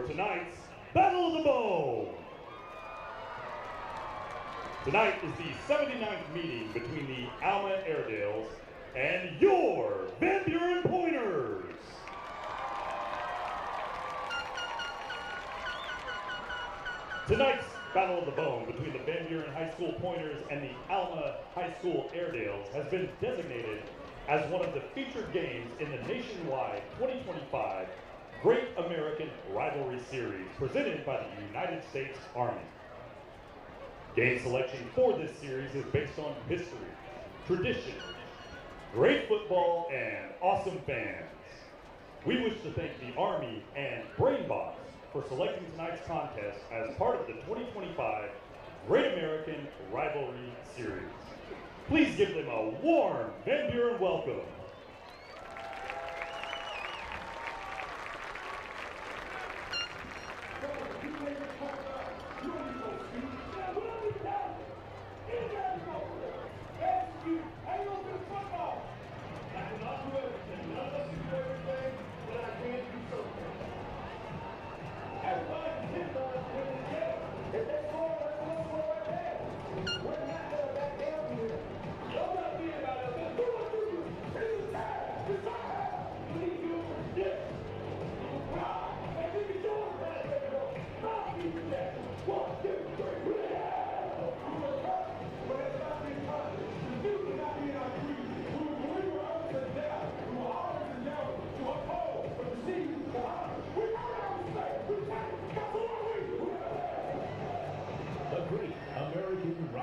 tonight's Battle of the Bow. Tonight is the 79th meeting between the Alma Airedales and your Van Buren Pointers. Tonight's Battle of the Bone between the Van Buren High School Pointers and the Alma High School Airedales has been designated as one of the featured games in the nationwide 2025 Great American Rivalry Series presented by the United States Army. Game selection for this series is based on history, tradition, great football, and awesome fans. We wish to thank the Army and BrainBox for selecting tonight's contest as part of the 2025 Great American Rivalry Series. Please give them a warm Van Buren welcome.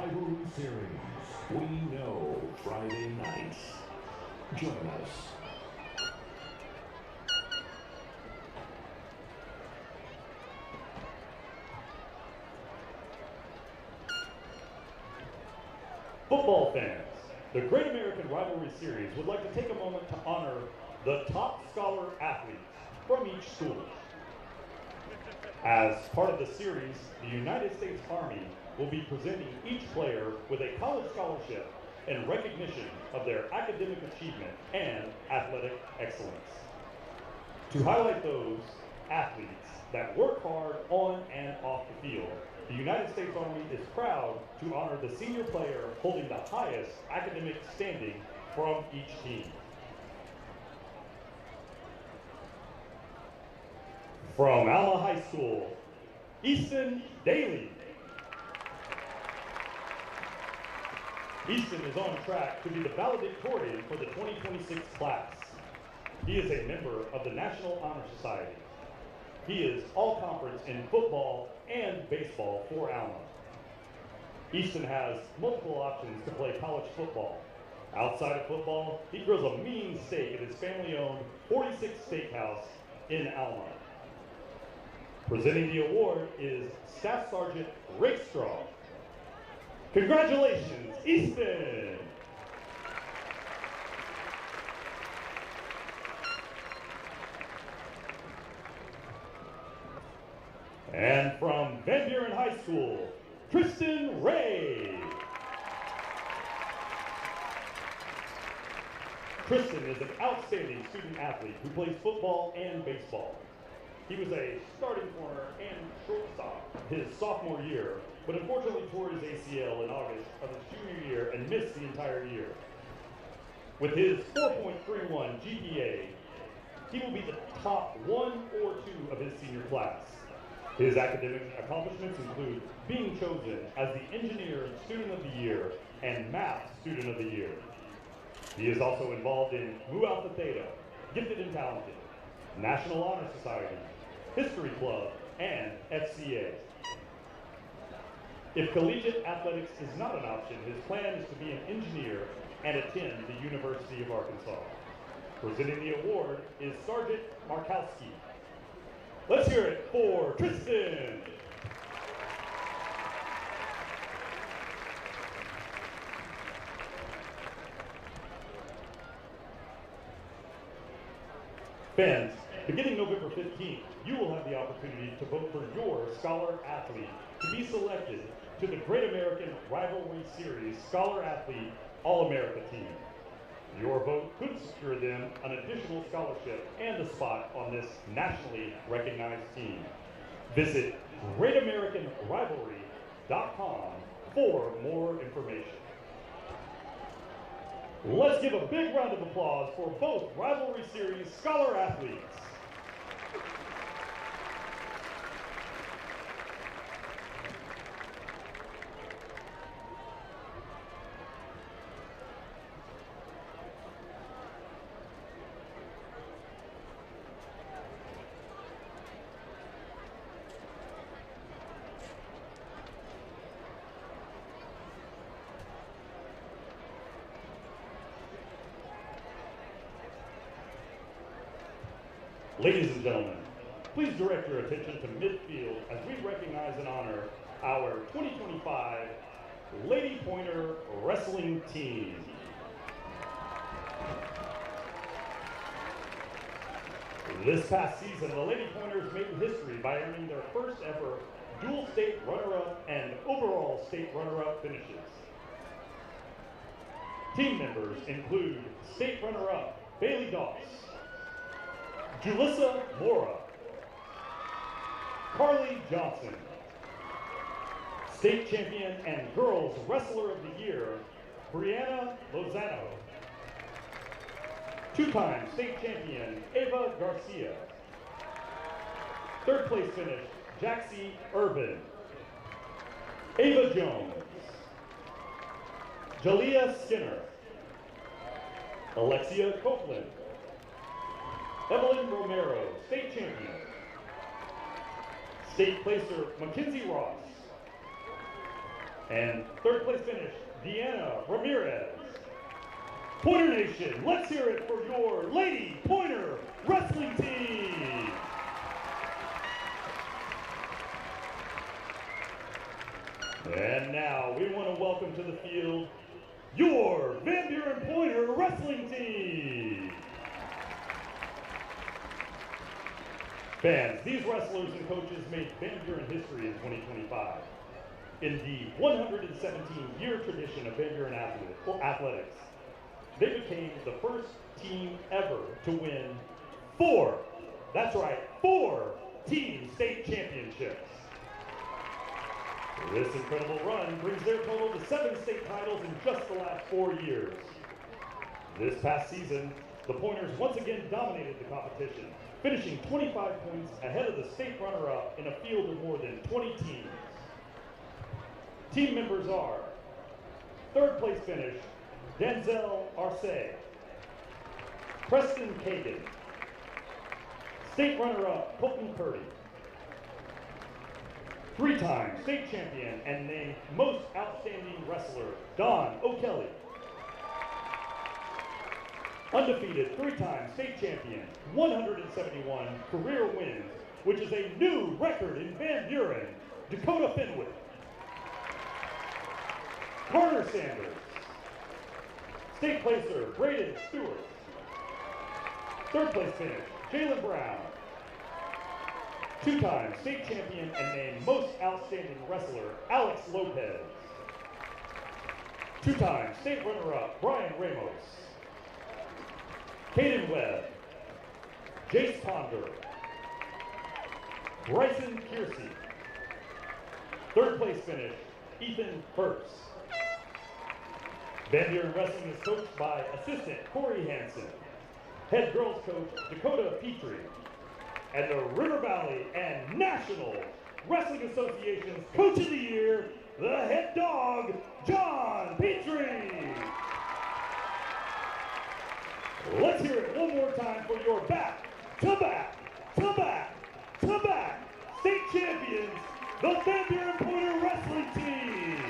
Rivalry Series. We know Friday nights. Join us. Football fans, the Great American Rivalry Series would like to take a moment to honor the top scholar athletes from each school. As part of the series, the United States Army will be presenting each player with a college scholarship in recognition of their academic achievement and athletic excellence. To highlight those athletes that work hard on and off the field, the United States Army is proud to honor the senior player holding the highest academic standing from each team. From Alma High School, Easton Daly. Easton is on track to be the valedictorian for the 2026 class. He is a member of the National Honor Society. He is all-conference in football and baseball for Alma. Easton has multiple options to play college football. Outside of football, he grills a mean steak at his family-owned 46 Steakhouse in Alma. Presenting the award is Staff Sergeant Rakestraw. Congratulations, Easton! And from Van Buren High School, Tristan Ray. Tristan is an outstanding student athlete who plays football and baseball. He was a starting corner and shortstop his sophomore year, but unfortunately tore his ACL in August of his junior year and missed the entire year. With his 4.31 GPA, he will be the top 1 or 2 of his senior class. His academic accomplishments include being chosen as the Engineer Student of the Year and Math Student of the Year. He is also involved in Mu Alpha Theta, Gifted and Talented, National Honor Society, History Club, and FCA. If collegiate athletics is not an option, his plan is to be an engineer and attend the University of Arkansas. Presenting the award is Sergeant Markowski. Let's hear it for Tristan. Fans, beginning November 15th, you will have the opportunity to vote for your scholar athlete to be selected to the Great American Rivalry Series Scholar Athlete All-America team. Your vote could secure them an additional scholarship and a spot on this nationally recognized team. Visit GreatAmericanRivalry.com for more information. Let's give a big round of applause for both Rivalry Series Scholar athletes. Ladies and gentlemen, please direct your attention to midfield as we recognize and honor our 2025 Lady Pointer Wrestling Team. This past season, the Lady Pointers made history by earning their first ever dual state runner-up and overall state runner-up finishes. Team members include state runner-up Bailey Doss, Julissa Mora, Carly Johnson, state champion and girls wrestler of the year, Brianna Lozano, two-time state champion, Ava Garcia, third place finish, Jaxie Irvin, Ava Jones, Jalea Skinner, Alexia Copeland, Evelyn Romero, state champion. State placer, Mackenzie Ross. And third place finish, Deanna Ramirez. Pointer Nation, let's hear it for your Lady Pointer Wrestling Team. And now we want to welcome to the field your Van Buren Pointer Wrestling Team. Fans, these wrestlers and coaches made Van Buren history in 2025. In the 117-year tradition of Van Buren athletics, they became the first team ever to win four team state championships. This incredible run brings their total to 7 state titles in just the last 4 years. This past season, the Pointers once again dominated the competition, finishing 25 points ahead of the state runner-up in a field of more than 20 teams. Team members are third place finish, Denzel Arce, Preston Kagan, state runner-up, Colton Purdy, three-time state champion and named most outstanding wrestler, Don O'Kelly, undefeated three-time state champion, 171 career wins, which is a new record in Van Buren, Dakota Fenwick, Carter Sanders, state placer, Braden Stewart, third place finish, Jalen Brown, two-time state champion and named most outstanding wrestler, Alex Lopez, two-time state runner-up, Brian Ramos, Caden Webb, Jace Ponder, Bryson Kiersey, third place finish, Ethan Burks. Van Buren Wrestling is coached by assistant Corey Hansen, head girls coach Dakota Petrie, and the River Valley and National Wrestling Association's Coach of the Year, the head dog, John Petrie. Let's hear it one more time for your back-to-back state champions, the Van Buren Pointer Wrestling Team.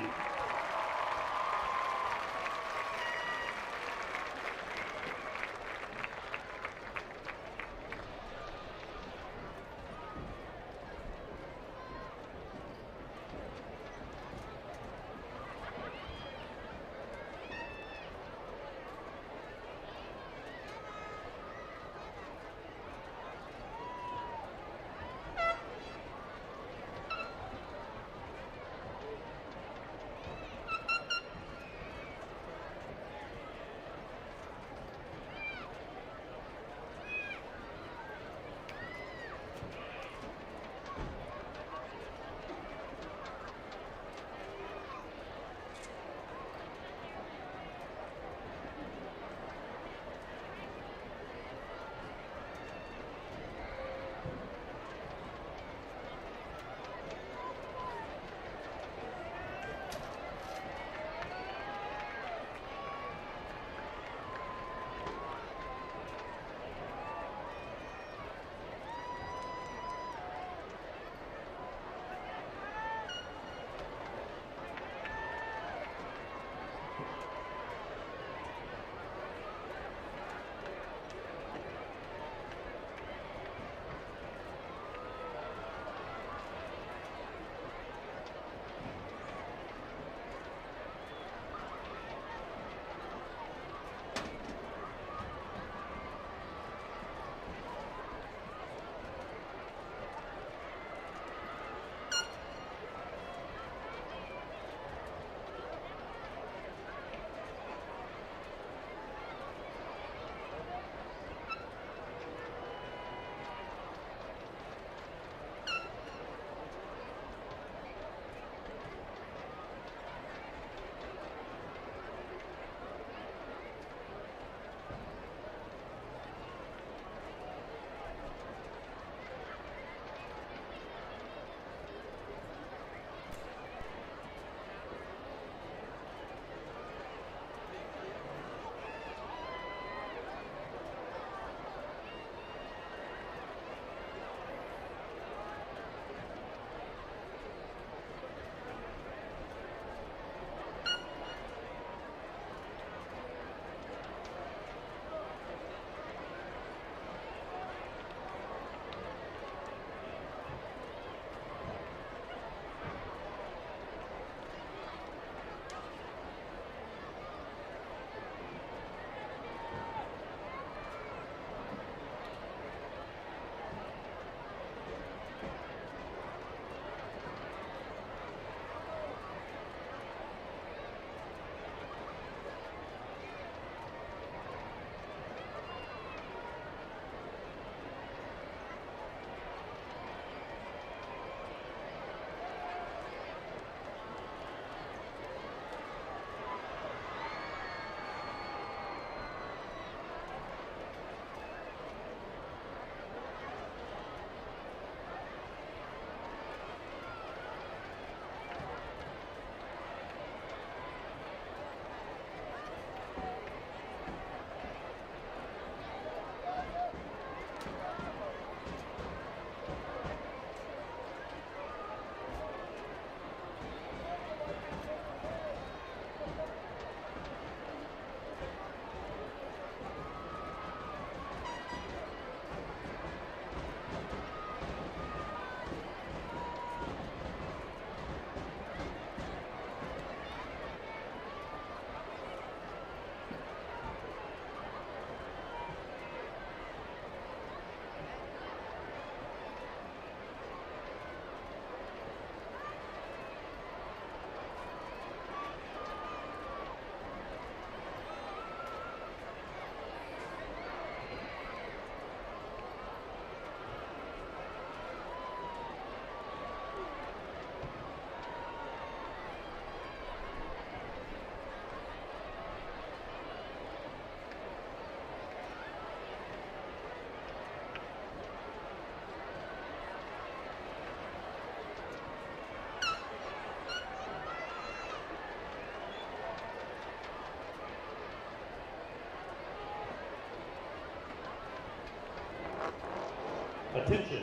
Attention,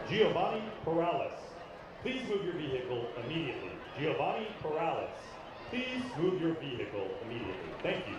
Giovanni Perales. Please move your vehicle immediately. Giovanni Perales, please move your vehicle immediately. Thank you.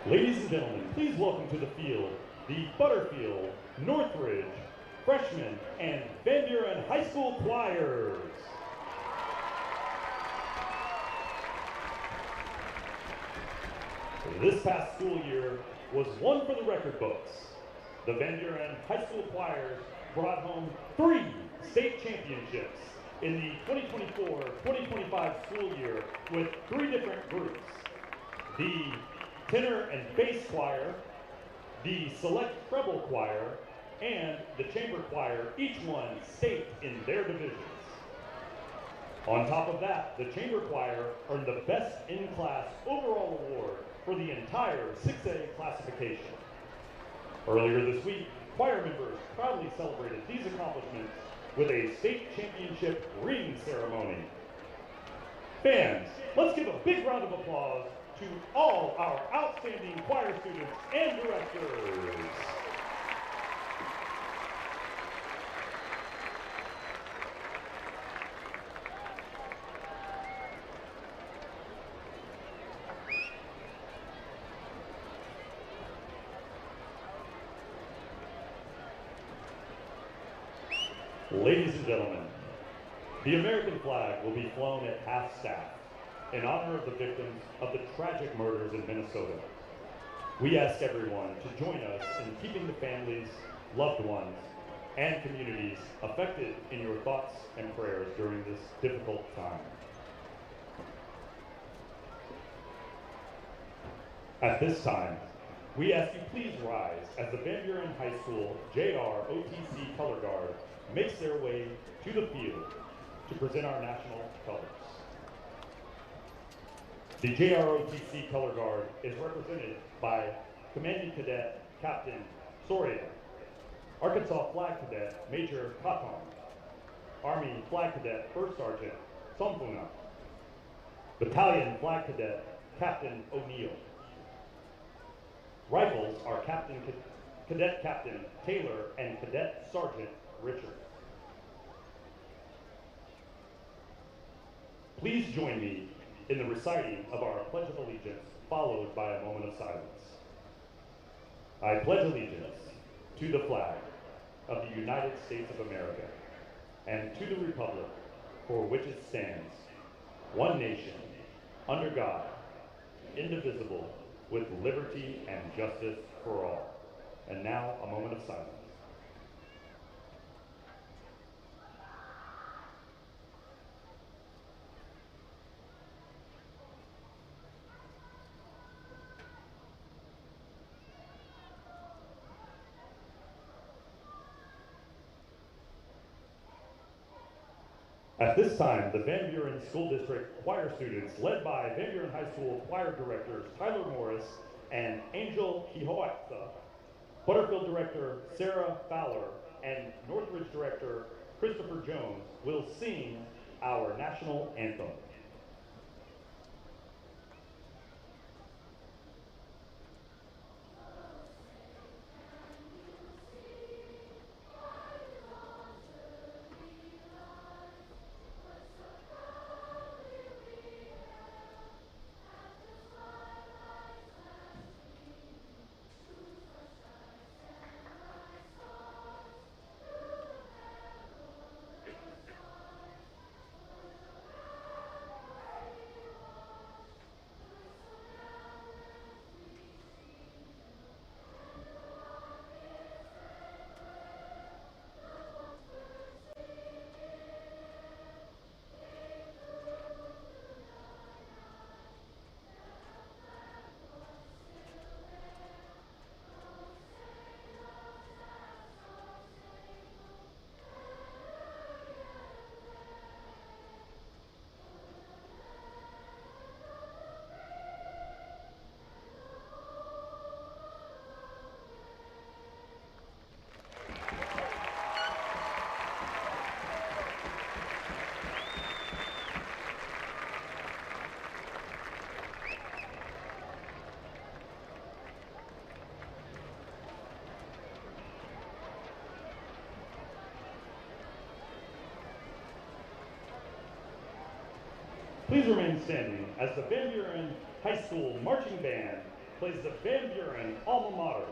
Ladies and gentlemen, please welcome to the field the Butterfield, Northridge, Freshman, and Van Buren High School choirs. This past school year was one for the record books. The Van Buren High School choirs brought home 3 state championships in the 2024-2025 school year with 3 different groups. The tenor and bass choir, the select treble choir, and the chamber choir, each won state in their divisions. On top of that, the chamber choir earned the Best in Class Overall Award for the entire 6A classification. Earlier this week, choir members proudly celebrated these accomplishments with a state championship ring ceremony. Fans, let's give a big round of applause to all our outstanding choir students and directors. Ladies and gentlemen, the American flag will be flown at half-staff in honor of the victims of the tragic murders in Minnesota. We ask everyone to join us in keeping the families, loved ones, and communities affected in your thoughts and prayers during this difficult time. At this time, we ask you please rise as the Van Buren High School JROTC Color Guard makes their way to the field to present our national colors. The JROTC Color Guard is represented by Commanding Cadet Captain Soria, Arkansas Flag Cadet Major Katon, Army Flag Cadet First Sergeant Sompuna, Battalion Flag Cadet Captain O'Neill. Rifles are Cadet Captain Taylor and Cadet Sergeant Richard. Please join me in the reciting of our Pledge of Allegiance, followed by a moment of silence. I pledge allegiance to the flag of the United States of America and to the republic for which it stands, one nation, under God, indivisible, with liberty and justice for all. And now, a moment of silence. At this time, the Van Buren School District choir students, led by Van Buren High School choir directors Tyler Morris and Angel Kihoatsa, Butterfield director Sarah Fowler, and Northridge director Christopher Jones will sing our national anthem. Please remain standing as the Van Buren High School Marching Band plays the Van Buren Alma Mater,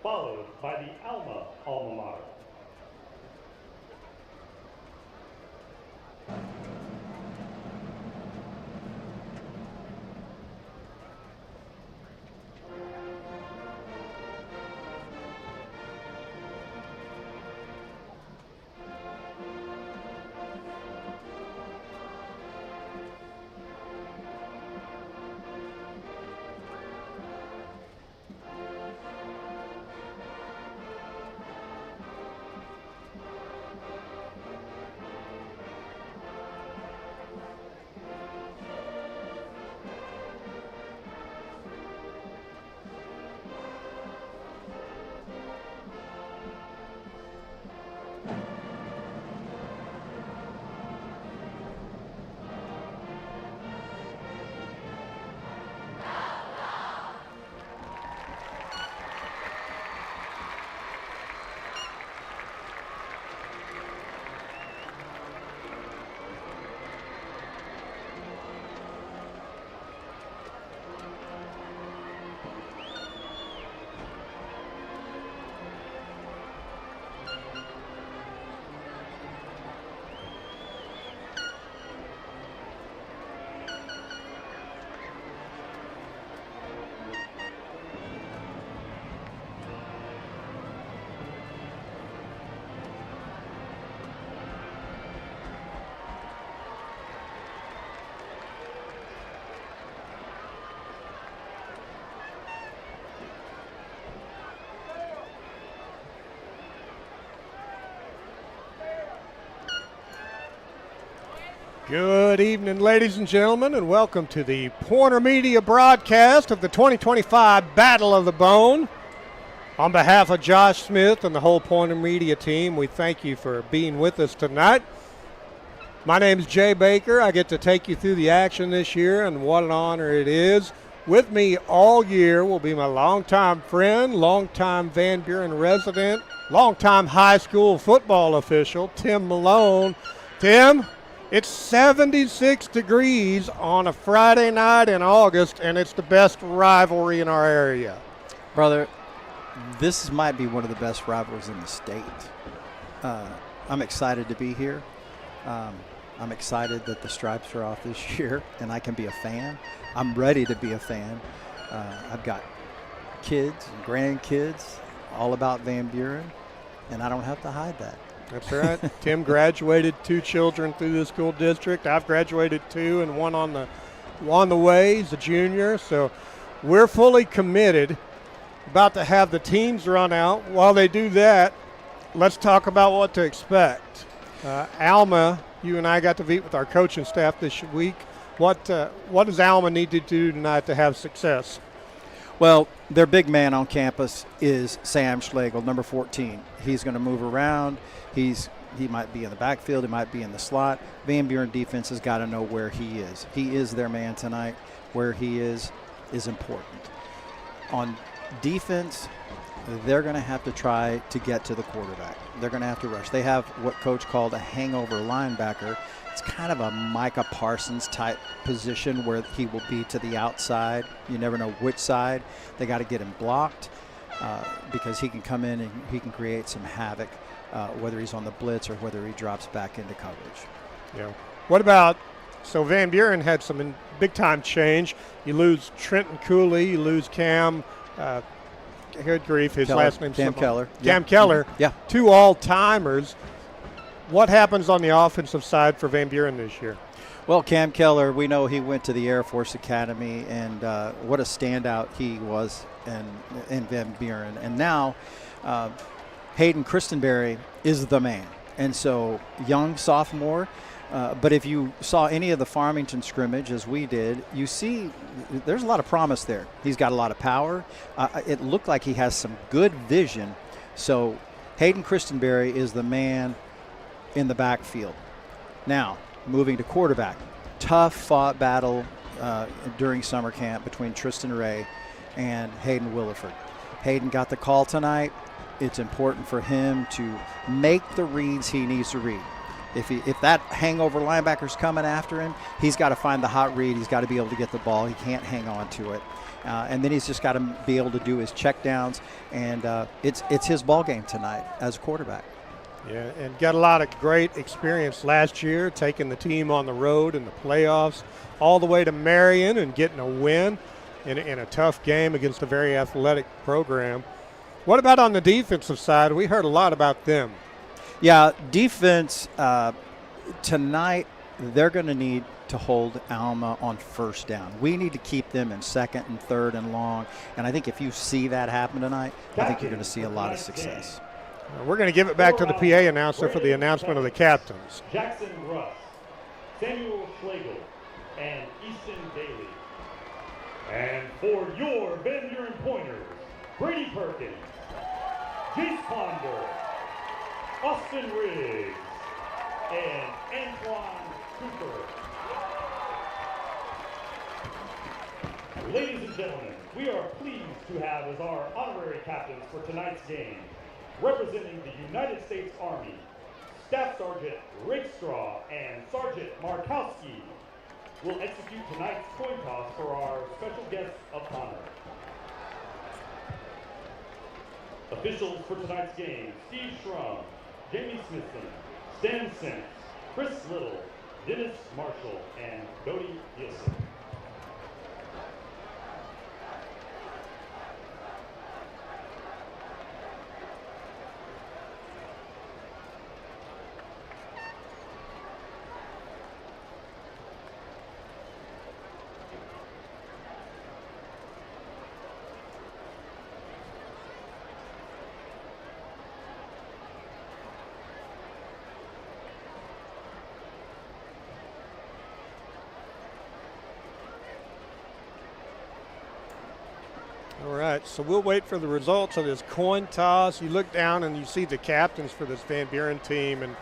followed by the Alma Alma Mater. Good evening, ladies and gentlemen, and welcome to the Pointer Media broadcast of the 2025 Battle of the Bone. On behalf of Josh Smith and the whole Pointer Media team, we thank you for being with us tonight. My name is Jay Baker. I get to take you through the action this year, and what an honor it is. With me all year will be my longtime friend, longtime Van Buren resident, longtime high school football official, Tim Malone. Tim, it's 76 degrees on a Friday night in August, and it's the best rivalry in our area. Brother, this might be one of the best rivalries in the state. I'm excited to be here. I'm excited that the stripes are off this year, and I can be a fan. I'm ready to be a fan. I've got kids and grandkids all about Van Buren, and I don't have to hide that. That's right. Tim graduated 2 children through the school district. I've graduated 2 and one on the way. He's a junior. So we're fully committed. About to have the teams run out. While they do that, let's talk about what to expect. Alma, you and I got to meet with our coaching staff this week. What does Alma need to do tonight to have success? Well, their big man on campus is Sam Schlegel, number 14. He's going to move around. He might be in the backfield. He might be in the slot. Van Buren defense has got to know where he is. He is their man tonight. Where he is important. On defense, they're going to have to try to get to the quarterback. They're going to have to rush. They have what Coach called a hangover linebacker. It's kind of a Micah Parsons type position where he will be to the outside. You never know which side. They got to get him blocked because he can come in and he can create some havoc, whether he's on the blitz or whether he drops back into coverage. Yeah. What about, so Van Buren had some big-time change. You lose Trenton Cooley. You lose Cam, good grief, his Keller, last name's Cam Keller. Cam Keller. Yeah. 2 all-timers. What happens on the offensive side for Van Buren this year? Well, Cam Keller, we know he went to the Air Force Academy, and what a standout he was in Van Buren. And now Hayden Christenberry is the man. And so young sophomore, but if you saw any of the Farmington scrimmage as we did, you see there's a lot of promise there. He's got a lot of power. It looked like he has some good vision. So Hayden Christenberry is the man in the backfield. Now, moving to quarterback. Tough fought battle during summer camp between Tristan Ray and Hayden Williford. Hayden got the call tonight. It's important for him to make the reads he needs to read. If that hangover linebacker's coming after him, he's got to find the hot read. He's got to be able to get the ball. He can't hang on to it. And then he's just got to be able to do his check downs. And it's his ball game tonight as a quarterback. Yeah, and got a lot of great experience last year, taking the team on the road in the playoffs all the way to Marion and getting a win in a tough game against a very athletic program. What about on the defensive side? We heard a lot about them. Yeah, defense tonight, they're going to need to hold Alma on first down. We need to keep them in second and third and long. And I think if you see that happen tonight, I think you're going to see a lot of success. We're going to give it back to the PA announcer for the announcement of the captains. Jackson Russ, Samuel Schlegel, and Easton Daly. And for your Van Buren Pointers, Brady Perkins, Jace Ponder, Austin Riggs, and Antoine Cooper. Ladies and gentlemen, we are pleased to have as our honorary captains for tonight's game, representing the United States Army, Staff Sergeant Rakestraw and Sergeant Markowski will execute tonight's coin toss for our special guests of honor. Officials for tonight's game, Steve Schrum, Jamie Smithson, Stan Sims, Chris Little, Dennis Marshall, and Cody Gilson. All right, so we'll wait for the results of this coin toss. You look down and you see the captains for this Van Buren team, and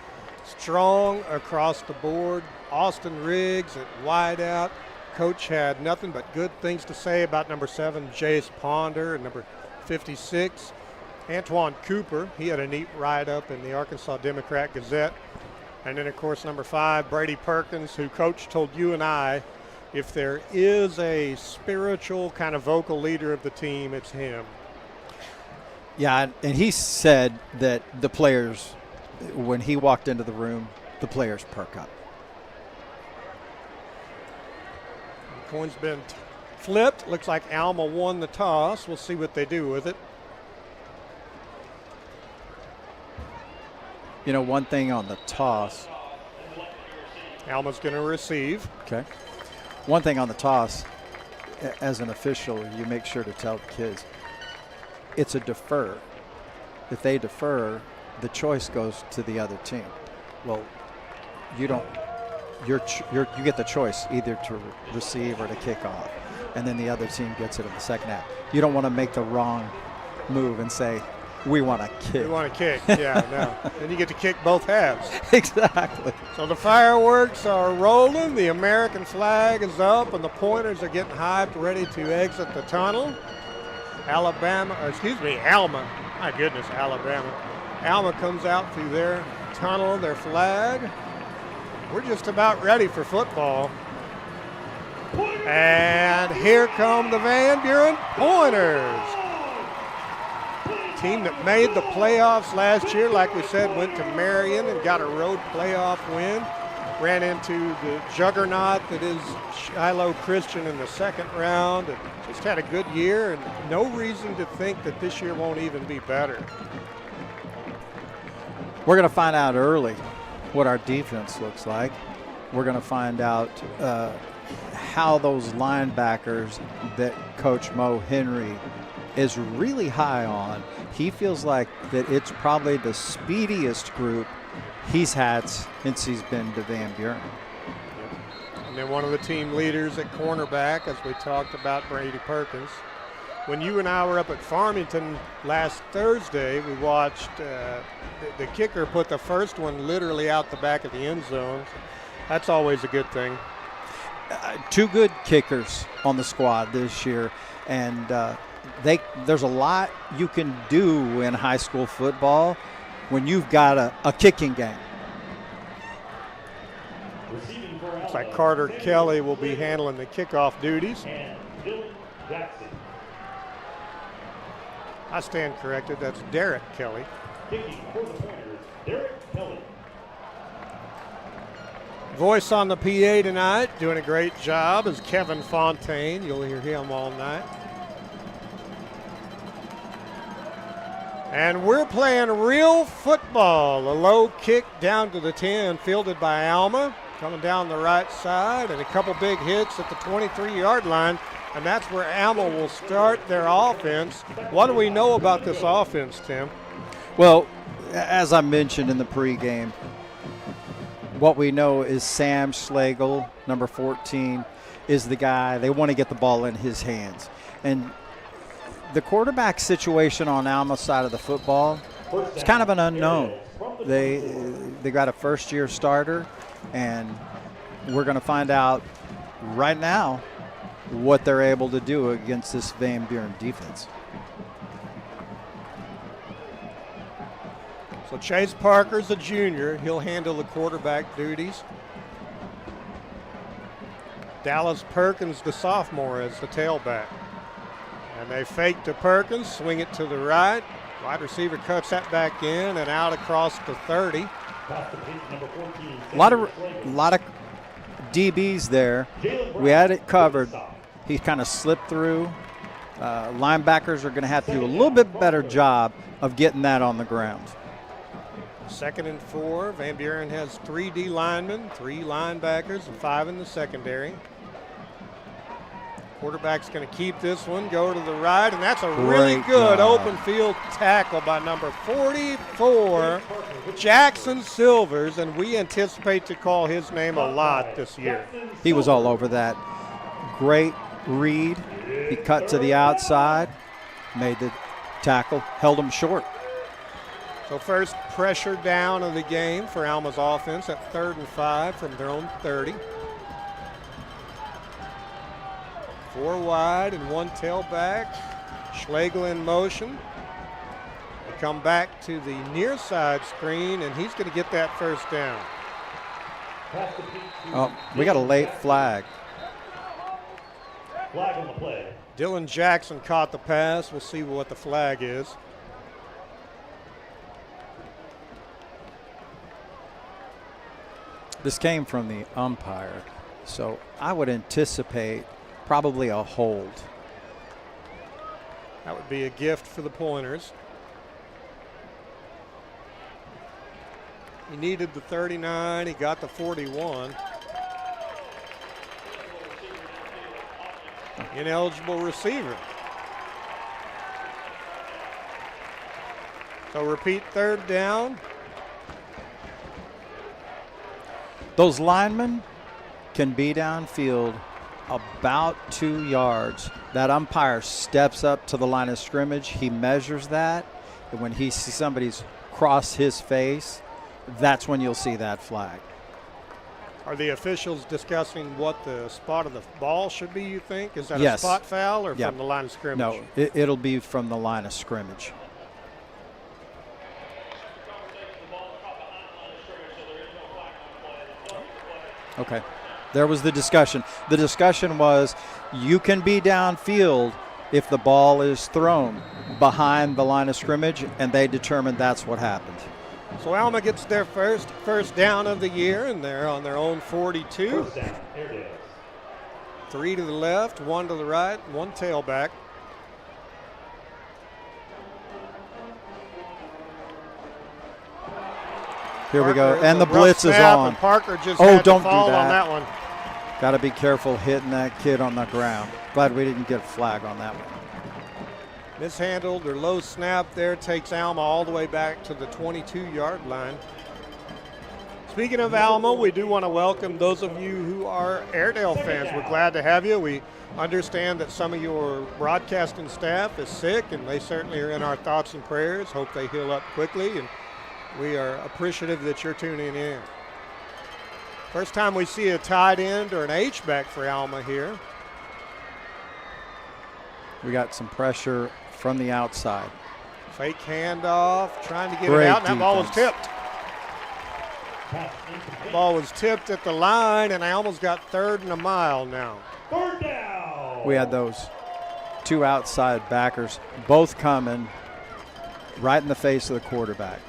strong across the board. Austin Riggs at wideout. Coach had nothing but good things to say about number 7, Jace Ponder, and number 56, Antoine Cooper. He had a neat write-up in the Arkansas Democrat-Gazette. And then, of course, number 5, Brady Perkins, who Coach told you and I, if there is a spiritual kind of vocal leader of the team, it's him. Yeah, and he said that the players, when he walked into the room, the players perk up. The coin's been flipped. Looks like Alma won the toss. We'll see what they do with it. You know, one thing on the toss. Alma's going to receive. Okay. One thing on the toss, as an official, you make sure to tell the kids, it's a defer. If they defer, the choice goes to the other team. Well, you don't. You get the choice either to receive or to kick off, and then the other team gets it in the second half. You don't want to make the wrong move and say, we want to kick. We want to kick, yeah, no. Then you get to kick both halves. Exactly. So the fireworks are rolling, the American flag is up, and the Pointers are getting hyped, ready to exit the tunnel. Alma. My goodness, Alabama. Alma comes out through their tunnel, their flag. We're just about ready for football. And here come the Van Buren Pointers. Team that made the playoffs last year, like we said, went to Marion and got a road playoff win. Ran into the juggernaut that is Shiloh Christian in the second round. And just had a good year, and no reason to think that this year won't even be better. We're going to find out early what our defense looks like. We're going to find out how those linebackers that Coach Mo Henry is really high on. He feels like that it's probably the speediest group he's had since he's been to Van Buren. And then one of the team leaders at cornerback, as we talked about, Brady Perkins. When you and I were up at Farmington last Thursday, we watched the kicker put the first one literally out the back of the end zone. That's always a good thing. Two good kickers on the squad this year, and there's a lot you can do in high school football when you've got a kicking game. Looks like Carter Kelly will be handling the kickoff duties. And Dylan Jackson. I stand corrected. That's Derek Kelly. Kicking for the Pointers, Derek Kelly. Voice on the PA tonight, doing a great job, is Kevin Fontaine. You'll hear him all night. And we're playing real football. A low kick down to the 10, fielded by Alma, coming down the right side, and a couple big hits at the 23-yard line, and that's where Alma will start their offense. What do we know about this offense, Tim? Well, as I mentioned in the pregame, what we know is Sam Schlegel, number 14, is the guy. They want to get the ball in his hands. And the quarterback situation on Alma's side of the football is kind of an unknown. They got a first-year starter, and we're going to find out right now what they're able to do against this Van Buren defense. So Chase Parker's a junior. He'll handle the quarterback duties. Dallas Perkins, the sophomore, is the tailback. And they fake to Perkins, swing it to the right. Wide receiver cuts that back in and out across the 30. A lot of DBs there. We had it covered. He kind of slipped through. Linebackers are going to have to do a little bit better job of getting that on the ground. 2nd and 4. Van Buren has 3 D linemen, 3 linebackers, and 5 in the secondary. Quarterback's going to keep this one, go to the right, and that's a really good open field tackle by number 44, Jackson Silvers, and we anticipate to call his name a lot this year. He was all over that. Great read. He cut to the outside, made the tackle, held him short. So first pressure down of the game for Alma's offense at 3rd and 5 from their own 30. 4 wide and 1 tailback. Schlegel in motion. They come back to the near side screen, and he's going to get that first down. Oh, we got a late flag. Flag on the play. Dylan Jackson caught the pass. We'll see what the flag is. This came from the umpire, so I would anticipate probably a hold. That would be a gift for the Pointers. He needed the 39. He got the 41. Ineligible receiver. So repeat 3rd down. Those linemen can be downfield about 2 yards. That umpire steps up to the line of scrimmage. He measures that. And when he sees somebody's cross his face, that's when you'll see that flag. Are the officials discussing what the spot of the ball should be, you think? Is that Yes. a spot foul or Yep. from the line of scrimmage? No, it'll be from the line of scrimmage. Okay. There was the discussion. The discussion was you can be downfield if the ball is thrown behind the line of scrimmage, and they determined that's what happened. So Alma gets their first down of the year, and they're on their own 42. First down, Airedales. 3 to the left, 1 to the right, 1 tailback. Here we go, Parker, and the rough blitz is snap, on. and Parker just Oh, had don't to do fall that. on that one. Got to be careful hitting that kid on the ground. Glad we didn't get a flag on that one. Mishandled or low snap there takes Alma all the way back to the 22-yard line. Speaking of Alma, we do want to welcome those of you who are Airedale fans. We're glad to have you. We understand that some of your broadcasting staff is sick, and they certainly are in our thoughts and prayers. Hope they heal up quickly, and we are appreciative that you're tuning in. First time we see a tight end or an H-back for Alma here. We got some pressure from the outside. Fake handoff, trying to get Great it out, and that ball was defense. tipped. Pass incomplete. Ball was tipped at the line, and Alma's got 3rd and a mile now. 3rd down. We had those 2 outside backers, both coming right in the face of the quarterback.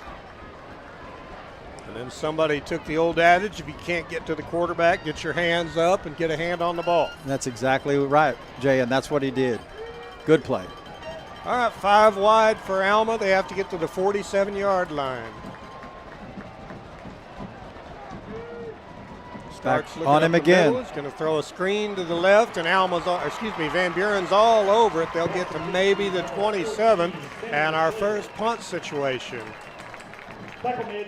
And then somebody took the old adage, if you can't get to the quarterback, get your hands up and get a hand on the ball. That's exactly right, Jay, and that's what he did. Good play. All right, 5 wide for Alma. They have to get to the 47-yard line. Starts looking on up him the again. middle. He's going to throw a screen to the left, and Van Buren's all over it. They'll get to maybe the 27, and our first punt situation.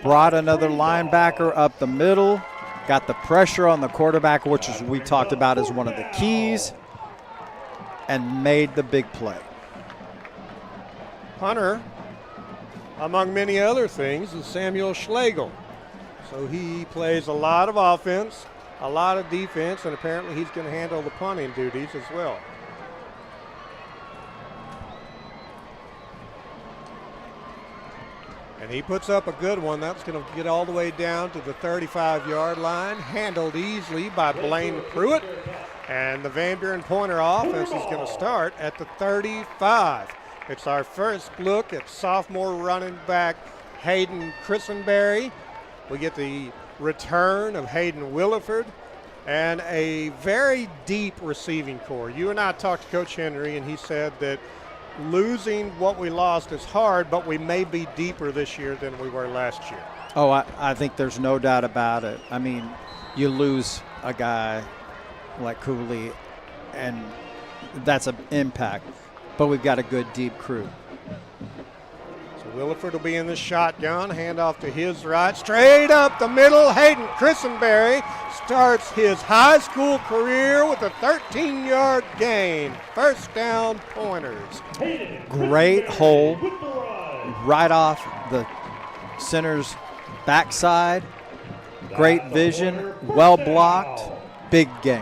Brought another linebacker up the middle, got the pressure on the quarterback, which is we talked about as one of the keys, and made the big play. Punter, among many other things, is Samuel Schlegel. So he plays a lot of offense, a lot of defense, and apparently he's going to handle the punting duties as well. And he puts up a good one. That's going to get all the way down to the 35-yard line, handled easily by Blaine Pruitt. And the Van Buren Pointer offense is going to start at the 35. It's our first look at sophomore running back Hayden Christenberry. We get the return of Hayden Williford and a very deep receiving core. You and I talked to Coach Henry, and he said that losing what we lost is hard, but we may be deeper this year than we were last year. Oh, I think there's no doubt about it. I mean, you lose a guy like Cooley, and that's an impact. But we've got a good, deep crew. So Williford will be in the shotgun, handoff to his right, straight up the middle. Hayden Christenberry starts his high school career with a 13-yard gain. First down, Pointers. Great hole right off the center's backside. Great vision, well blocked, big gain.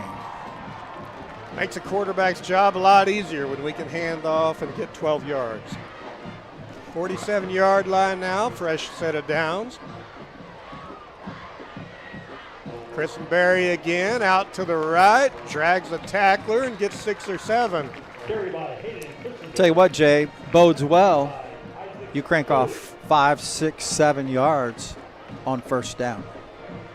Makes a quarterback's job a lot easier when we can hand off and get 12 yards. 47-yard line now, fresh set of downs. Christenberry again out to the right, drags a tackler and gets 6 or 7. Tell you what, Jay, bodes well. You crank off 5, 6, 7 yards on first down.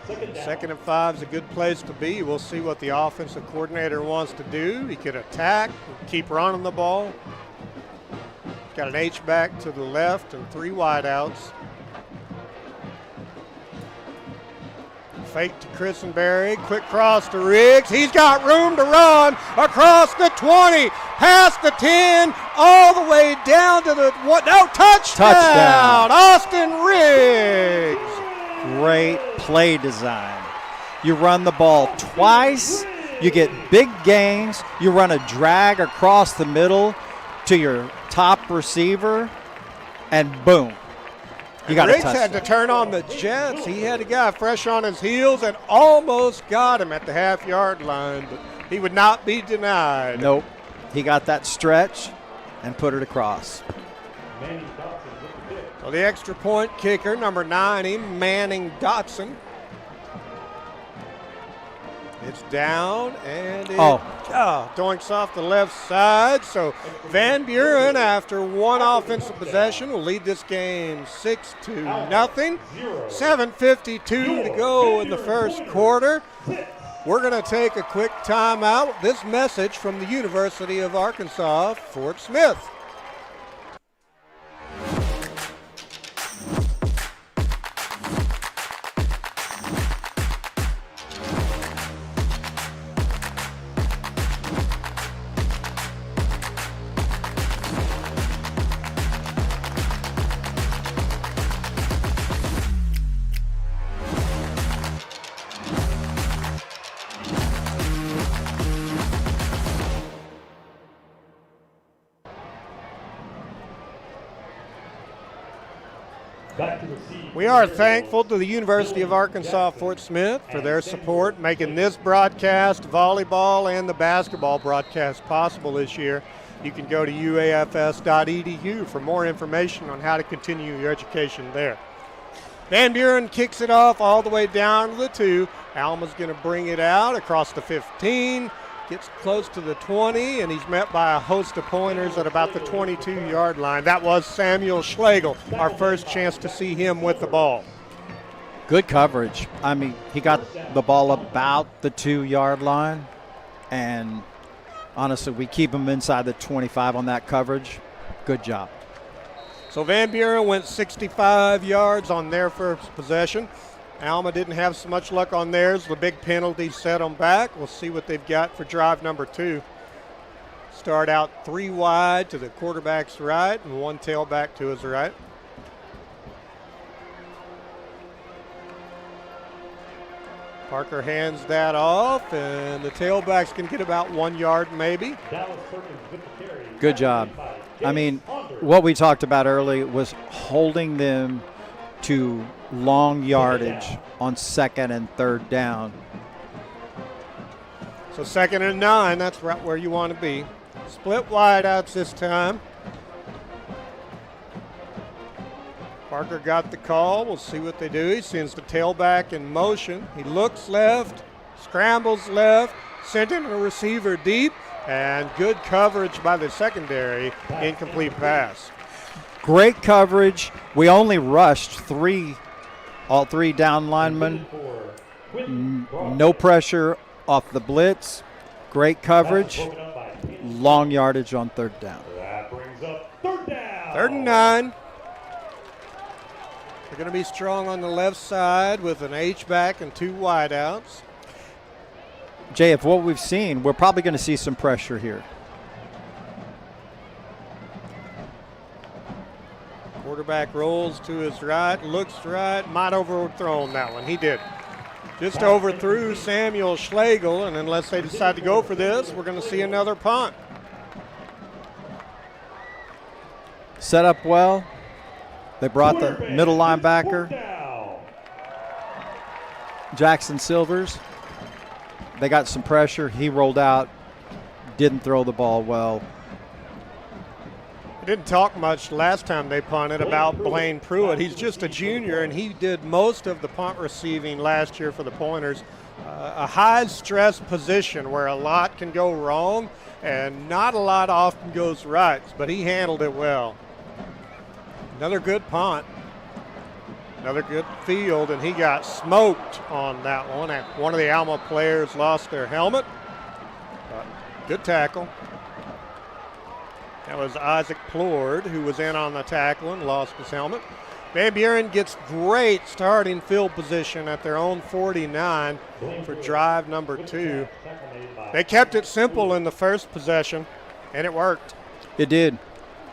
2nd and 5 is a good place to be. We'll see what the offensive coordinator wants to do. He could attack, keep running the ball. Got an H-back to the left and 3 wideouts. Fake to Christenberry, quick cross to Riggs. He's got room to run across the 20, past the 10, all the way down to the touchdown. Austin Riggs. Great play design. You run the ball twice, you get big gains, you run a drag across the middle to your top receiver, and boom. You got Riggs had to turn on the jets. He had a guy fresh on his heels and almost got him at the half-yard line, but he would not be denied. Nope. He got that stretch and put it across. So the extra point kicker, number 90, Manning Dotson. It's down, and it doinks off the left side. So Van Buren, after one offensive possession, will lead this game 6-0. 7:52 to go in the first quarter. We're going to take a quick timeout. This message from the University of Arkansas, Fort Smith. We are thankful to the University of Arkansas Fort Smith for their support making this broadcast, volleyball, and the basketball broadcast possible this year. You can go to uafs.edu for more information on how to continue your education there. Van Buren kicks it off all the way down to the 2. Alma's going to bring it out across the 15, gets close to the 20, and he's met by a host of pointers at about the 22-yard line. That was Samuel Schlegel, our first chance to see him with the ball. Good coverage. I mean, he got the ball about the 2-yard line, and honestly, we keep him inside the 25 on that coverage. Good job. So Van Buren went 65 yards on their first possession. Alma didn't have so much luck on theirs. The big penalty set them back. We'll see what they've got for drive number 2. Start out 3 wide to the quarterback's right and 1 tailback to his right. Parker hands that off, and the tailback's can get about 1 yard maybe. Good job. I mean, what we talked about early was holding them to long yardage on 2nd and 3rd down. So 2nd and 9, that's right where you want to be. Split wideouts this time. Parker got the call. We'll see what they do. He sends the tailback in motion. He looks left, scrambles left, sending a receiver deep, and good coverage by the secondary. Incomplete pass. Great coverage. We only rushed all three down linemen. No pressure off the blitz. Great coverage. Long yardage on 3rd down. That brings up 3rd down. 3rd and 9. They're going to be strong on the left side with an H-back and 2 wideouts. Jay, if what we've seen, we're probably going to see some pressure here. Quarterback rolls to his right, looks right, might overthrown that one. He did. Just overthrew Samuel Schlegel, and unless they decide to go for this, we're going to see another punt. Set up well. They brought the middle linebacker, Jackson Silvers. They got some pressure. He rolled out, didn't throw the ball well. Didn't talk much last time they punted about Blaine Pruitt. He's just a junior, and he did most of the punt receiving last year for the Pointers. A high-stress position where a lot can go wrong and not a lot often goes right, but he handled it well. Another good punt, another good field, and he got smoked on that one. One of the Alma players lost their helmet. Good tackle. That was Isaac Plord, who was in on the tackle and lost his helmet. Van Buren gets great starting field position at their own 49 for drive number 2. They kept it simple in the first possession, and it worked. It did.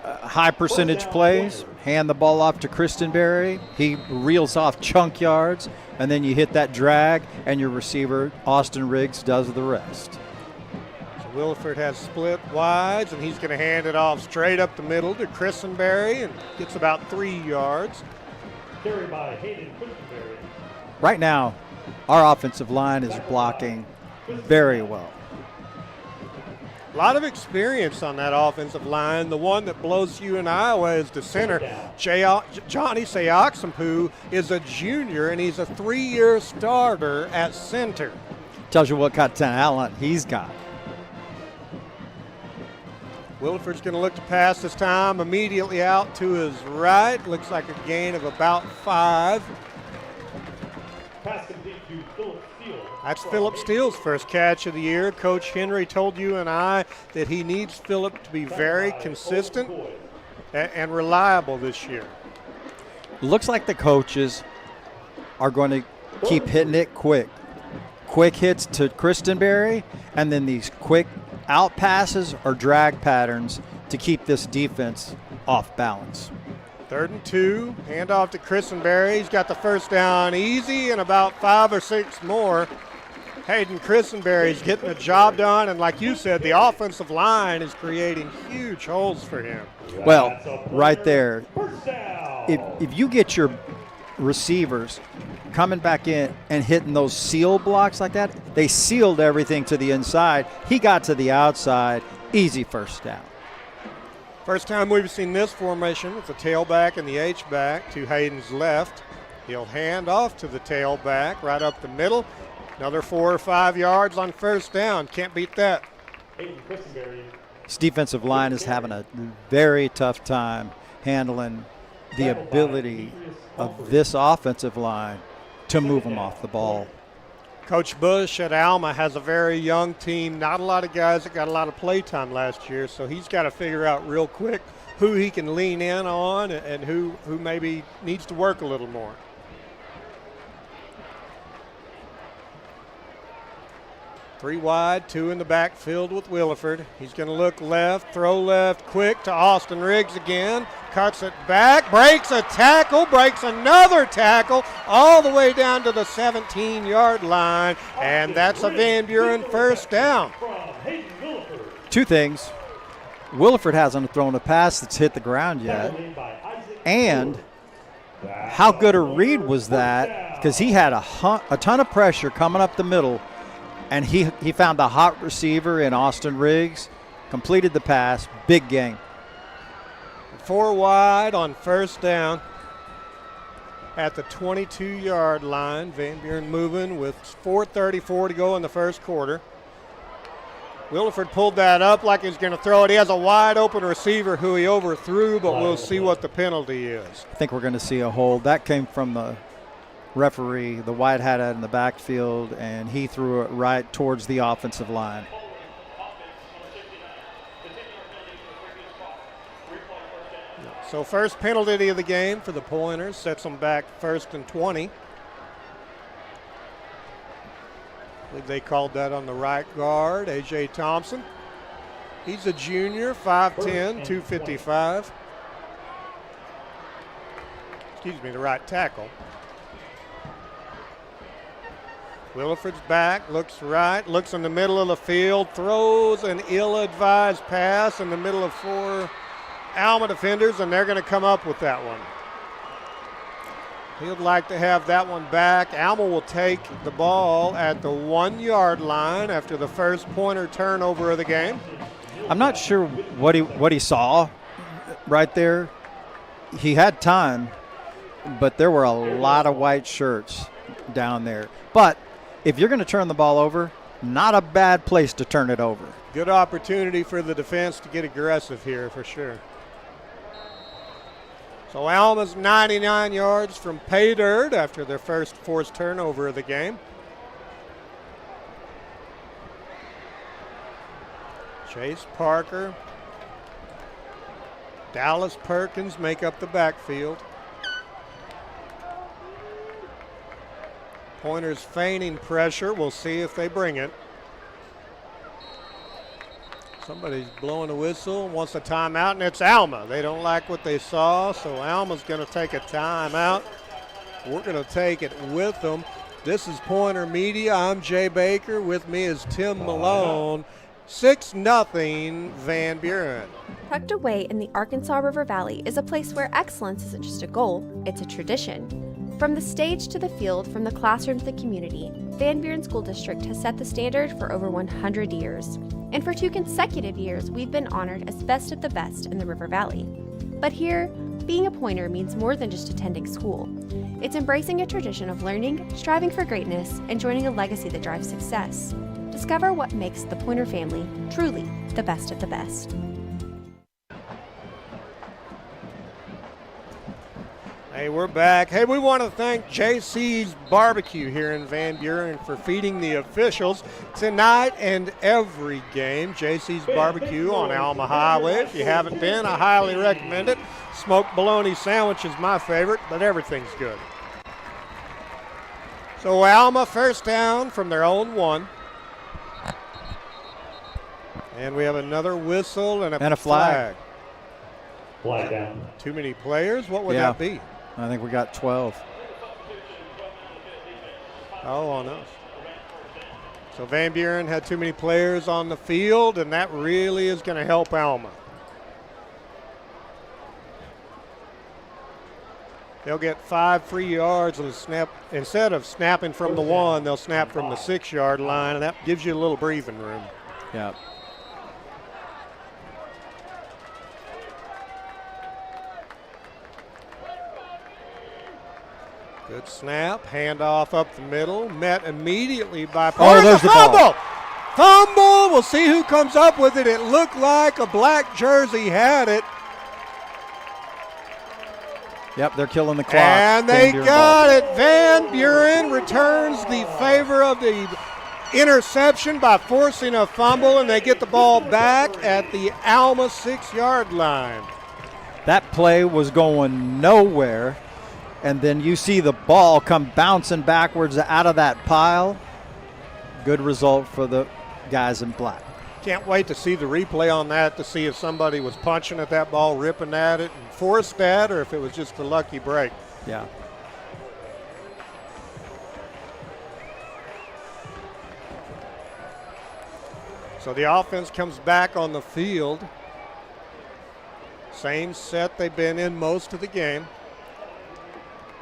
High percentage plays, hand the ball off to Christenberry. He reels off chunk yards, and then you hit that drag, and your receiver, Austin Riggs, does the rest. So Williford has split wides, and he's going to hand it off straight up the middle to Christenberry and gets about 3 yards. Carried by Hayden Christenberry. Right now, our offensive line is blocking very well. A lot of experience on that offensive line. The one that blows you in Iowa is the center. Johnny Sayoxampu is a junior, and he's a 3-year starter at center. Tells you what kind of talent he's got. Williford's going to look to pass this time. Immediately out to his right. Looks like a gain of about 5. Pass complete to Philip Steele. That's Philip Steele's first catch of the year. Coach Henry told you and I that he needs Philip to be very consistent and reliable this year. Looks like the coaches are going to keep hitting it quick. Quick hits to Christenberry, and then these quick out passes or drag patterns to keep this defense off balance. 3rd and 2, handoff to Christenberry. He's got the first down easy and about 5 or 6 more. Hayden Christenberry's getting the job done, and like you said, the offensive line is creating huge holes for him. Well, right there, if you get your receivers coming back in and hitting those seal blocks like that, they sealed everything to the inside. He got to the outside, easy first down. First time we've seen this formation with the tailback and the H-back to Hayden's left. He'll hand off to the tailback right up the middle. Another 4 or 5 yards on first down. Can't beat that. This defensive line is having a very tough time handling the ability of this offensive line to move them off the ball. Coach Bush at Alma has a very young team, not a lot of guys that got a lot of play time last year, so he's got to figure out real quick who he can lean in on and who maybe needs to work a little more. Three wide, 2 in the backfield with Williford. He's going to look left, throw left, quick to Austin Riggs again. Cuts it back, breaks a tackle, breaks another tackle, all the way down to the 17-yard line, and that's a Van Buren first down. 2 things. Williford hasn't thrown a pass that's hit the ground yet. And how good a read was that? Because he had a ton of pressure coming up the middle, and he found the hot receiver in Austin Riggs, completed the pass, big game. 4 wide on first down at the 22-yard line. Van Buren moving with 4:34 to go in the first quarter. Williford pulled that up like he's going to throw it. He has a wide open receiver who he overthrew, but we'll see what the penalty is. I think we're going to see a hold. That came from the referee. The white hat in the backfield, and he threw it right towards the offensive line. So first penalty of the game for the Pointers, sets them back 1st and 20. I believe they called that on the right guard, A.J. Thompson. He's a junior, 5'10", 255. Excuse me, the right tackle. Williford's back, looks right, looks in the middle of the field, throws an ill-advised pass in the middle of 4 Alma defenders, and they're going to come up with that one. He'd like to have that one back. Alma will take the ball at the 1-yard line after the first Pointer turnover of the game. I'm not sure what he saw right there. He had time, but there were a lot of white shirts down there. But if you're going to turn the ball over, not a bad place to turn it over. Good opportunity for the defense to get aggressive here for sure. So Alma's 99 yards from pay dirt after their first forced turnover of the game. Chase Parker, Dallas Perkins make up the backfield. Pointers feigning pressure. We'll see if they bring it. Somebody's blowing a whistle, wants a timeout, and it's Alma. They don't like what they saw, so Alma's going to take a timeout. We're going to take it with them. This is Pointer Media. I'm Jay Baker. With me is Tim Malone. 6-0 Van Buren. Tucked away in the Arkansas River Valley is a place where excellence isn't just a goal, it's a tradition. From the stage to the field, from the classroom to the community, Van Buren School District has set the standard for over 100 years. And for 2 consecutive years, we've been honored as best of the best in the River Valley. But here, being a Pointer means more than just attending school. It's embracing a tradition of learning, striving for greatness, and joining a legacy that drives success. Discover what makes the Pointer family truly the best of the best. Hey, we're back. Hey, we want to thank JC's Barbecue here in Van Buren for feeding the officials tonight and every game. JC's Barbecue on Alma Highway. If you haven't been, I highly recommend it. Smoked bologna sandwich is my favorite, but everything's good. So Alma first down from their own 1. And we have another whistle and a flag. Flag down. Too many players? What would that be? I think we got 12. Oh, on us. So Van Buren had too many players on the field, and that really is going to help Alma. They'll get 5 free yards on the snap. Instead of snapping from the 1, they'll snap from the 6-yard line, and that gives you a little breathing room. Yeah. Good snap, handoff up the middle, met immediately by there's the ball. Fumble! We'll see who comes up with it. It looked like a black jersey had it. Yep, they're killing the clock. And they got it. Van Buren returns the favor of the interception by forcing a fumble, and they get the ball back at the Alma 6-yard line. That play was going nowhere, and then you see the ball come bouncing backwards out of that pile. Good result for the guys in black. Can't wait to see the replay on that to see if somebody was punching at that ball, ripping at it, and forced that, or if it was just a lucky break. Yeah. So the offense comes back on the field. Same set they've been in most of the game.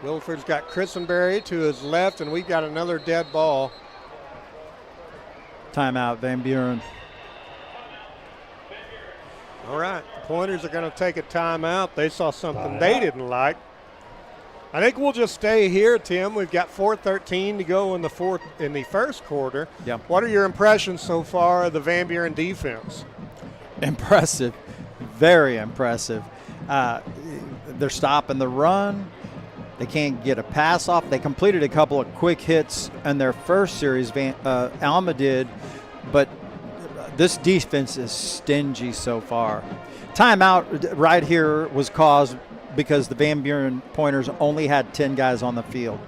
Wilford's got Christenberry to his left, and we've got another dead ball. Timeout, Van Buren. All right, the Pointers are going to take a timeout. They saw something they didn't like. I think we'll just stay here, Tim. We've got 4:13 to go in the first quarter. Yep. What are your impressions so far of the Van Buren defense? Impressive, very impressive. They're stopping the run. They can't get a pass off. They completed a couple of quick hits in their first series, Alma did, but this defense is stingy so far. Timeout right here was caused because the Van Buren Pointers only had 10 guys on the field.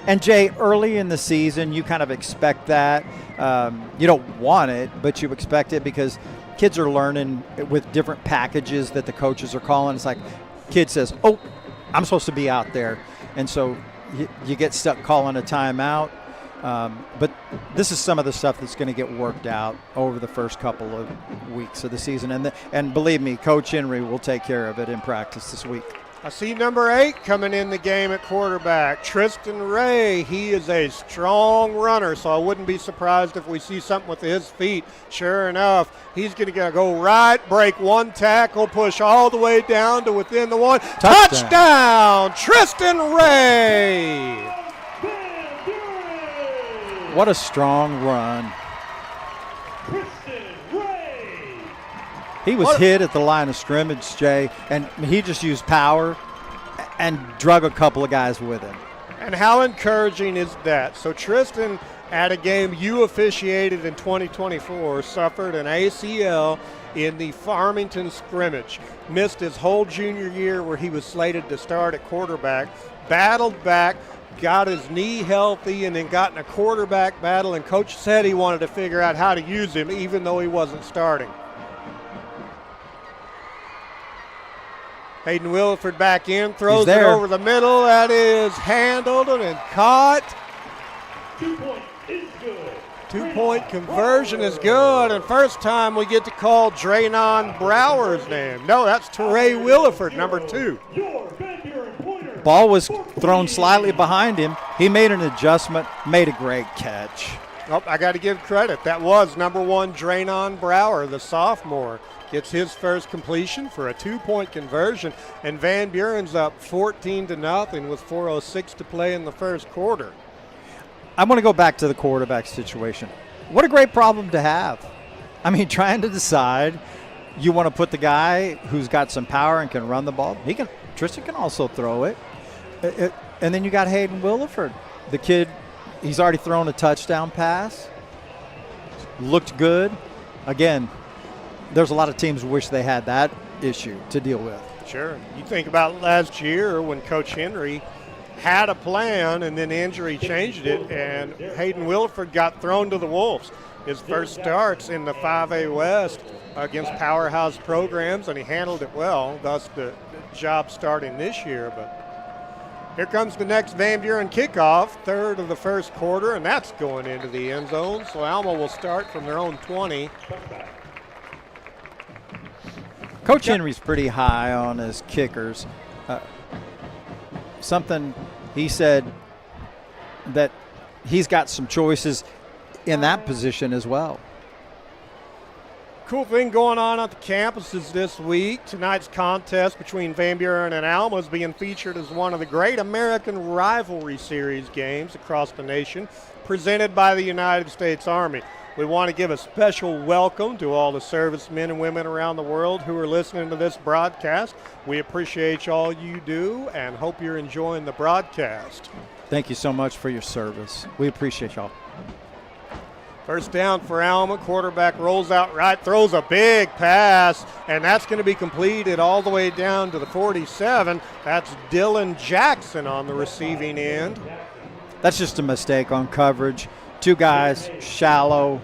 And Jay, early in the season, you kind of expect that. You don't want it, but you expect it because kids are learning with different packages that the coaches are calling. It's like kid says, oh, I'm supposed to be out there. And so you get stuck calling a timeout. But this is some of the stuff that's going to get worked out over the first couple of weeks of the season. And believe me, Coach Henry will take care of it in practice this week. I see number 8 coming in the game at quarterback, Tristan Ray. He is a strong runner, so I wouldn't be surprised if we see something with his feet. Sure enough, he's going to go right, break one tackle, push all the way down to within the one. Touchdown, Tristan Ray! What a strong run. He was hit at the line of scrimmage, Jay, and he just used power and drug a couple of guys with him. And how encouraging is that? So Tristan, at a game you officiated in 2024, suffered an ACL in the Farmington scrimmage. Missed his whole junior year where he was slated to start at quarterback, battled back, got his knee healthy, and then got in a quarterback battle, and Coach said he wanted to figure out how to use him even though he wasn't starting. Hayden Williford back in, throws it over the middle. That is handled and caught. 2-point is good. 2-point conversion is good, and first time we get to call Draynon Brower's name. No, that's Teray Williford, number 2. Ball was thrown slightly behind him. He made an adjustment, made a great catch. Oh, I got to give credit. That was number 1 Draynon Brower, the sophomore. Gets his first completion for a 2-point conversion, and Van Buren's up 14-0 with 4:06 to play in the first quarter. I want to go back to the quarterback situation. What a great problem to have. I mean, trying to decide, you want to put the guy who's got some power and can run the ball. Tristan can also throw it. And then you got Hayden Williford. The kid, he's already thrown a touchdown pass. Looked good. Again, there's a lot of teams who wish they had that issue to deal with. Sure. You think about last year when Coach Henry had a plan and then injury changed it, and Hayden Williford got thrown to the Wolves. His first starts in the 5A West against powerhouse programs, and he handled it well, thus the job starting this year. But here comes the next Van Buren kickoff, third of the first quarter, and that's going into the end zone. So Alma will start from their own 20. Coach Henry's pretty high on his kickers. Something he said that he's got some choices in that position as well. Cool thing going on at the campuses this week. Tonight's contest between Van Buren and Alma is being featured as one of the great American Rivalry Series games across the nation, presented by the United States Army. We want to give a special welcome to all the servicemen and women around the world who are listening to this broadcast. We appreciate all you do and hope you're enjoying the broadcast. Thank you so much for your service. We appreciate y'all. First down for Alma. Quarterback rolls out right, throws a big pass, and that's going to be completed all the way down to the 47. That's Dylan Jackson on the receiving end. That's just a mistake on coverage. Two guys, shallow.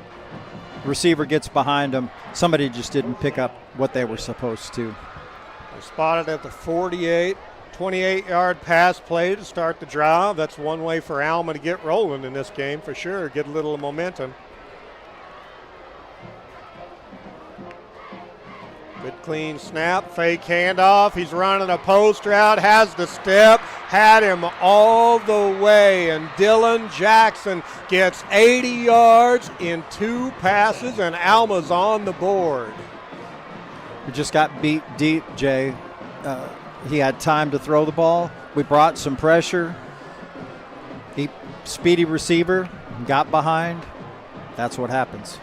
Receiver gets behind them. Somebody just didn't pick up what they were supposed to. They're spotted at the 48. 28-yard pass play to start the drive. That's one way for Alma to get rolling in this game for sure, get a little momentum. Good clean snap, fake handoff. He's running a post route, has the step, had him all the way, and Dylan Jackson gets 80 yards in 2 passes, and Alma's on the board. We just got beat deep, Jay. He had time to throw the ball. We brought some pressure. Speedy receiver, got behind. That's what happens.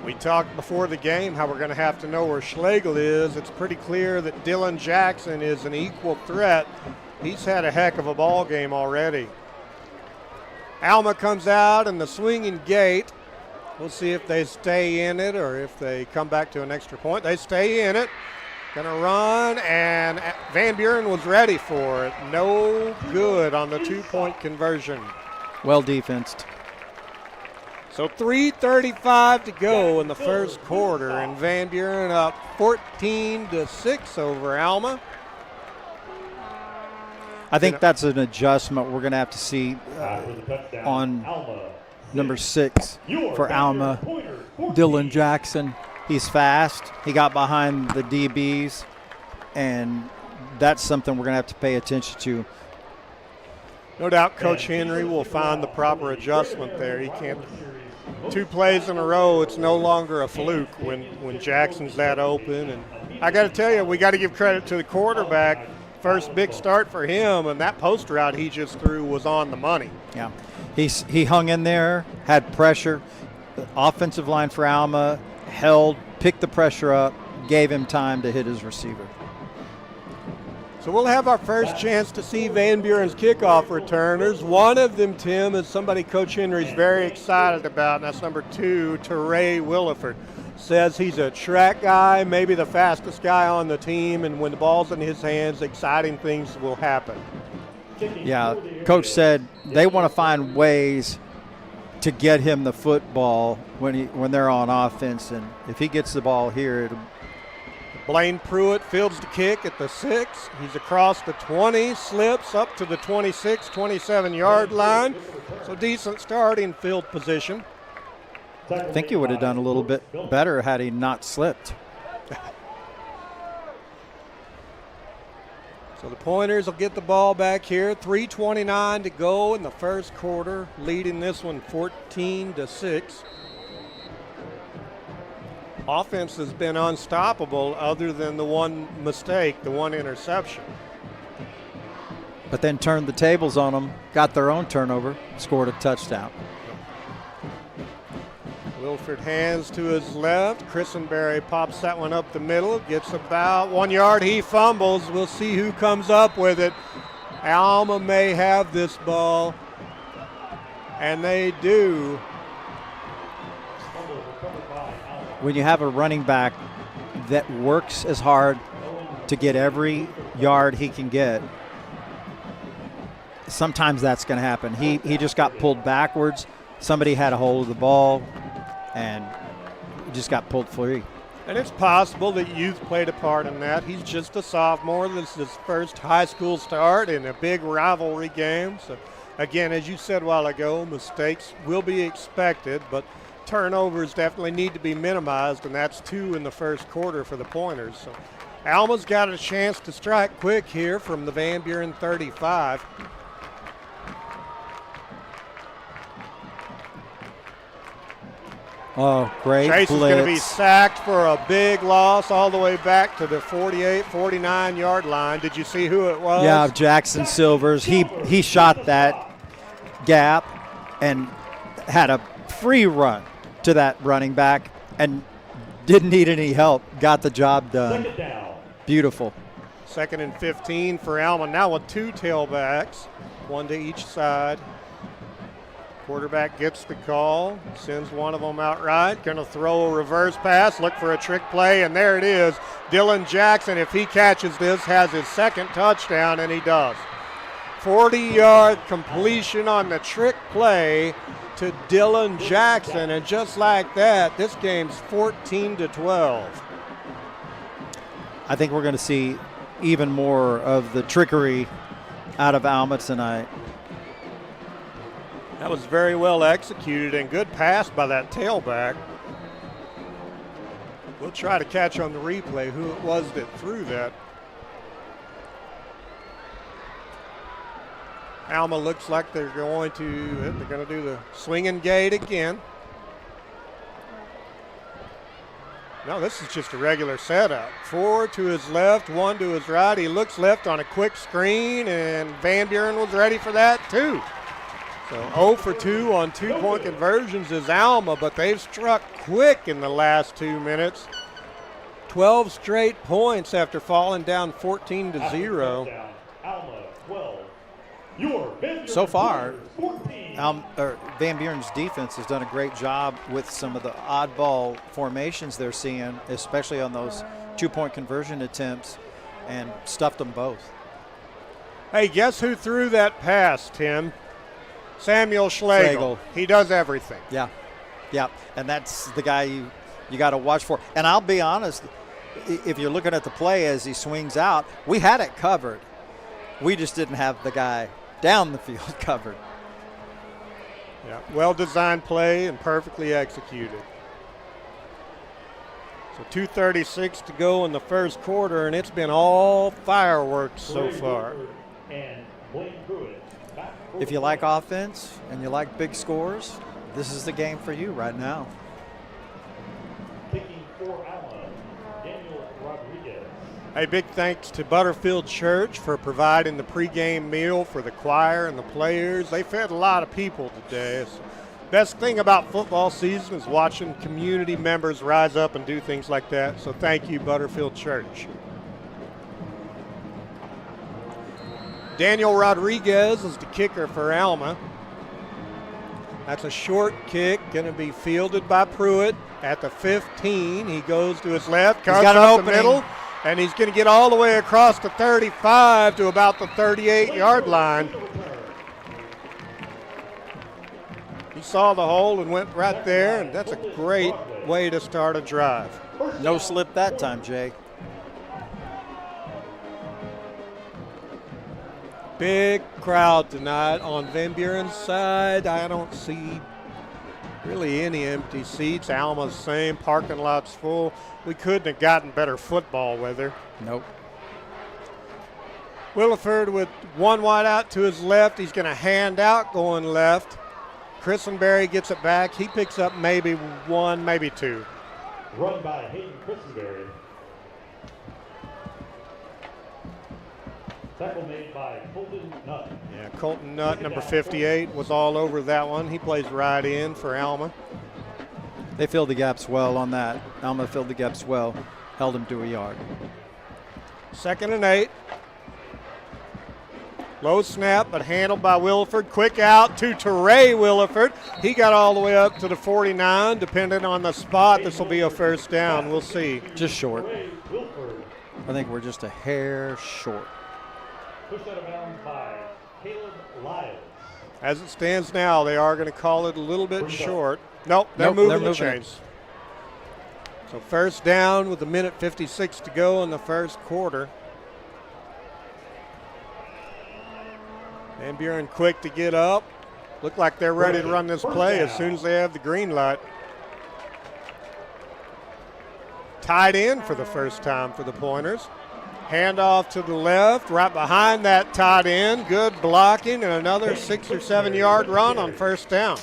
We talked before the game how we're going to have to know where Schlegel is. It's pretty clear that Dylan Jackson is an equal threat. He's had a heck of a ball game already. Alma comes out in the swinging gate. We'll see if they stay in it or if they come back to an extra point. They stay in it. Going to run, and Van Buren was ready for it. No good on the 2-point conversion. Well defensed. So 3:35 to go in the first quarter, and Van Buren up 14-6 over Alma. I think that's an adjustment we're going to have to see on number 6 for Alma, Dylan Jackson. He's fast. He got behind the DBs, and that's something we're going to have to pay attention to. No doubt Coach Henry will find the proper adjustment there. He can't. 2 plays in a row, it's no longer a fluke when Jackson's that open. And I got to tell you, we got to give credit to the quarterback. First big start for him, and that post route he just threw was on the money. Yeah, he hung in there, had pressure. The offensive line for Alma held, picked the pressure up, gave him time to hit his receiver. So we'll have our first chance to see Van Buren's kickoff returners. One of them, Tim, is somebody Coach Henry's very excited about, and that's number 2, Teray Williford. Says he's a track guy, maybe the fastest guy on the team, and when the ball's in his hands, exciting things will happen. Yeah, Coach said they want to find ways to get him the football when they're on offense, and if he gets the ball here, it'll. Blaine Pruitt fields the kick at the 6. He's across the 20, slips up to the 26, 27-yard line. So decent starting field position. I think he would have done a little bit better had he not slipped. So the Pointers will get the ball back here. 3:29 to go in the first quarter, leading this one 14-6. Offense has been unstoppable other than the one mistake, the one interception. But then turned the tables on them, got their own turnover, scored a touchdown. Wilford hands to his left. Christenberry pops that one up the middle, gets about 1 yard. He fumbles. We'll see who comes up with it. Alma may have this ball, and they do. When you have a running back that works as hard to get every yard he can get, sometimes that's going to happen. He just got pulled backwards. Somebody had a hold of the ball and just got pulled free. And it's possible that youth played a part in that. He's just a sophomore. This is his first high school start in a big rivalry game. So, again, as you said a while ago, mistakes will be expected, but turnovers definitely need to be minimized, and that's 2 in the first quarter for the Pointers. So Alma's got a chance to strike quick here from the Van Buren 35. Oh, great Chase blitz. is going to be sacked for a big loss all the way back to the 48, 49-yard line. Did you see who it was? Yeah, Jackson Silvers. He shot that gap and had a free run to that running back and didn't need any help. Got the job done. Second down. Beautiful. 2nd and 15 for Alma. Now with 2 tailbacks, 1 to each side. Quarterback gets the call, sends one of them out right. Going to throw a reverse pass, look for a trick play, and there it is. Dylan Jackson, if he catches this, has his 2nd touchdown, and he does. 40-yard completion on the trick play to Dylan Jackson, and just like that, this game's 14-12. I think we're going to see even more of the trickery out of Alma tonight. That was very well executed and good pass by that tailback. We'll try to catch on the replay who it was that threw that. Alma looks like they're going to do the swinging gate again. No, this is just a regular setup. 4 to his left, 1 to his right. He looks left on a quick screen, and Van Buren was ready for that too. So 0 for 2 on 2-point conversions is Alma, but they've struck quick in the last 2 minutes. 12 straight points after falling down 14-0. Alma 12. Your Van Buren So far, 14. Van Buren's defense has done a great job with some of the oddball formations they're seeing, especially on those 2-point conversion attempts, and stuffed them both. Hey, guess who threw that pass, Tim? Samuel Schlegel. He does everything. Yeah, and that's the guy you got to watch for. And I'll be honest, if you're looking at the play as he swings out, we had it covered. We just didn't have the guy down the field covered. Yeah, well-designed play and perfectly executed. So 2:36 to go in the first quarter, and it's been all fireworks so far. And Blaine Pruitt. If you like offense and you like big scores, this is the game for you right now. Kicking for Alma, Daniel Rodriguez. Hey, big thanks to Butterfield Church for providing the pregame meal for the choir and the players. They fed a lot of people today. It's the best thing about football season is watching community members rise up and do things like that. So thank you, Butterfield Church. Daniel Rodriguez is the kicker for Alma. That's a short kick, going to be fielded by Pruitt at the 15. He goes to his left, cuts up the middle, and he's going to get all the way across the 35 to about the 38-yard line. He saw the hole and went right there, and that's a great way to start a drive. No slip that time, Jay. Big crowd tonight on Van Buren's side. I don't see really any empty seats. Alma's same, parking lot's full. We couldn't have gotten better football weather. Nope. Williford with one wide out to his left. He's going to hand out going left. Christenberry gets it back. He picks up maybe 1, maybe 2. Run by Hayden Christenberry. Tackle made by Colton Nutt. Yeah, Colton Nutt, number 58, was all over that one. He plays right in for Alma. They filled the gaps well on that. Alma filled the gaps well, held him to a yard. 2nd and 8. Low snap, but handled by Williford. Quick out to Teray Williford. He got all the way up to the 49. Depending on the spot, this will be a first down. We'll see. Just short. I think we're just a hair short. Pushed out of bounds by Caleb Lyles. As it stands now, they are going to call it a little bit short. Nope, they're moving the chains. So first down with 1:56 to go in the first quarter. Van Buren quick to get up. Look like they're ready to run this play as soon as they have the green light. Tied in for the first time for the Pointers. Handoff to the left, right behind that tight end. Good blocking and another 6 or 7 yard run on first down.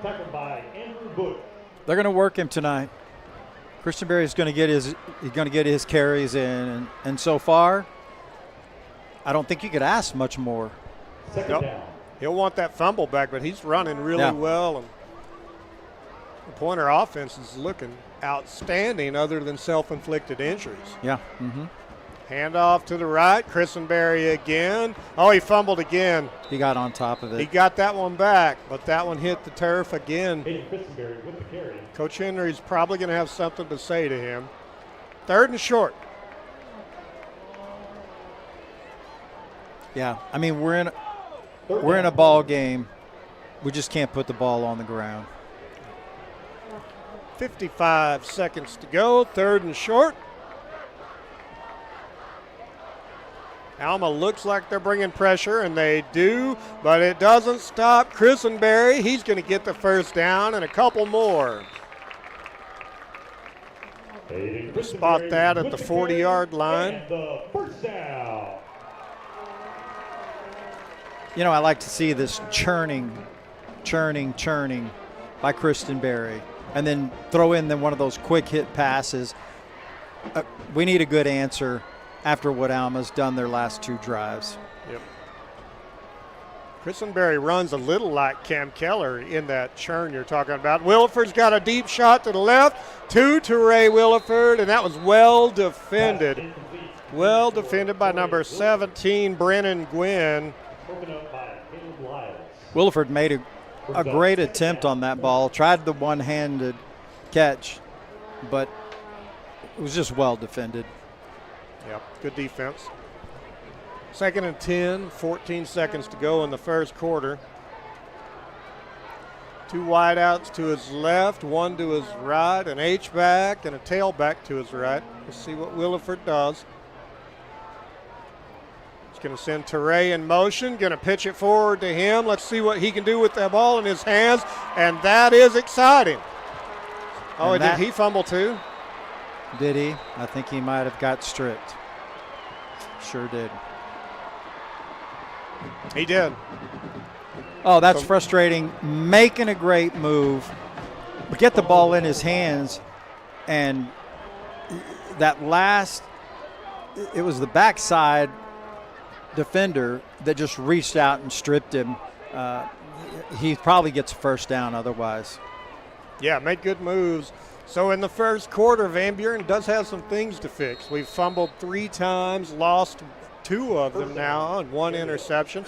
tackled by Andrew Bush. They're going to work him tonight. Christian Berry is going to get his carries in, and so far, I don't think you could ask much more. Second down. He'll want that fumble back, but he's running really well, and the Pointer offense is looking outstanding other than self-inflicted injuries. Yeah. Mm-hmm. Handoff to the right. Christenberry again. Oh, he fumbled again. He got on top of it. He got that one back, but that one hit the turf again. Hayden Christenberry with the carry. Coach Henry's probably going to have something to say to him. 3rd and short. Yeah, I mean, we're in a ball game. We just can't put the ball on the ground. 55 seconds to go. 3rd and short. Alma looks like they're bringing pressure, and they do, but it doesn't stop Christenberry. He's going to get the first down and a couple more. Spot that at the 40-yard line. And the first down. You know, I like to see this churning by Christenberry, and then throw in one of those quick hit passes. We need a good answer after what Alma's done their last 2 drives. Yep. Christenberry runs a little like Cam Keller in that churn you're talking about. Williford's got a deep shot to the left, to Ray Williford, and that was well defended. Well defended by number 17, Brennan Gwynn. Williford made a great attempt on that ball, tried the one-handed catch, but it was just well defended. Yep, good defense. 2nd and 10, 14 seconds to go in the first quarter. 2 wideouts to his left, 1 to his right, an H-back and a tailback to his right. Let's see what Williford does. He's going to send Teray in motion, going to pitch it forward to him. Let's see what he can do with that ball in his hands, and that is exciting. Oh, did he fumble too? Did he? I think he might have got stripped. Sure did. He did. Oh, that's frustrating. Making a great move, but get the ball in his hands, and that last, it was the backside defender that just reached out and stripped him. He probably gets a first down otherwise. Yeah, made good moves. So in the first quarter, Van Buren does have some things to fix. We've fumbled 3 times, lost 2 of them now, and 1 interception.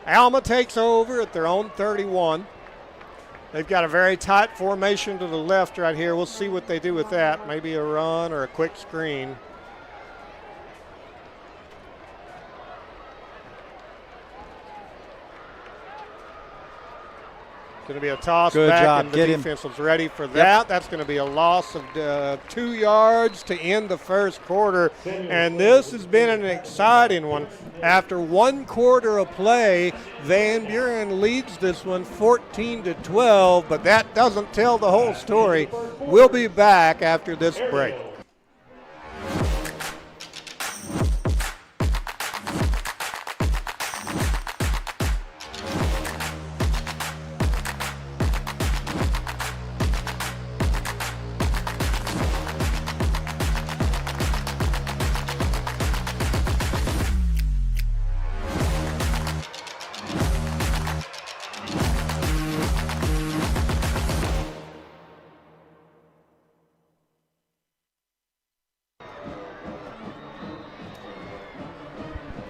Alma takes over at their own 31. They've got a very tight formation to the left right here. We'll see what they do with that. Maybe a run or a quick screen. Going to be a toss Good back, job. and the Get him. defense was ready for that. That's going to be a loss of 2 yards to end the first quarter, and this has been an exciting one. After 1 quarter of play, Van Buren leads this one 14-12, but that doesn't tell the whole story. We'll be back after this break.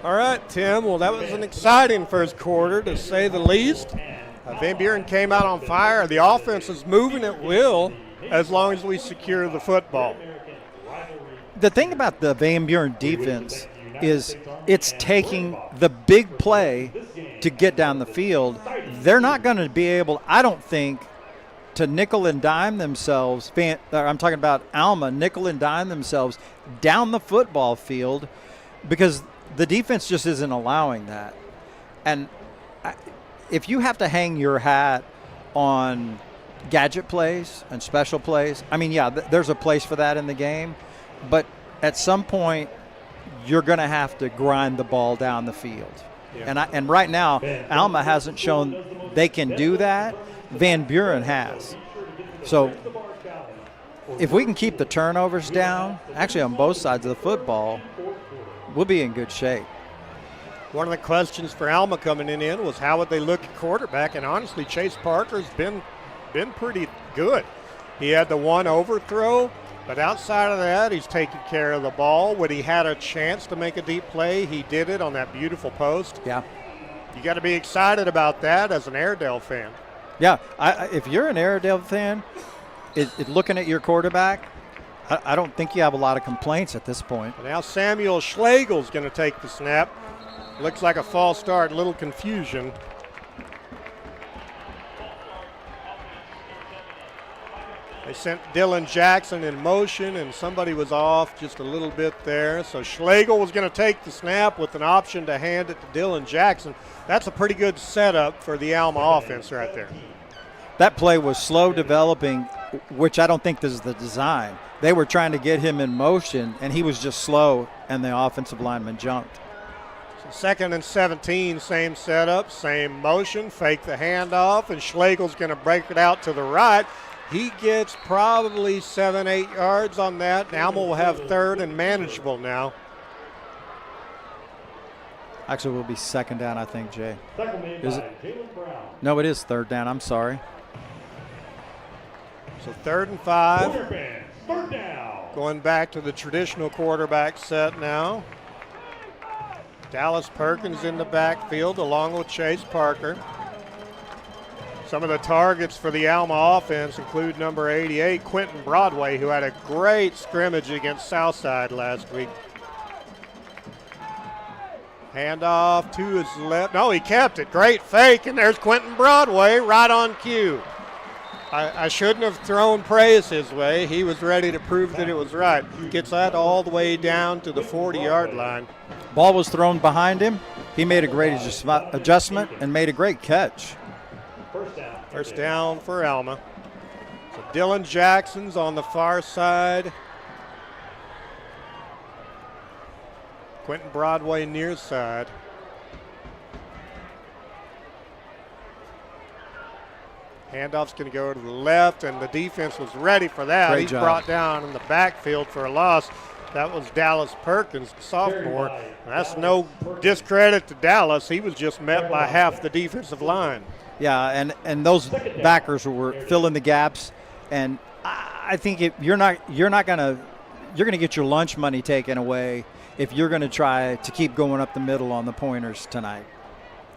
All right, Tim. Well, that was an exciting first quarter, to say the least. Van Buren came out on fire. The offense is moving at will as long as we secure the football. The thing about the Van Buren defense is it's taking the big play to get down the field. They're not going to be able, I don't think, to nickel and dime themselves. I'm talking about Alma, nickel and dime themselves down the football field, because the defense just isn't allowing that. And if you have to hang your hat on gadget plays and special plays, I mean, yeah, there's a place for that in the game, but at some point you're going to have to grind the ball down the field. Yeah. And right now, Alma hasn't shown they can do that, Van Buren has. So if we can keep the turnovers down, actually on both sides of the football, we'll be in good shape. One of the questions for Alma coming in was how would they look at quarterback, and honestly, Chase Parker's been pretty good. He had the one overthrow, but outside of that, he's taking care of the ball. When he had a chance to make a deep play, he did it on that beautiful post. Yeah. You got to be excited about that as an Airedale fan. Yeah, if you're an Airedale fan, looking at your quarterback, I don't think you have a lot of complaints at this point. And now Samuel Schlegel's going to take the snap. Looks like a false start, a little confusion. They sent Dylan Jackson in motion, and somebody was off just a little bit there. So Schlegel was going to take the snap with an option to hand it to Dylan Jackson. That's a pretty good setup for the Alma offense right there. That play was slow developing, which I don't think this is the design. They were trying to get him in motion, and he was just slow, and the offensive lineman jumped. So 2nd and 17, same setup, same motion, fake the handoff, and Schlegel's going to break it out to the right. He gets probably 7-8 yards on that, and Alma will have 3rd and manageable now. Actually, it will be 2nd down, I think, Jay. Is it? No, it is 3rd down. I'm sorry. So 3rd and 5. 3rd down. Going back to the traditional quarterback set now. Dallas Perkins in the backfield along with Chase Parker. Some of the targets for the Alma offense include number 88, Quentin Broadway, who had a great scrimmage against Southside last week. Handoff to his left. No, he kept it. Great fake, and there's Quentin Broadway right on cue. I shouldn't have thrown praise his way. He was ready to prove that it was right. Gets that all the way down to the 40-yard line. Ball was thrown behind him. He made a great adjustment and made a great catch. First down for Alma. So Dylan Jackson's on the far side. Quentin Broadway near side. Handoff's going to go to the left, and the defense was ready for that. Great He's job. brought down in the backfield for a loss. That was Dallas Perkins, the sophomore. That's no discredit to Dallas. He was just met by half the defensive line. Yeah, and those backers were filling the gaps, and I think you're gonna get your lunch money taken away if you're going to try to keep going up the middle on the pointers tonight.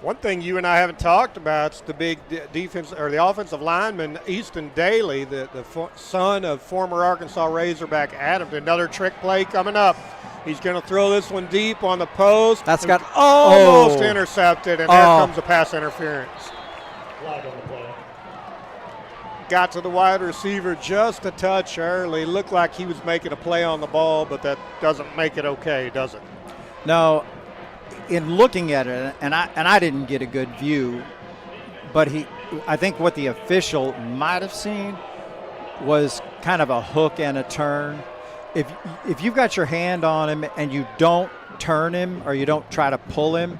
One thing you and I haven't talked about is the big defense or the offensive lineman, Easton Daly, the son of former Arkansas Razorback Adams. Another trick play coming up. He's going to throw this one deep on the post. That's got almost intercepted, and there comes the pass interference. Flag on the play. Got to the wide receiver just a touch early. Looked like he was making a play on the ball, but that doesn't make it okay, does it? No. In looking at it, and I didn't get a good view, but I think what the official might have seen was kind of a hook and a turn. If you've got your hand on him and you don't turn him or you don't try to pull him,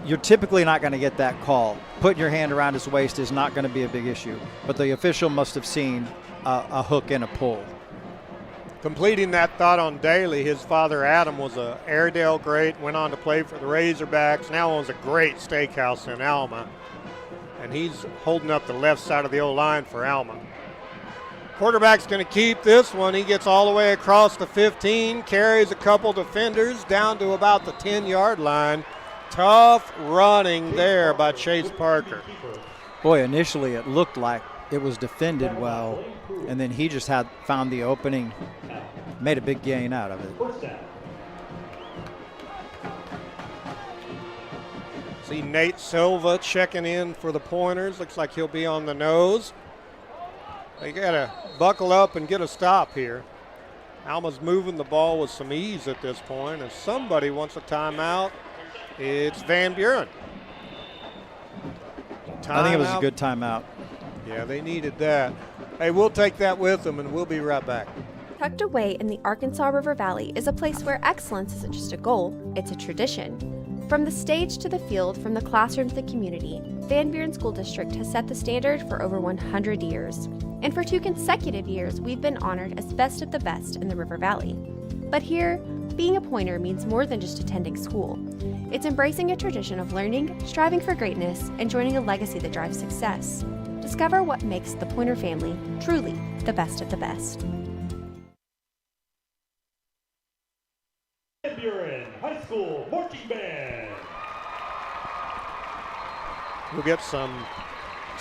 you're typically not going to get that call. Putting your hand around his waist is not going to be a big issue, but the official must have seen a hook and a pull. Completing that thought on Daly, his father Adam was a Airedale great, went on to play for the Razorbacks, now owns a great steakhouse in Alma, and he's holding up the left side of the O-line for Alma. Quarterback's going to keep this one. He gets all the way across the 15, carries a couple defenders down to about the 10-yard line. Tough running there by Chase Parker. Boy, initially it looked like it was defended well, and then he just found the opening, made a big gain out of it. See Nate Silva checking in for the Pointers. Looks like he'll be on the nose. They got to buckle up and get a stop here. Alma's moving the ball with some ease at this point. If somebody wants a timeout, it's Van Buren. I think it was a good timeout. Yeah, they needed that. Hey, we'll take that with them, and we'll be right back. Tucked away in the Arkansas River Valley is a place where excellence isn't just a goal, it's a tradition. From the stage to the field, from the classroom to the community, Van Buren School District has set the standard for over 100 years. And for 2 consecutive years, we've been honored as best of the best in the River Valley. But here, being a Pointer means more than just attending school. It's embracing a tradition of learning, striving for greatness, and joining a legacy that drives success. Discover what makes the Pointer family truly the best of the best. Van Buren High School Marching Band. We'll get some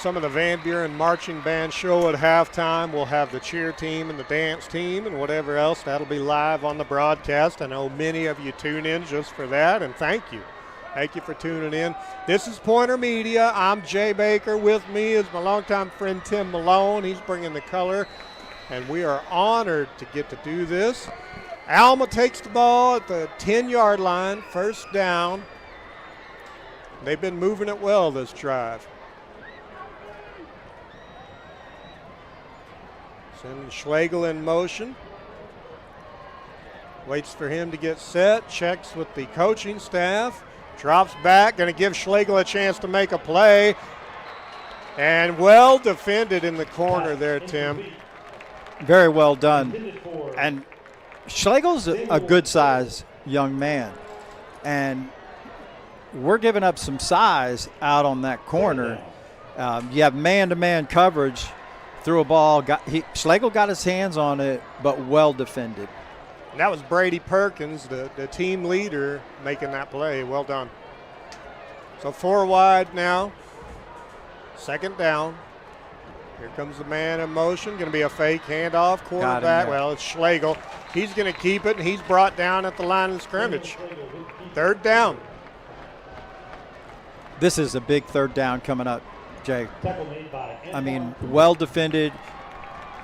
of the Van Buren Marching Band show at halftime. We'll have the cheer team and the dance team and whatever else. That'll be live on the broadcast. I know many of you tune in just for that, and thank you. Thank you for tuning in. This is Pointer Media. I'm Jay Baker. With me is my longtime friend Tim Malone. He's bringing the color, and we are honored to get to do this. Alma takes the ball at the 10-yard line, first down. They've been moving it well this drive. Sending Schlegel in motion. Waits for him to get set, checks with the coaching staff, drops back, going to give Schlegel a chance to make a play. And well defended in the corner there, Tim. Very well done. And Schlegel's a good-sized young man. And we're giving up some size out on that corner. You have man-to-man coverage. Threw a ball. Schlegel got his hands on it, but well defended. And that was Brady Perkins, the team leader, making that play. Well done. So 4 wide now. Second down. Here comes the man in motion. Going to be a fake handoff. Quarterback. Well, it's Schlegel. He's going to keep it, and he's brought down at the line of scrimmage. Third down. This is a big third down coming up, Jay. I mean, well defended.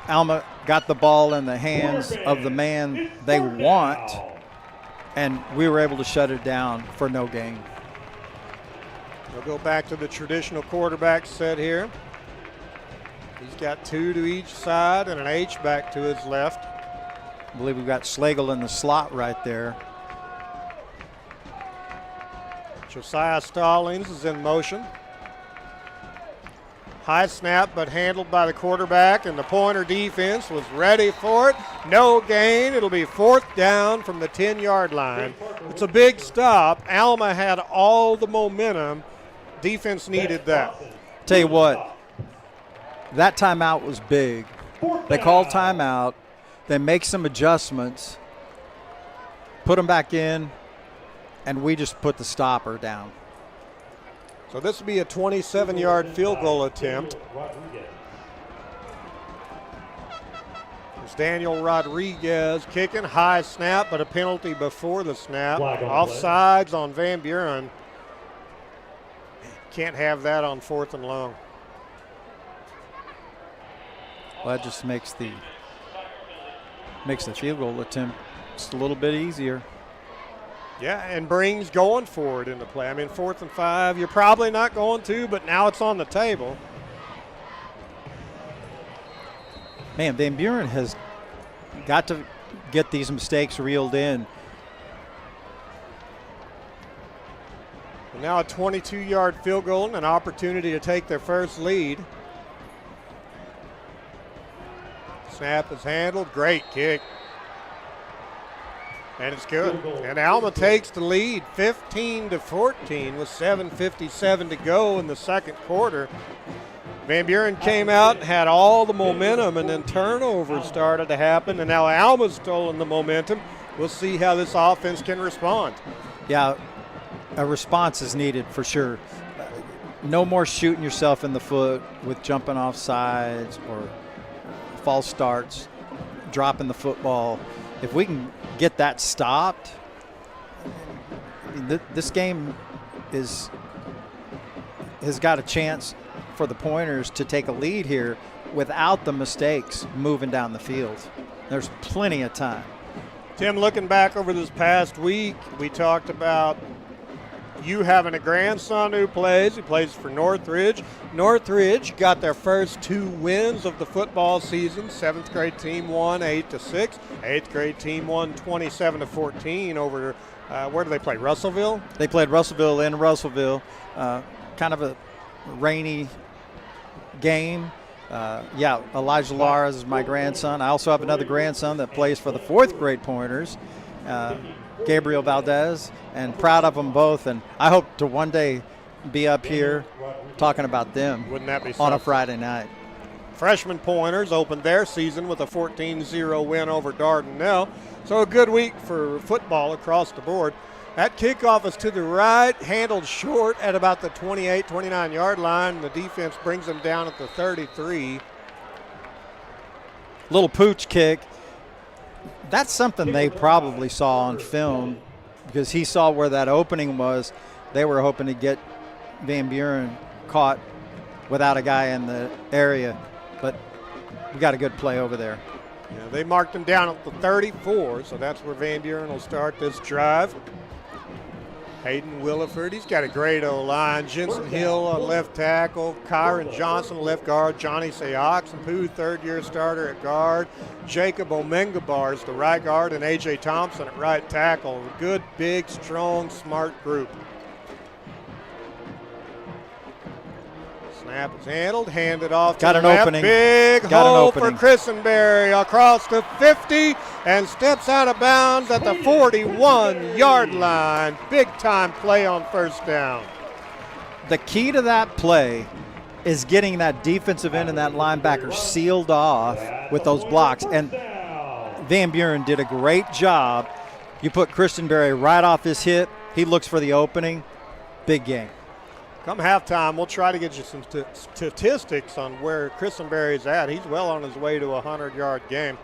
Alma got the ball in the hands of the man they want, and we were able to shut it down for no gain. We'll go back to the traditional quarterback set here. He's got 2 to each side and an H-back to his left. I believe we've got Schlegel in the slot right there. Josiah Stallings is in motion. High snap, but handled by the quarterback, and the Pointer defense was ready for it. No gain. It'll be 4th down from the 10-yard line. It's a big stop. Alma had all the momentum. Defense needed that. Tell you what, that timeout was big. They called timeout. They make some adjustments, put them back in, and we just put the stopper down. So this will be a 27-yard field goal attempt. It's Daniel Rodriguez kicking. High snap, but a penalty before the snap. Offsides on Van Buren. Can't have that on 4th and long. Well, that just makes the field goal attempt just a little bit easier. Yeah, and brings going forward into play. I mean, 4th and 5, you're probably not going to, but now it's on the table. Man, Van Buren has got to get these mistakes reeled in. And now a 22-yard field goal and an opportunity to take their first lead. Snap is handled. Great kick. And it's good. And Alma takes the lead 15-14 with 7:57 to go in the second quarter. Van Buren came out and had all the momentum, and then turnovers started to happen, and now Alma's stolen the momentum. We'll see how this offense can respond. Yeah, a response is needed for sure. No more shooting yourself in the foot with jumping off sides or false starts, dropping the football. If we can get that stopped, this game has got a chance for the Pointers to take a lead here without the mistakes moving down the field. There's plenty of time. Tim, looking back over this past week, we talked about you having a grandson who plays. He plays for Northridge. Northridge got their first 2 wins of the football season. 7th grade team won 8-6. 8th grade team won 27-14 over, where do they play, Russellville? They played Russellville in Russellville. Kind of a rainy game. Elijah Laras is my grandson. I also have another grandson that plays for the 4th grade Pointers, Gabriel Valdez, and proud of them both. And I hope to one day be up here talking about them. Wouldn't that be on something? a Friday night. Freshman Pointers opened their season with a 14-0 win over Dardanelle. So a good week for football across the board. That kickoff is to the right, handled short at about the 28, 29-yard line. The defense brings them down at the 33. Little pooch kick. That's something they probably saw on film because he saw where that opening was. They were hoping to get Van Buren caught without a guy in the area, but we got a good play over there. Yeah, they marked him down at the 34, so that's where Van Buren will start this drive. Hayden Williford, he's got a great O-line. Jensen Hill on left tackle, Kyron Johnson left guard, Johnny Sayoxenpoo, 3rd-year starter at guard, Jacob Omengabar is the right guard, and A.J. Thompson at right tackle. Good, big, strong, smart group. Snap is handled, handed off to Got the an left. opening. Big Got an hole opening. for Christenberry across the 50 and steps out of bounds at the 41-yard line. Big-time play on first down. The key to that play is getting that defensive end and that linebacker sealed off with those blocks. And Van Buren did a great job. You put Christenberry right off his hip. He looks for the opening. Big game. Come halftime, we'll try to get you some statistics on where Christenberry's at. He's well on his way to a 100-yard game.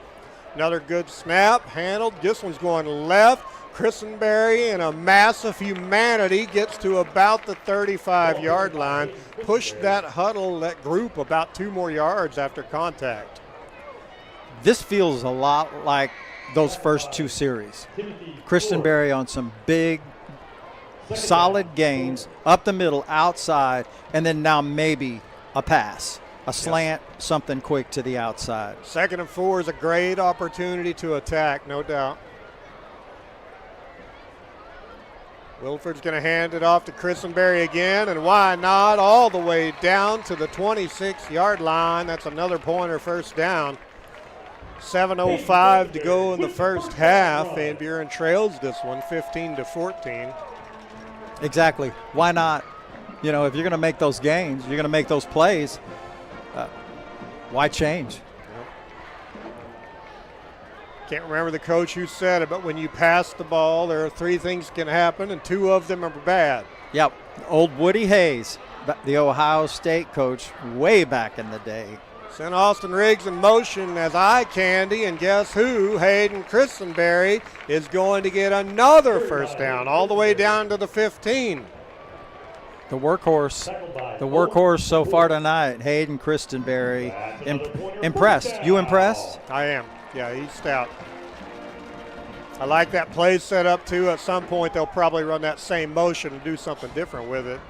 Another good snap, handled. This one's going left. Christenberry, in a mass of humanity, gets to about the 35-yard line. Pushed that huddle, that group, about 2 more yards after contact. This feels a lot like those first 2 series. Christenberry on some big, solid gains up the middle, outside, and then now maybe a pass, a slant, something quick to the outside. 2nd and 4 is a great opportunity to attack, no doubt. Wilford's going to hand it off to Christenberry again, and why not all the way down to the 26-yard line. That's another Pointer first down. 7:05 to go in the first half. Van Buren trails this one 15-14. Exactly. Why not? You know, if you're going to make those gains, you're going to make those plays, why change? Can't remember the coach who said it, but when you pass the ball, there are 3 things can happen, and 2 of them are bad. Yep. Old Woody Hayes, the Ohio State coach way back in the day. Sent Austin Riggs in motion as eye candy, and guess who? Hayden Christenberry is going to get another first down, all the way down to the 15. The workhorse so far tonight, Hayden Christenberry. Impressed. You impressed? I am. Yeah, he's stout. I like that play set up, too. At some point, they'll probably run that same motion and do something different with it.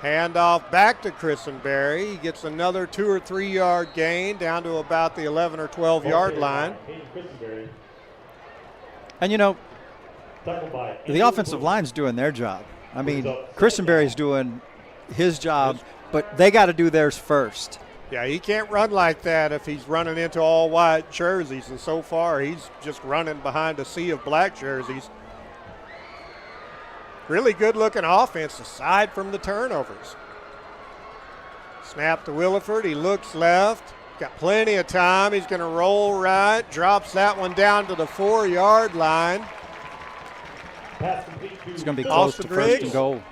Handoff back to Christenberry. He gets another 2 or 3 yard gain down to about the 11 or 12 yard line. And you know, the offensive line's doing their job. I mean, Christenberry's doing his job, but they got to do theirs first. Yeah, he can't run like that if he's running into all white jerseys, and so far he's just running behind a sea of black jerseys. Really good-looking offense aside from the turnovers. Snap to Williford. He looks left. Got plenty of time. He's going to roll right. Drops that one down to the 4 yard line. It's going to be close to first and goal.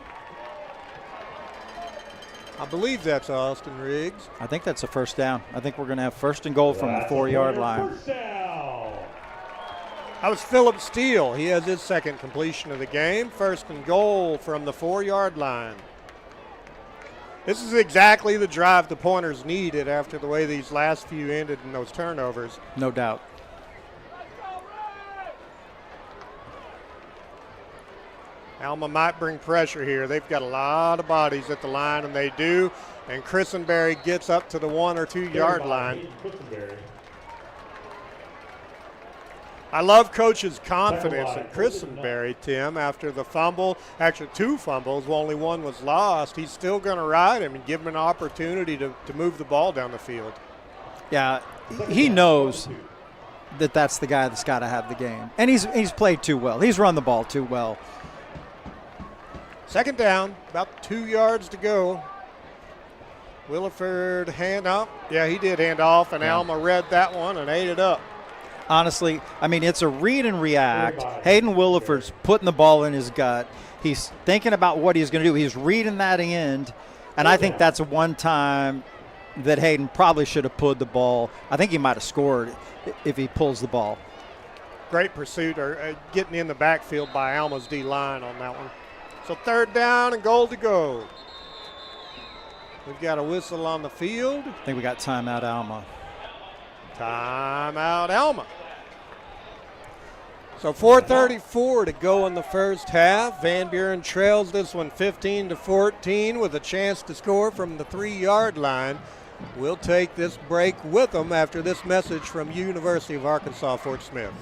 I believe that's Austin Riggs. I think that's a first down. I think we're going to have first and goal from the 4 yard line. That was Philip Steele. He has his 2nd completion of the game. First and goal from the 4 yard line. This is exactly the drive the Pointers needed after the way these last few ended in those turnovers. No doubt. Alma might bring pressure here. They've got a lot of bodies at the line, and they do. And Christenberry gets up to the 1 or 2 yard line. I love Coach's confidence in Christenberry, Tim, after the fumble. Actually, 2 fumbles, only 1 was lost. He's still going to ride him and give him an opportunity to move the ball down the field. Yeah, he knows that that's the guy that's got to have the game. And he's played too well. He's run the ball too well. Second down, about 2 yards to go. Williford hand off. Yeah, he did hand off, and Alma read that one and ate it up. Honestly, I mean, it's a read and react. Hayden Williford's putting the ball in his gut. He's thinking about what he's going to do. He's reading that end, and I think that's one time that Hayden probably should have pulled the ball. I think he might have scored if he pulls the ball. Great pursuit or getting in the backfield by Alma's D-line on that one. So third down and goal to go. We've got a whistle on the field. I think we got timeout Alma. Timeout Alma. So 4:34 to go in the first half. Van Buren trails this one 15-14 with a chance to score from the 3-yard line. We'll take this break with them after this message from University of Arkansas Fort Smith.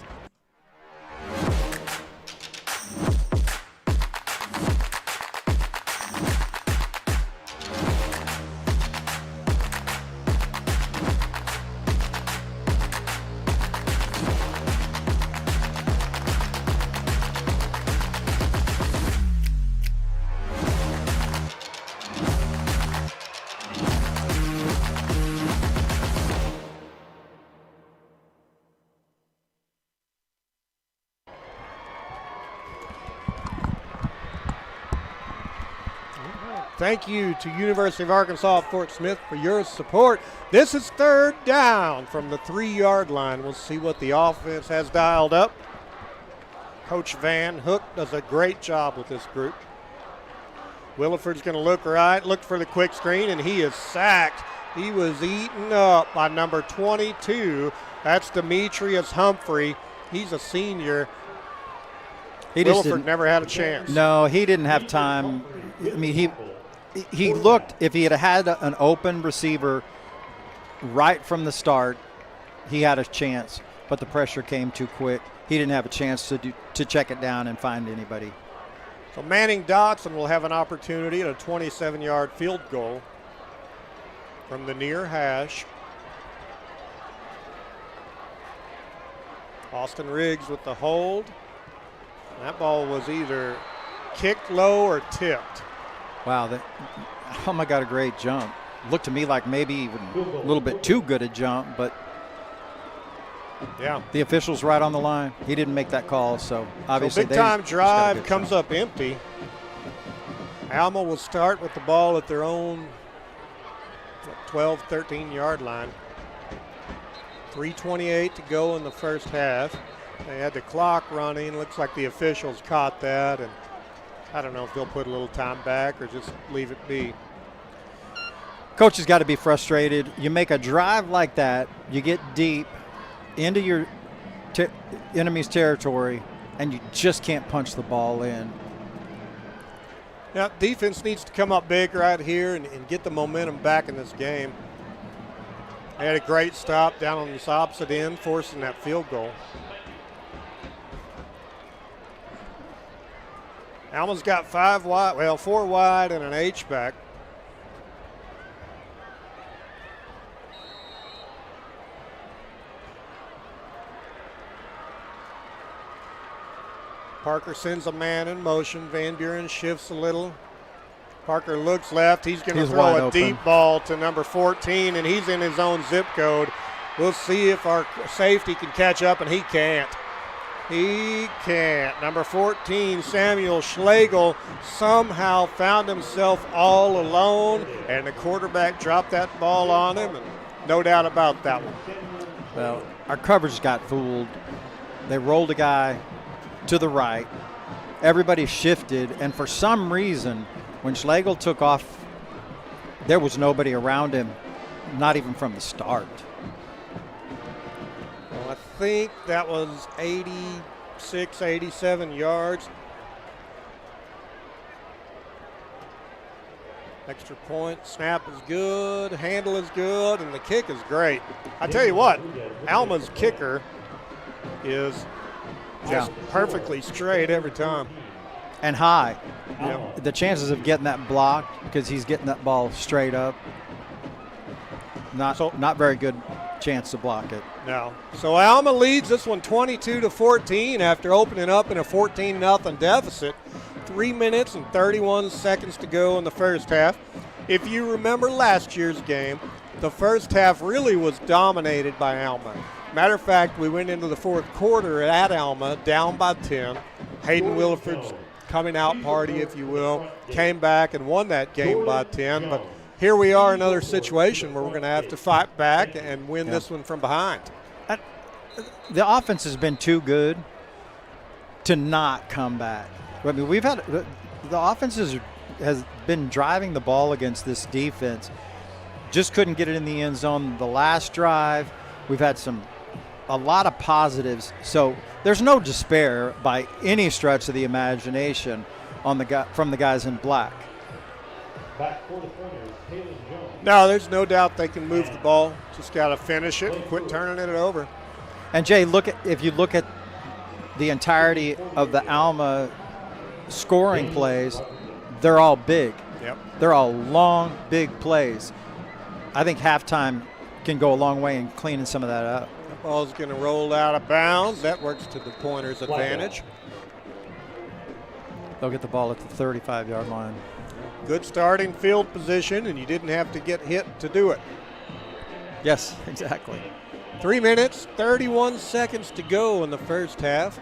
Thank you to University of Arkansas Fort Smith for your support. This is third down from the 3-yard line. We'll see what the offense has dialed up. Coach Van Hook does a great job with this group. Williford's going to look right, look for the quick screen, and he is sacked. He was eaten up by number 22. That's Demetrius Humphrey. He's a senior. Williford never had a chance. No, he didn't have time. I mean, he looked, if he had an open receiver right from the start, he had a chance, but the pressure came too quick. He didn't have a chance to check it down and find anybody. So Manning Dotson will have an opportunity at a 27-yard field goal from the near hash. Austin Riggs with the hold. That ball was either kicked low or tipped. Wow, Alma got a great jump. Looked to me like maybe even a little bit too good a jump, but yeah, the official's right on the line. He didn't make that call, so obviously big time drive comes up empty. Alma will start with the ball at their own 12, 13-yard line. 3:28 to go in the first half. They had the clock running. Looks like the officials caught that, and I don't know if they'll put a little time back or just leave it be. Coach has got to be frustrated. You make a drive like that, you get deep into your enemy's territory, and you just can't punch the ball in. Now, defense needs to come up big right here and get the momentum back in this game. They had a great stop down on this opposite end, forcing that field goal. Alma's got 4 wide and an H-back. Parker sends a man in motion. Van Buren shifts a little. Parker looks left. He's going to throw a deep ball to number 14, and he's in his own zip code. We'll see if our safety can catch up, and he can't. He can't. Number 14, Samuel Schlegel, somehow found himself all alone, and the quarterback dropped that ball on him, and no doubt about that one. Well, our coverage got fooled. They rolled a guy to the right. Everybody shifted, and for some reason, when Schlegel took off, there was nobody around him, not even from the start. Well, I think that was 86, 87 yards. Extra point, snap is good, handle is good, and the kick is great. I tell you what, Alma's kicker is just perfectly straight every time. And high. Yeah. The chances of getting that blocked because he's getting that ball straight up, not very good chance to block it. No. So Alma leads this one 22-14 after opening up in a 14-0 deficit. 3 minutes and 31 seconds to go in the first half. If you remember last year's game, the first half really was dominated by Alma. Matter of fact, we went into the fourth quarter at Alma down by 10. Hayden Williford's coming out party, if you will, came back and won that game by 10. But here we are, another situation where we're going to have to fight back and win this one from behind. The offense has been too good to not come back. I mean, we've had the offense has been driving the ball against this defense. Just couldn't get it in the end zone the last drive. We've had a lot of positives. So there's no despair by any stretch of the imagination from the guys in black. Back for the Pointers, Taylor Jones. No, there's no doubt they can move the ball. Just got to finish it and quit turning it over. And Jay, if you look at the entirety of the Alma scoring plays, they're all big. Yep. They're all long, big plays. I think halftime can go a long way in cleaning some of that up. The ball's going to roll out of bounds. That works to the Pointers' advantage. They'll get the ball at the 35-yard line. Good starting field position, and you didn't have to get hit to do it. Yes, exactly. 3 minutes, 31 seconds to go in the first half.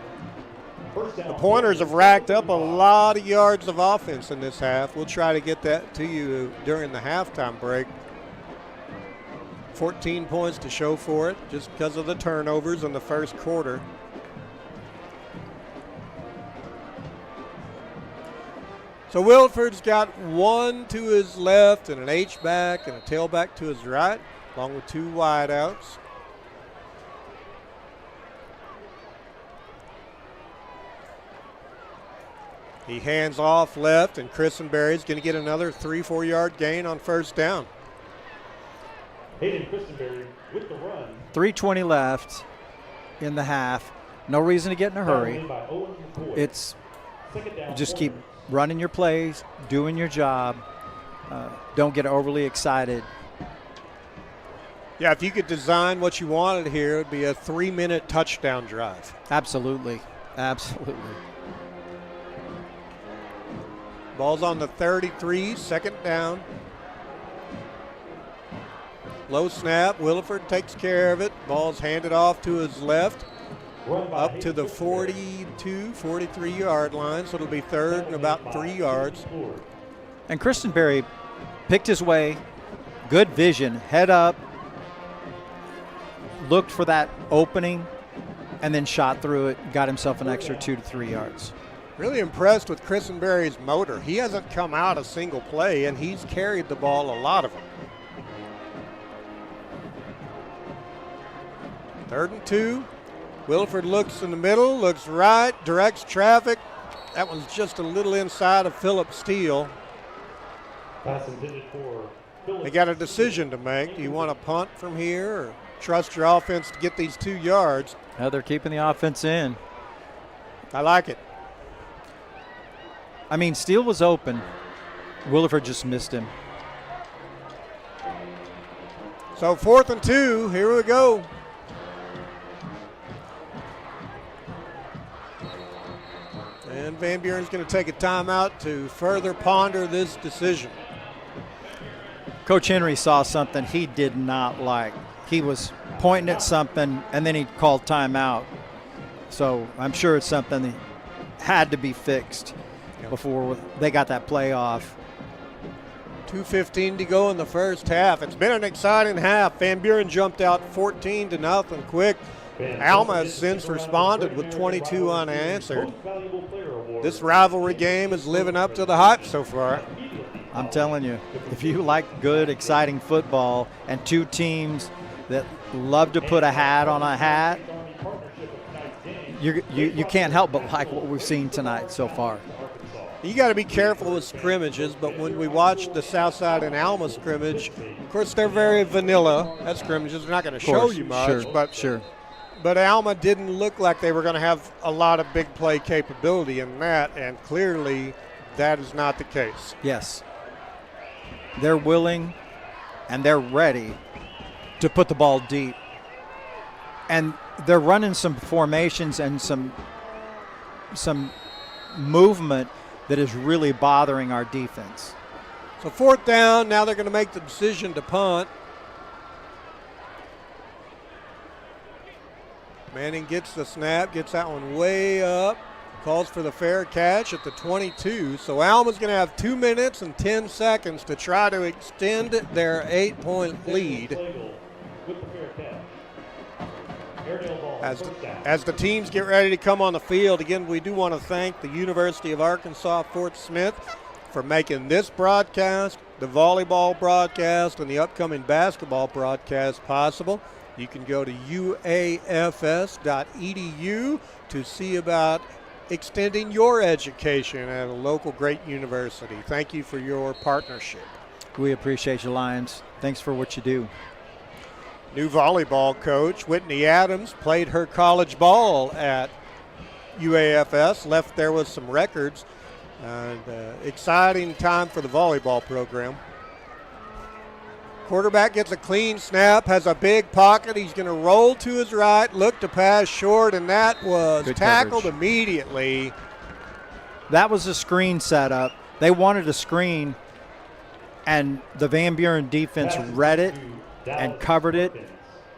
The Pointers have racked up a lot of yards of offense in this half. We'll try to get that to you during the halftime break. 14 points to show for it just because of the turnovers in the first quarter. So Wilford's got one to his left and an H-back and a tailback to his right, along with two wideouts. He hands off left, and Christenberry's going to get another 3-4 yard gain on first down. Hayden Christenberry with the run. 3:20 left in the half. No reason to get in a hurry. It's just keep running your plays, doing your job. Don't get overly excited. Yeah, if you could design what you wanted here, it would be a 3-minute touchdown drive. Absolutely. Absolutely. Ball's on the 33, second down. Low snap, Williford takes care of it. Ball's handed off to his left, up to the 42, 43 yard line, so it'll be third and about 3 yards. And Christenberry picked his way, good vision, head up, looked for that opening, and then shot through it, got himself an extra 2 to 3 yards. Really impressed with Christenberry's motor. He hasn't come out a single play, and he's carried the ball a lot of them. 3rd and 2. Williford looks in the middle, looks right, directs traffic. That one's just a little inside of Phillip Steele. Pass intended for Phillip. They got a decision to make. Do you want to punt from here or trust your offense to get these 2 yards? Now they're keeping the offense in. I like it. I mean, Steele was open. Williford just missed him. So 4th and 2, here we go. And Van Buren's going to take a timeout to further ponder this decision. Coach Henry saw something he did not like. He was pointing at something, and then he called timeout. So I'm sure it's something that had to be fixed before they got that play off. 2:15 to go in the first half. It's been an exciting half. Van Buren jumped out 14-0 quick. Alma has since responded with 22 unanswered. This rivalry game is living up to the hype so far. I'm telling you, if you like good, exciting football and two teams that love to put a hat on a hat, you can't help but like what we've seen tonight so far. You got to be careful with scrimmages, but when we watch the Southside and Alma scrimmage, of course they're very vanilla at scrimmages. They're not going to show you much, but Alma didn't look like they were going to have a lot of big play capability in that, and clearly that is not the case. Yes. They're willing and they're ready to put the ball deep. And they're running some formations and some movement that is really bothering our defense. So 4th down, now they're going to make the decision to punt. Manning gets the snap, gets that one way up, calls for the fair catch at the 22. So Alma's going to have 2 minutes and 10 seconds to try to extend their 8-point lead. As the teams get ready to come on the field, again, we do want to thank the University of Arkansas Fort Smith for making this broadcast, the volleyball broadcast, and the upcoming basketball broadcast possible. You can go to uafs.edu to see about extending your education at a local great university. Thank you for your partnership. We appreciate you, Lions. Thanks for what you do. New volleyball coach, Whitney Adams, played her college ball at UAFS, left there with some records. And exciting time for the volleyball program. Quarterback gets a clean snap, has a big pocket. He's going to roll to his right, look to pass short, and that was good tackled coverage immediately. That was a screen setup. They wanted a screen, and the Van Buren defense read it and covered it.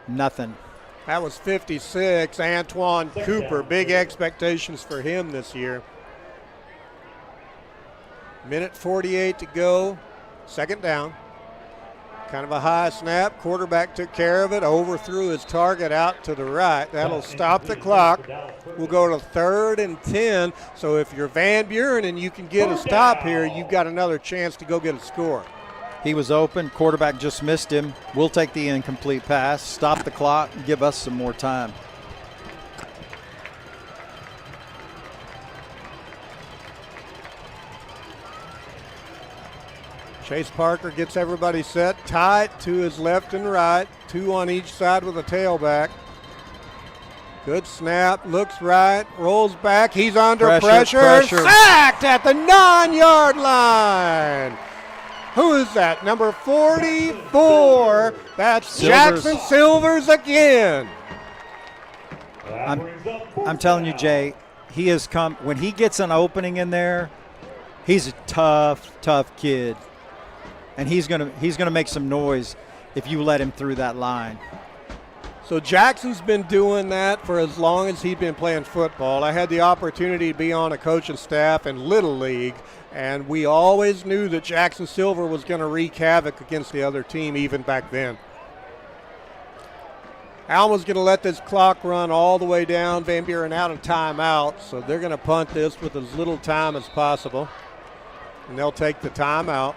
Nothing. That was 56. Antoine Cooper, big expectations for him this year. Minute 48 to go. 2nd down. Kind of a high snap. Quarterback took care of it, overthrew his target out to the right. That'll stop the clock. We'll go to 3rd and 10. So if you're Van Buren and you can get a stop here, you've got another chance to go get a score. He was open. Quarterback just missed him. We'll take the incomplete pass, stop the clock, and give us some more time. Chase Parker gets everybody set, tight to his left and right, 2 on each side with a tailback. Good snap, looks right, rolls back, he's under pressure. Sacked at the 9-yard line. Who is that? Number 44. That's Silvers. Jackson Silvers again. I'm telling you, Jay, he has come. When he gets an opening in there, he's a tough kid, and he's gonna make some noise if you let him through that line. So Jackson's been doing that for as long as he's been playing football. I had the opportunity to be on a coaching staff in Little League, and we always knew that Jackson Silver was going to wreak havoc against the other team even back then. Alma's going to let this clock run all the way down. Van Buren out of timeout, so they're going to punt this with as little time as possible, and they'll take the timeout.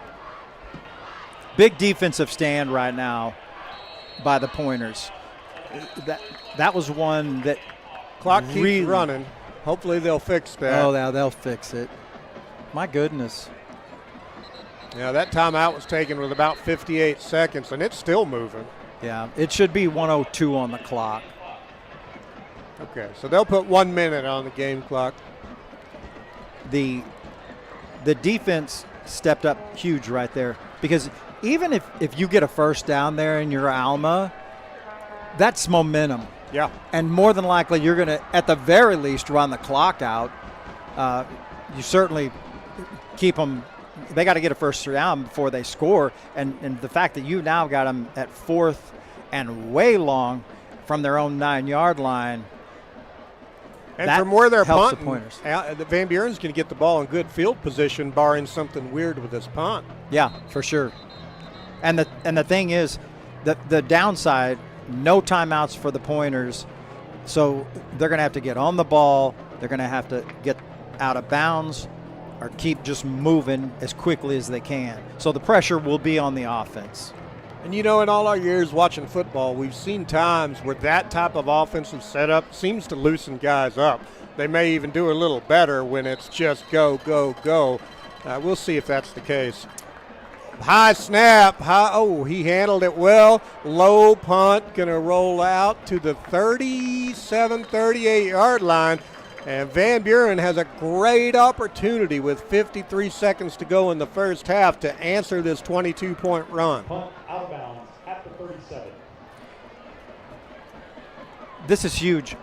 Big defensive stand right now by the Pointers. That was one that clock keeps running. Hopefully they'll fix that. Oh, they'll fix it. My goodness. Yeah, that timeout was taken with about 58 seconds, and it's still moving. Yeah, it should be 1:02 on the clock. Okay, so they'll put 1 minute on the game clock. The defense stepped up huge right there, because even if you get a first down there in your Alma, that's momentum. Yeah. And more than likely you're going to, at the very least, run the clock out. You certainly keep them. They got to get a first down before they score. And the fact that you now got them at 4th and way long from their own 9-yard line. And from where they're helps punting, the Pointers. The Van Buren's going to get the ball in good field position, barring something weird with this punt. Yeah, for sure. And the thing is, the downside, no timeouts for the Pointers. So they're going to have to get on the ball. They're going to have to get out of bounds or keep just moving as quickly as they can. So the pressure will be on the offense. And, you know, in all our years watching football, we've seen times where that type of offensive setup seems to loosen guys up. They may even do a little better when it's just go, go, go. We'll see if that's the case. High snap. He handled it well. Low punt, going to roll out to the 37, 38-yard line. And Van Buren has a great opportunity with 53 seconds to go in the first half to answer this 22-point run. Punt out of bounds at the 37. This is huge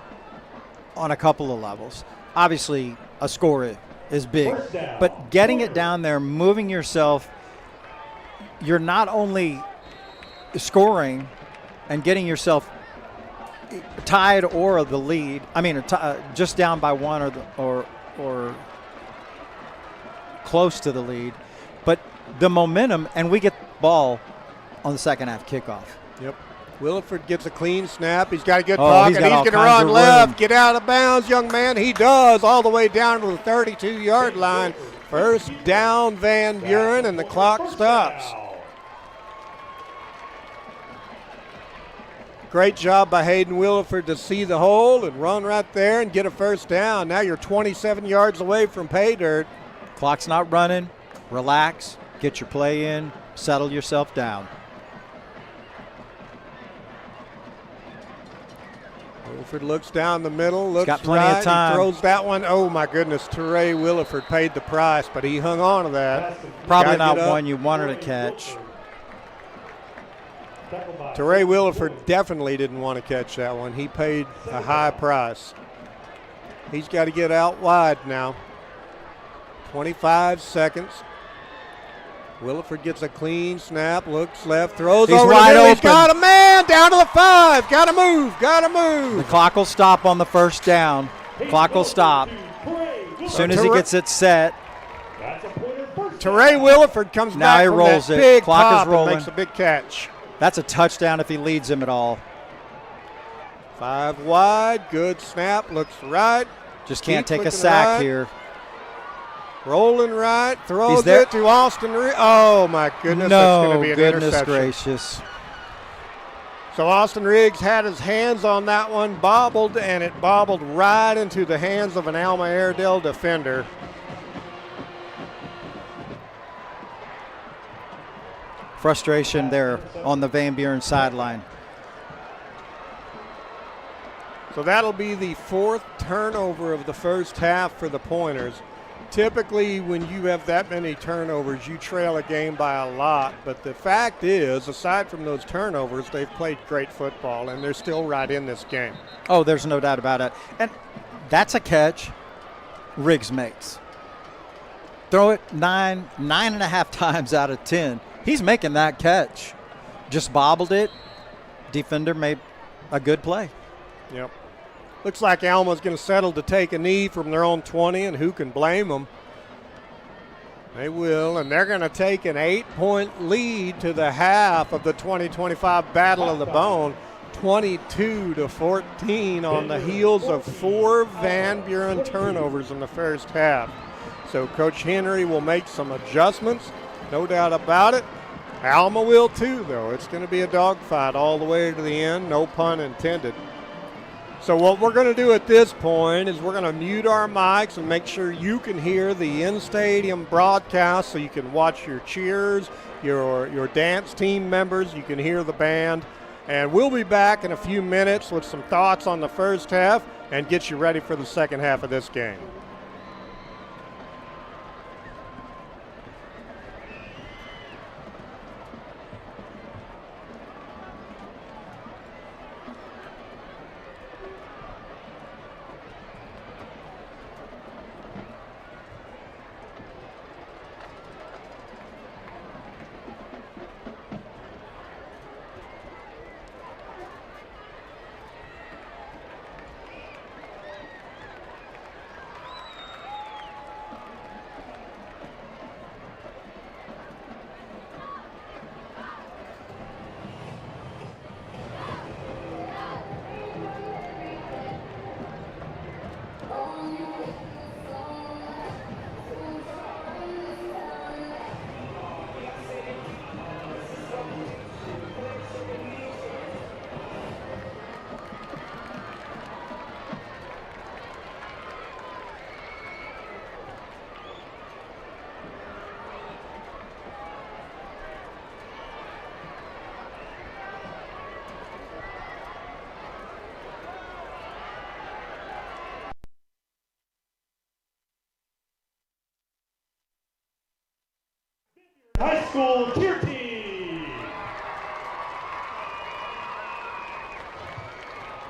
on a couple of levels. Obviously, a score is big, but getting it down there, moving yourself, you're not only scoring and getting yourself tied or the lead. I mean, just down by one or close to the lead, but the momentum, and we get the ball on the second half kickoff. Yep. Williford gets a clean snap. He's got a good pocket. He's going to run left. Get out of bounds, young man. He does, all the way down to the 32-yard line. First down, Van Buren, and the clock stops. Great job by Hayden Williford to see the hole and run right there and get a first down. Now you're 27 yards away from pay dirt. Clock's not running. Relax. Get your play in. Settle yourself down. Williford looks down the middle, looks got plenty of time. He throws that one. Oh, my goodness. Teray Williford paid the price, but he hung on to that. Probably not one you wanted to catch. Teray Williford definitely didn't want to catch that one. He paid a high price. He's got to get out wide now. 25 seconds. Williford gets a clean snap, looks left, throws over wide the middle. open. He's got a man down to the 5. Got to move, got to move. The clock will stop on the first down. Clock will stop. As soon as he gets it set. Teray Williford comes now back he from rolls that it. big Clock pop is rolling. and makes a big catch. That's a touchdown if he leads him at all. 5 wide, good snap, looks right. Just can't Keep take a looking sack right. here. Rolling right, throws it to Austin Riggs. Oh, my goodness, that's going to be an interception. Gracious. So Austin Riggs had his hands on that one, bobbled, and it bobbled right into the hands of an Alma Airedale defender. Frustration there on the Van Buren sideline. So that'll be the 4th turnover of the first half for the Pointers. Typically, when you have that many turnovers, you trail a game by a lot. But the fact is, aside from those turnovers, they've played great football, and they're still right in this game. Oh, there's no doubt about it. And that's a catch Riggs makes. Throw it 9.5 times out of 10. He's making that catch. Just bobbled it. Defender made a good play. Yep. Looks like Alma's going to settle to take a knee from their own 20, and who can blame them? They will, and they're going to take an 8-point lead to the half of the 2025 Battle of the Bone, 22-14 on the heels of 4 Van Buren turnovers in the first half. So Coach Henry will make some adjustments, no doubt about it. Alma will too, though. It's going to be a dogfight all the way to the end, no pun intended. So what we're going to do at this point is we're going to mute our mics and make sure you can hear the in-stadium broadcast so you can watch your cheers, your dance team members, you can hear the band. And we'll be back in a few minutes with some thoughts on the first half and get you ready for the second half of this game. School Cheer Team.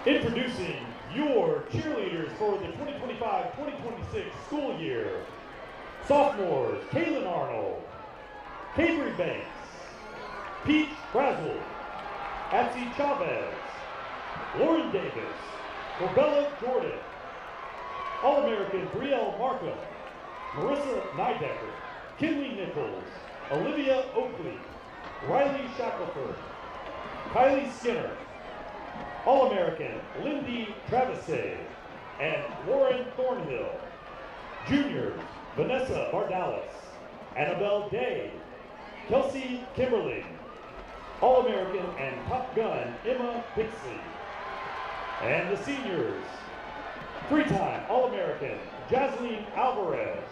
Introducing your cheerleaders for the 2025-2026 school year. Sophomores, Kaylin Arnold, Cabry Banks, Peach Brazel, Absi Chavez, Lauren Davis, Corbella Jordan, All-American Brielle Markham, Marissa Nydecker, Kinley Nichols, Olivia Oakley, Riley Shackelford, Kylie Skinner, All-American Lindy Travisay, and Lauren Thornhill. Juniors, Vanessa Bardalis, Annabelle Day, Kelsey Kimberly, All-American and Top Gun Emma Bixley. And the seniors, three-time All-American Jasleen Alvarez,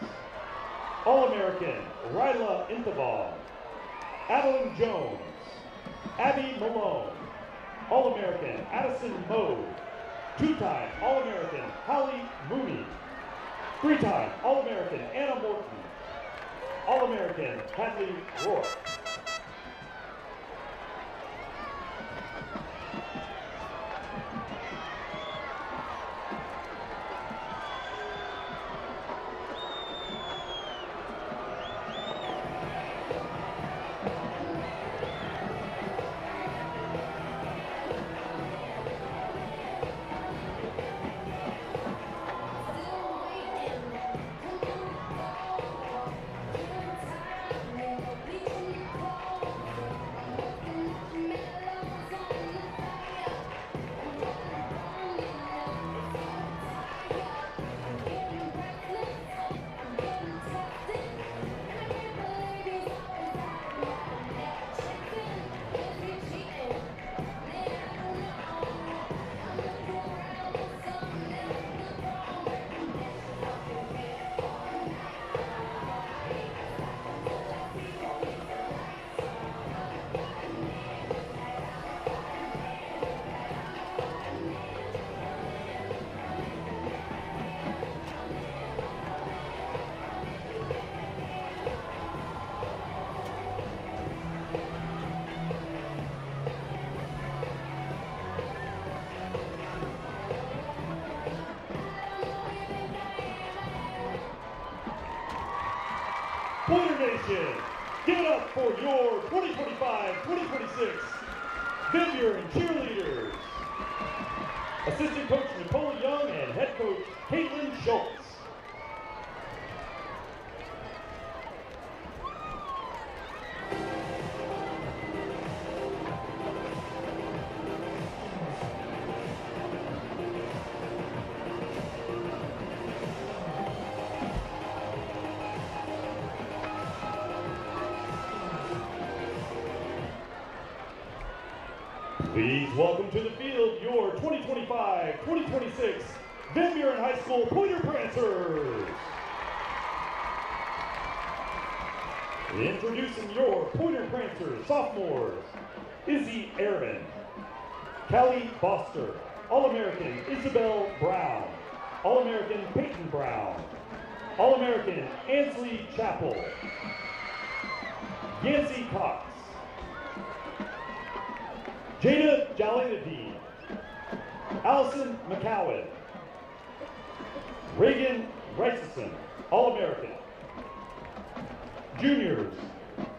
All-American Ryla Inthaval, Adeline Jones, Abby Malone, All-American Addison Mode, two-time All-American Holly Mooney, three-time All-American Anna Morton, All-American Hadley Rourke. Pointer Nation, give it up for your 2025-2026 Van Buren cheerleaders. Assistant coach Nicole Young and head coach Caitlin Schultz. Please welcome to the field your 2025-2026 Van Buren High School Pointer Prancers. Introducing your Pointer Prancers, sophomores, Izzy Aaron, Callie Foster, All-American Isabel Brown, All-American Peyton Brown, All-American Ansley Chappell, Yancy Cox, Jada Jalinadine, Allison McCowan, Reagan Riceson, All-American. Juniors,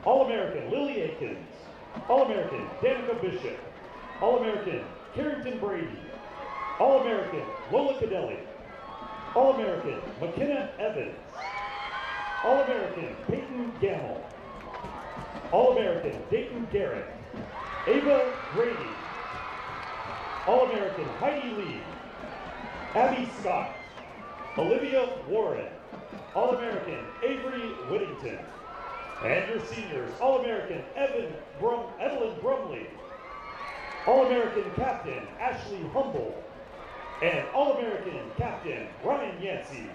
All-American Lily Akins, All-American Danica Bishop, All-American Carrington Brady, All-American Lola Cadelli, All-American McKenna Evans, All-American Peyton Gamble, All-American Dayton Garrett, Ava Grady, All-American Heidi Lee, Abby Scott, Olivia Warren, All-American Avery Whittington, and your seniors, All-American Evelyn Brumley, All-American Captain Ashley Humble, and All-American Captain Ryan Yancey.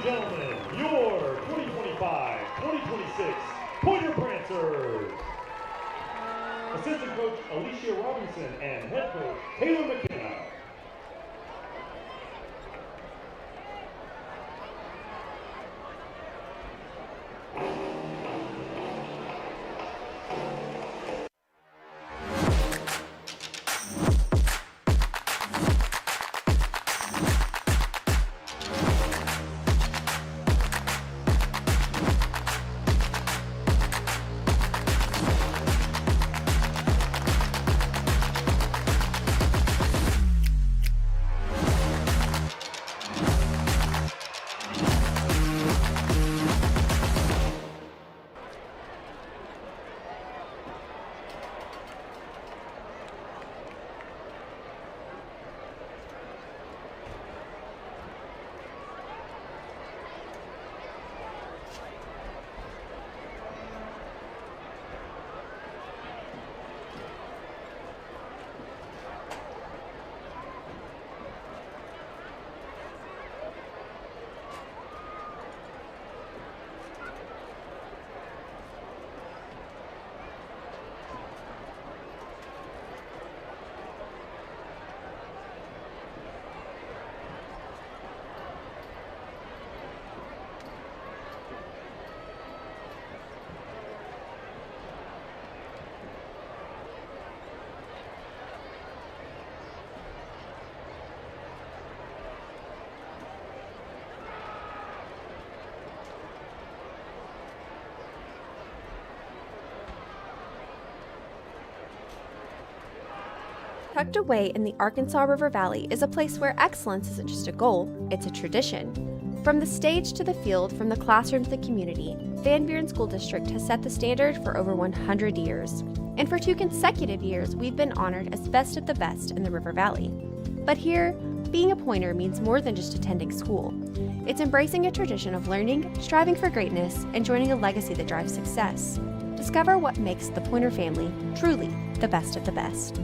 gentlemen, your 2025-2026 Pointer Prancers. Assistant coach Alicia Robinson and head coach Taylor McKenna. Tucked away in the Arkansas River Valley is a place where excellence isn't just a goal, it's a tradition. From the stage to the field, from the classroom to the community, Van Buren School District has set the standard for over 100 years. And for 2 consecutive years, we've been honored as best of the best in the River Valley. But here, being a Pointer means more than just attending school. It's embracing a tradition of learning, striving for greatness, and joining a legacy that drives success. Discover what makes the Pointer family truly the best of the best.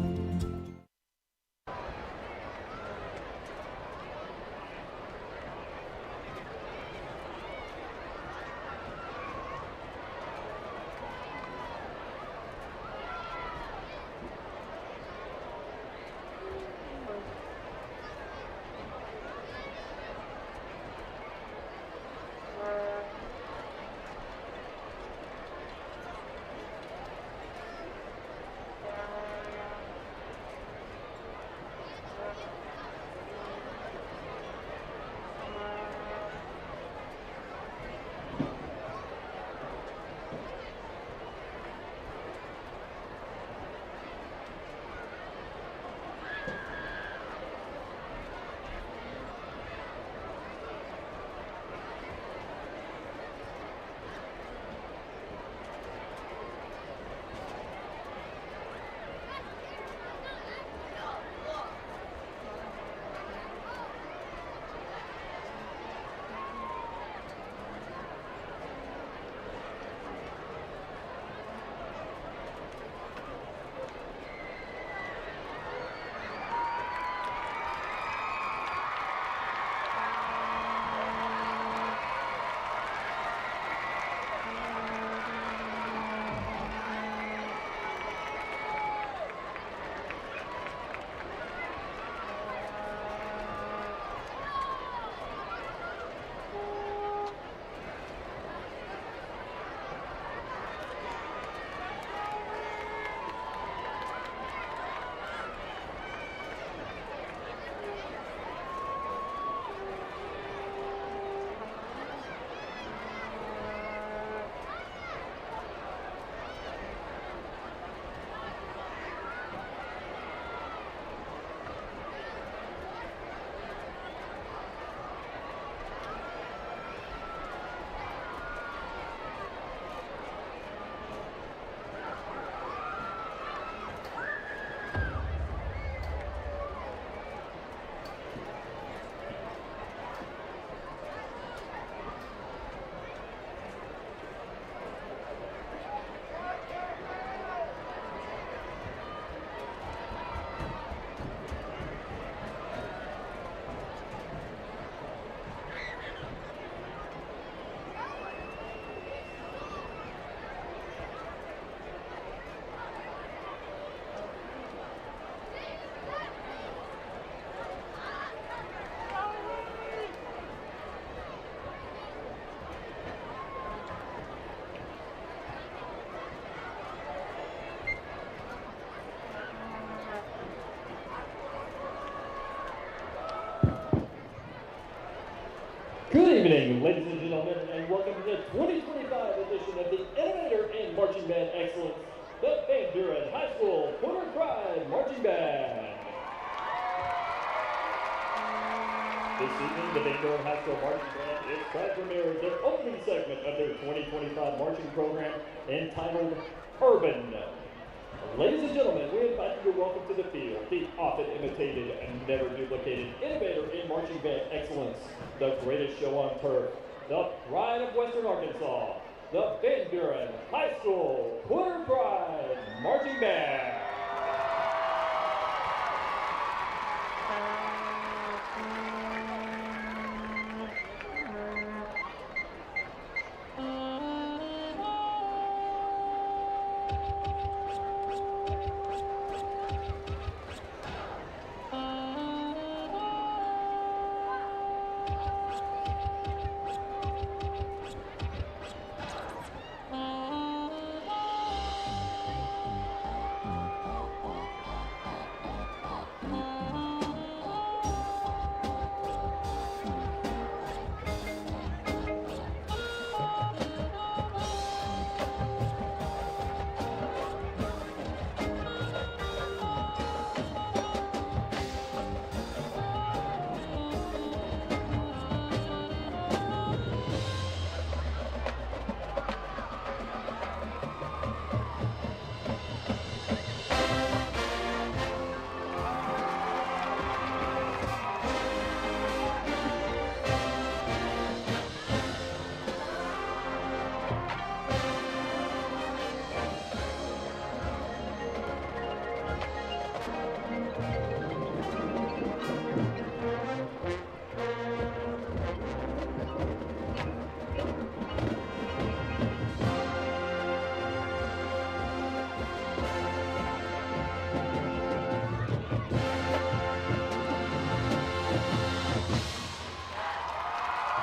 Good evening, ladies and gentlemen, and welcome to the 2025 edition of the Innovator in Marching Band Excellence, the Van Buren High School Pointer Pride Marching Band. This evening, the Van Buren High School Marching Band is proud to premiere their opening segment of their 2025 marching program entitled Urban. Ladies and gentlemen, we invite you to welcome to the field the often imitated and never duplicated innovator in marching band excellence, the greatest show on turf, the pride of Western Arkansas, the Van Buren High School Pointer Pride Marching Band.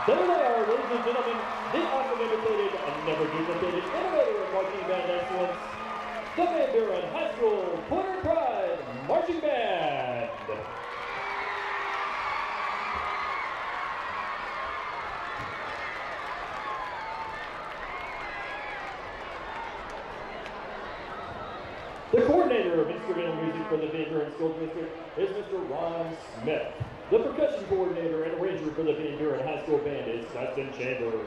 There they are, ladies and gentlemen, the often imitated and never duplicated innovator in marching band excellence, the Van Buren High School Pointer Pride Marching Band. The coordinator of instrumental music for the Van Buren School District is Mr. Ron Smith. The percussion coordinator and arranger for the Van Buren High School Band is Dustin Chambers.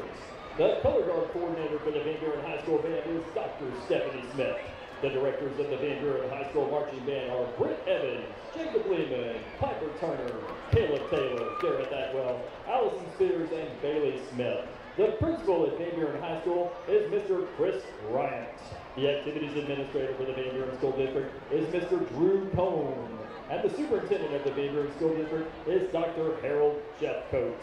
The color guard coordinator for the Van Buren High School Band is Dr. Stephanie Smith. The directors of the Van Buren High School Marching Band are Britt Evans, Jacob Lehman, Piper Turner, Caleb Taylor, Garrett Atwell, Allison Spears, and Bailey Smith. The principal at Van Buren High School is Mr. Chris Bryant. The activities administrator for the Van Buren School District is Mr. Drew Cohn. And the superintendent of the Van Buren School District is Dr. Harold Jeffcoat.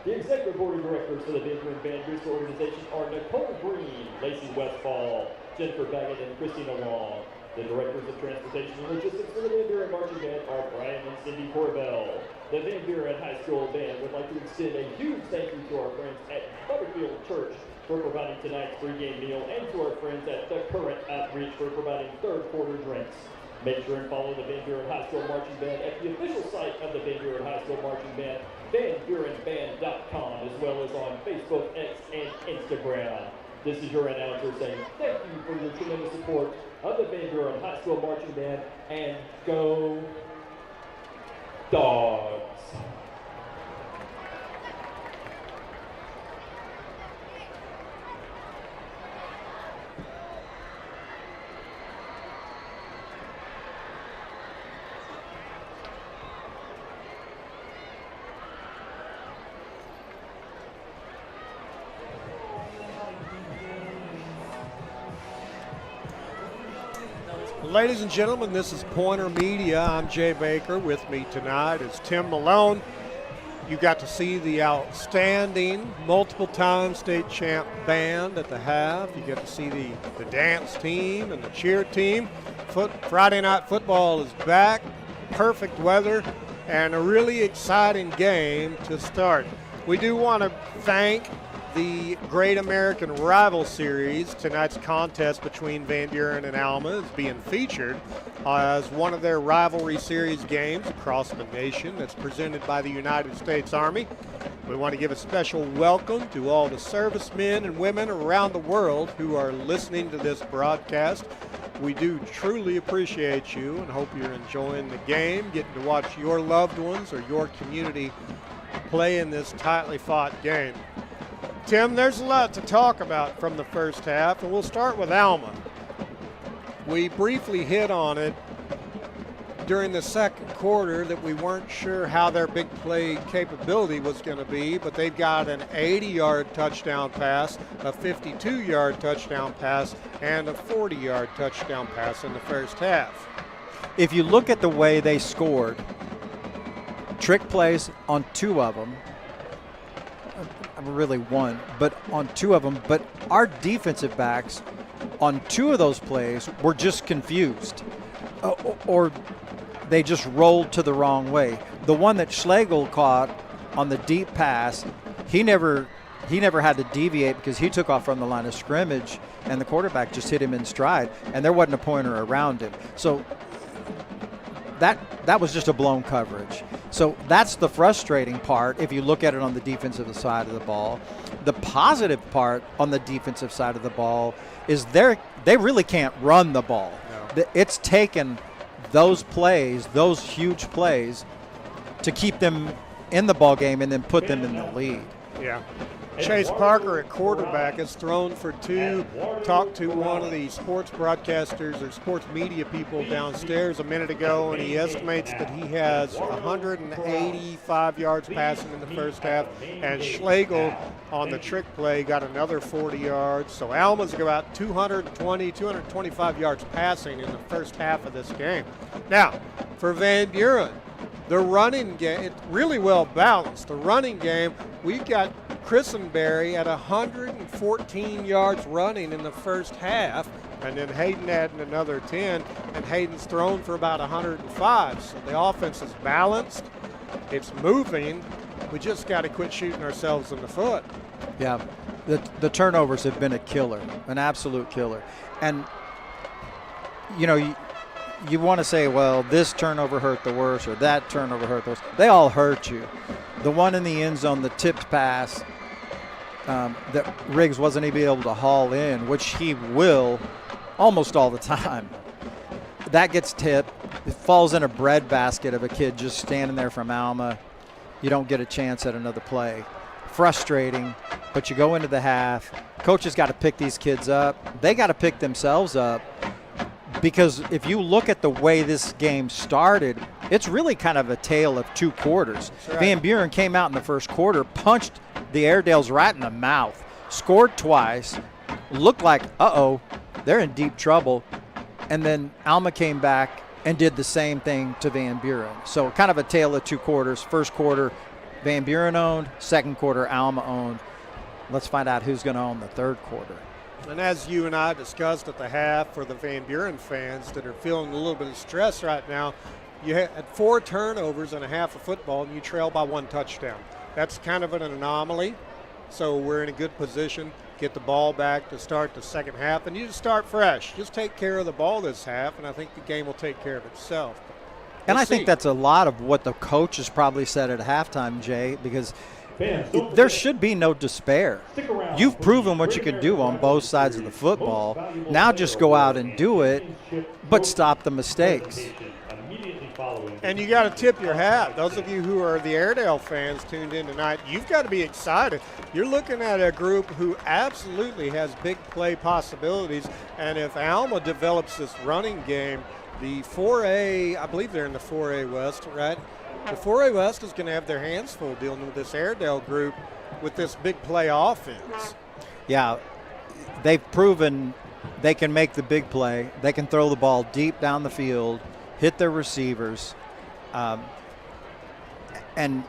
The executive board of directors for the Van Buren Band Booster Organization are Nicole Green, Lacey Westfall, Jennifer Baggett, and Christina Long. The directors of transportation and logistics for the Van Buren Marching Band are Brian and Cindy Corbell. The Van Buren High School Band would like to extend a huge thank you to our friends at Butterfield Church for providing tonight's pregame meal, and to our friends at The Current Outreach for providing third quarter drinks. Make sure and follow the Van Buren High School Marching Band at the official site of the Van Buren High School Marching Band, VanBurenBand.com, as well as on Facebook, X, and Instagram. This is your announcer saying thank you for your tremendous support of the Van Buren High School Marching Band, and go Dogs! Ladies and gentlemen, this is Pointer Media. I'm Jay Baker. With me tonight is Tim Malone. You got to see the outstanding, multiple-time state champ band at the half. You get to see the dance team and the cheer team. Friday night football is back. Perfect weather and a really exciting game to start. We do want to thank the Great American Rival Series. Tonight's contest between Van Buren and Alma is being featured as one of their Rivalry Series games across the nation that's presented by the United States Army. We want to give a special welcome to all the servicemen and women around the world who are listening to this broadcast. We do truly appreciate you and hope you're enjoying the game, getting to watch your loved ones or your community play in this tightly fought game. Tim, there's a lot to talk about from the first half, and we'll start with Alma. We briefly hit on it during the second quarter that we weren't sure how their big play capability was going to be, but they've got an 80-yard touchdown pass, a 52-yard touchdown pass, and a 40-yard touchdown pass in the first half. If you look at the way they scored, trick plays on 2 of them, really 1, but on 2 of them, but our defensive backs on 2 of those plays were just confused, or they just rolled to the wrong way. The one that Schlegel caught on the deep pass, he never had to deviate because he took off from the line of scrimmage and the quarterback just hit him in stride, and there wasn't a pointer around him. So that was just a blown coverage. So that's the frustrating part if you look at it on the defensive side of the ball. The positive part on the defensive side of the ball is they really can't run the ball. No. It's taken those plays, those huge plays, to keep them in the ball game and then put them in the lead. Yeah. Chase Parker at quarterback has thrown for 2. Talked to one of the sports broadcasters or sports media people downstairs a minute ago, and he estimates that he has 185 yards passing in the first half, and Schlegel on the trick play got another 40 yards. So Alma's about 220, 225 yards passing in the first half of this game. Now, for Van Buren, the running game, it's really well balanced. The running game, we got Christenberry at 114 yards running in the first half, and then Hayden adding another 10, and Hayden's thrown for about 105. So the offense is balanced. It's moving. We just got to quit shooting ourselves in the foot. Yeah, the turnovers have been a killer, an absolute killer. And, you know, you want to say, well, this turnover hurt the worst or that turnover hurt the worst. They all hurt you. The one in the end zone, the tipped pass that Riggs wasn't even able to haul in, which he will almost all the time. That gets tipped. It falls in a breadbasket of a kid just standing there from Alma. You don't get a chance at another play. Frustrating, but you go into the half. Coaches got to pick these kids up. They got to pick themselves up. Because if you look at the way this game started, it's really kind of a tale of 2 quarters. Right. Van Buren came out in the first quarter, punched the Airedales right in the mouth, scored twice, looked like, they're in deep trouble. And then Alma came back and did the same thing to Van Buren. So kind of a tale of 2 quarters. First quarter, Van Buren owned. Second quarter, Alma owned. Let's find out who's going to own the third quarter. And as you and I discussed at the half, for the Van Buren fans that are feeling a little bit of stress right now, you had 4 turnovers and a half of football, and you trail by 1 touchdown. That's kind of an anomaly. So we're in a good position, get the ball back to start the second half, and you just start fresh. Just take care of the ball this half, and I think the game will take care of itself. And I think that's a lot of what the coaches probably said at halftime, Jay, because there should be no despair. You've proven what you can do on both sides of the football. Now just go out and do it, but stop the mistakes. And you got to tip your hat. Those of you who are the Airedale fans tuned in tonight, you've got to be excited. You're looking at a group who absolutely has big play possibilities. And if Alma develops this running game, the 4A, I believe they're in the 4A West, right? The 4A West is going to have their hands full dealing with this Airedale group with this big play offense. Yeah, they've proven they can make the big play. They can throw the ball deep down the field, hit their receivers. And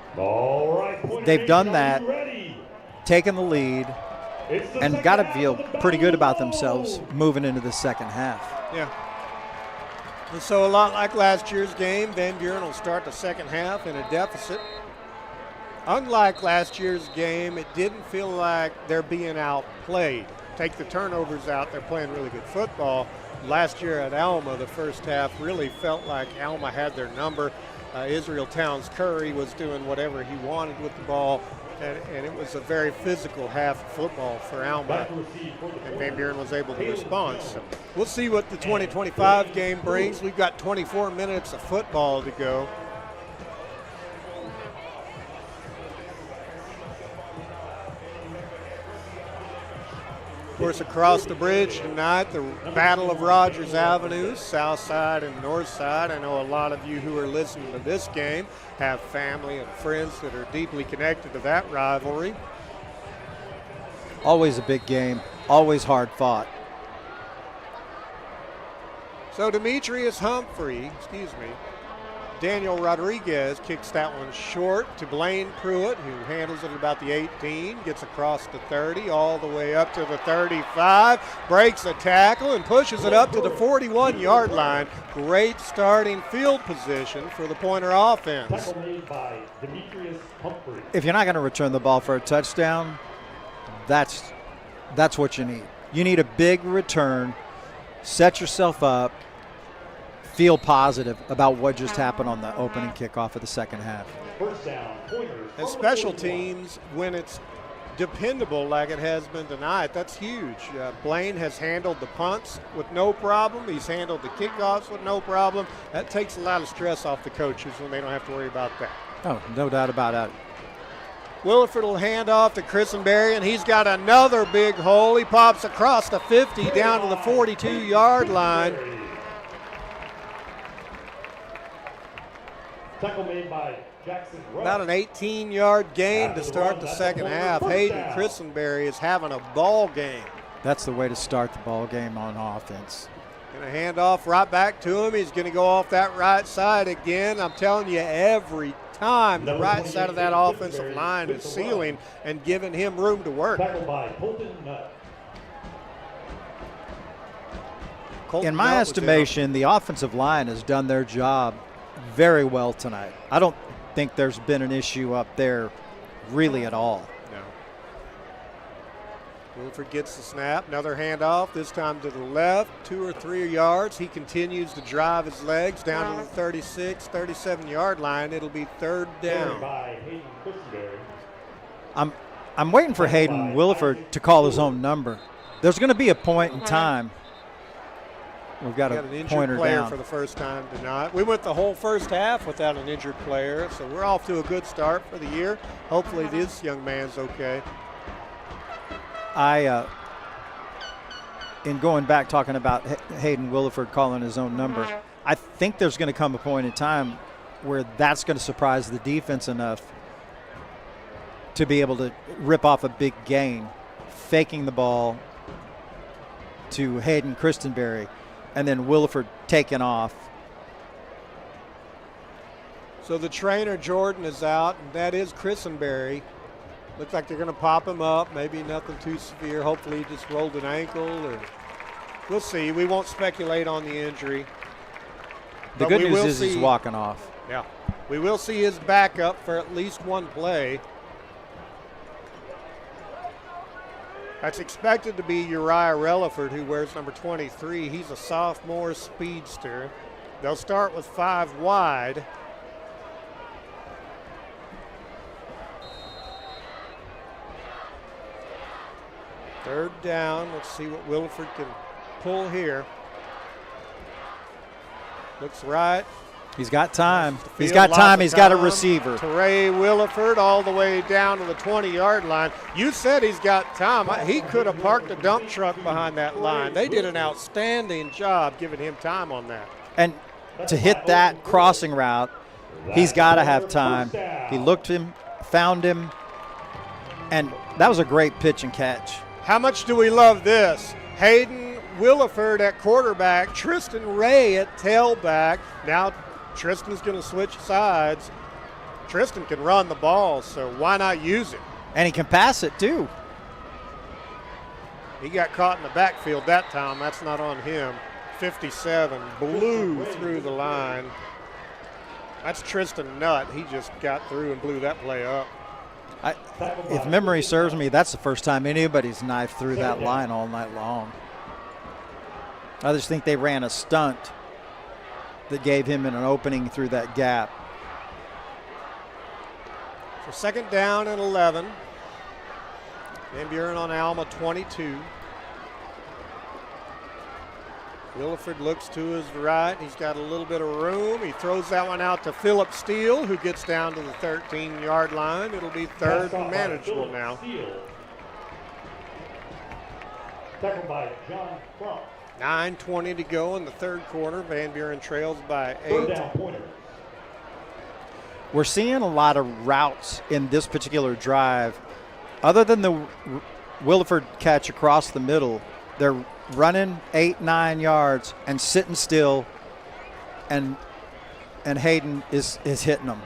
they've done that, taken the lead, and got to feel pretty good about themselves moving into the second half. Yeah. And so a lot like last year's game, Van Buren will start the second half in a deficit. Unlike last year's game, it didn't feel like they're being outplayed. Take the turnovers out, they're playing really good football. Last year at Alma, the first half really felt like Alma had their number. Israel Towns Curry was doing whatever he wanted with the ball, and it was a very physical half of football for Alma, and Van Buren was able to respond. So we'll see what the 2025 game brings. We've got 24 minutes of football to go. Of course, across the bridge tonight, the Battle of Rogers Avenue, south side and north side. I know a lot of you who are listening to this game have family and friends that are deeply connected to that rivalry. Always a big game, always hard fought. So Demetrius Humphrey, Daniel Rodriguez kicks that one short to Blaine Pruitt, who handles it at about the 18, gets across the 30, all the way up to the 35, breaks a tackle and pushes it up to the 41-yard line. Great starting field position for the Pointer offense. Tackle made by Demetrius Humphrey. If you're not going to return the ball for a touchdown, that's what you need. You need a big return, set yourself up, feel positive about what just happened on the opening kickoff of the second half. First down, Pointers. And special teams, when it's dependable like it has been tonight, that's huge. Blaine has handled the punts with no problem. He's handled the kickoffs with no problem. That takes a lot of stress off the coaches when they don't have to worry about that. Oh, no doubt about that. Williford will hand off to Christenberry, and he's got another big hole. He pops across the 50 down to the 42-yard line. Tackle made by Jackson Rush. About an 18-yard gain to start the second half. Hayden Christenberry is having a ball game. That's the way to start the ball game on offense. Going to hand off right back to him. He's going to go off that right side again. I'm telling you, every time the right side of that offensive line is sealing and giving him room to work. Tackled by Colton Nutt. Colton In my Nutt was estimation, the offensive line has done their job very well tonight. I don't think there's been an issue up there really at all. No. Wilford gets the snap. Another handoff, this time to the left, 2 or 3 yards. He continues to drive his legs down to the 36, 37-yard line. It'll be third down. By Hayden Christenberry. I'm waiting for Hayden Williford to call his own number. There's going to be a point in time. We've got an a injured pointer player down. for the first time tonight. We went the whole first half without an injured player, so we're off to a good start for the year. Hopefully this young man's okay. In going back talking about Hayden Williford calling his own number, I think there's going to come a point in time where that's going to surprise the defense enough to be able to rip off a big gain, faking the ball to Hayden Christenberry, and then Williford taking off. So the trainer, Jordan, is out, and that is Christenberry. Looks like they're going to pop him up. Maybe nothing too severe. Hopefully he just rolled an ankle, or we'll see. We won't speculate on the injury. The But good we news will is he's see- walking off. Yeah. We will see his backup for at least one play. That's expected to be Uriah Relaford, who wears number 23. He's a sophomore speedster. They'll start with 5 wide. Third down. Let's see what Williford can pull here. Looks right. He's got time. He's Field, got lots time. of He's got a time. receiver. Teray Williford all the way down to the 20-yard line. You said he's got time. He could have parked a dump truck behind that line. They did an outstanding job giving him time on that. And to hit that crossing route, he's got to have time. He looked him, found him, and that was a great pitch and catch. How much do we love this? Hayden Williford at quarterback, Tristan Ray at tailback. Now Tristan's going to switch sides. Tristan can run the ball, so why not use it? And he can pass it too. He got caught in the backfield that time. That's not on him. 57 blew through the line. That's Tristan Nutt. He just got through and blew that play up. If memory serves me, that's the first time anybody's knifed through that line all night long. I just think they ran a stunt that gave him an opening through that gap. So second down and 11. Van Buren on Alma 22. Williford looks to his right. He's got a little bit of room. He throws that one out to Philip Steele, who gets down to the 13-yard line. It'll be third and manageable now. Tackled by John Crump. 9:20 to go in the third quarter. Van Buren trails by 8. Third down pointer. We're seeing a lot of routes in this particular drive. Other than the Williford catch across the middle, they're running 8-9 yards and sitting still, and Hayden is hitting them.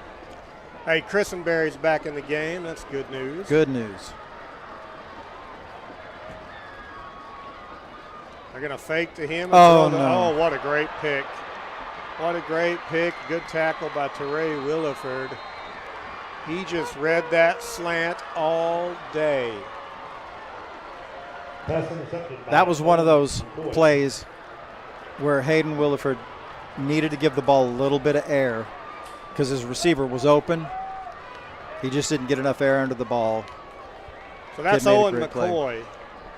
Hey, Christenberry's back in the game. That's good news. Good news. They're going to fake to him. Oh, no. no. Oh, what a great pick. What a great pick. Good tackle by Teray Williford. He just read that slant all day. Pass intercepted by That was one of those Boyd. plays where Hayden Williford needed to give the ball a little bit of air because his receiver was open. He just didn't get enough air under the ball. So that's Kid made a Owen great play. McCoy,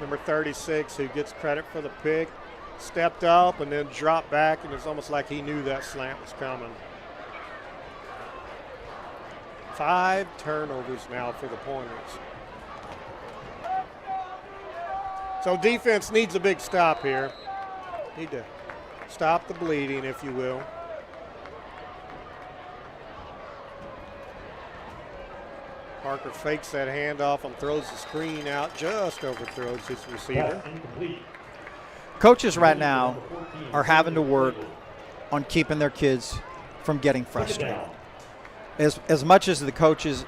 number 36, who gets credit for the pick. Stepped up and then dropped back, and it's almost like he knew that slant was coming. 5 turnovers now for the Pointers. So defense needs a big stop here. Need to stop the bleeding, if you will. Parker fakes that handoff and throws the screen out, just overthrows his receiver. Pass incomplete. Coaches right now are having to work on keeping their kids from getting frustrated. As much as the coaches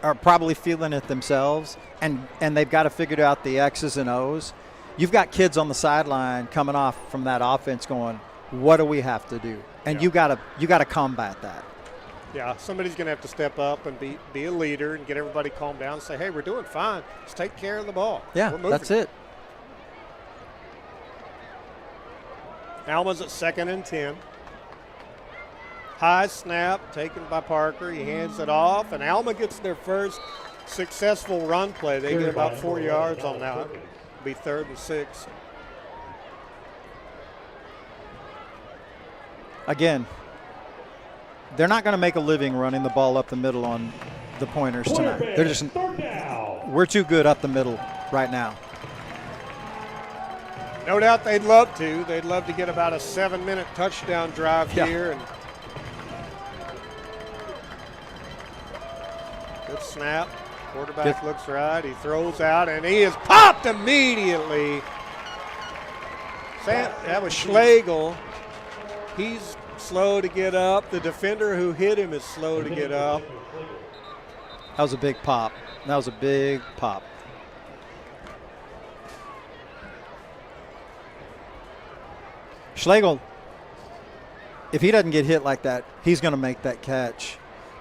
are probably feeling it themselves, and they've got to figure out the X's and O's, you've got kids on the sideline coming off from that offense going, what do we have to do? And you gotta combat that. Yeah, somebody's going to have to step up and be a leader and get everybody calmed down and say, hey, we're doing fine. Let's take care of the ball. Yeah, We're moving. that's it. Alma's at 2nd and 10. High snap taken by Parker. He hands it off, and Alma gets their first successful run play. They get about 4 yards on that. It'll be 3rd and 6. Again, they're not going to make a living running the ball up the middle on the Pointers tonight. They're just, Third down. we're too good up the middle right now. No doubt they'd love to. They'd love to get about a 7-minute touchdown drive here. And good snap. Quarterback looks right. He throws out, and he is popped immediately. That was Schlegel. He's slow to get up. The defender who hit him is slow to get up. That was a big pop. That was a big pop. Schlegel, if he doesn't get hit like that, he's going to make that catch.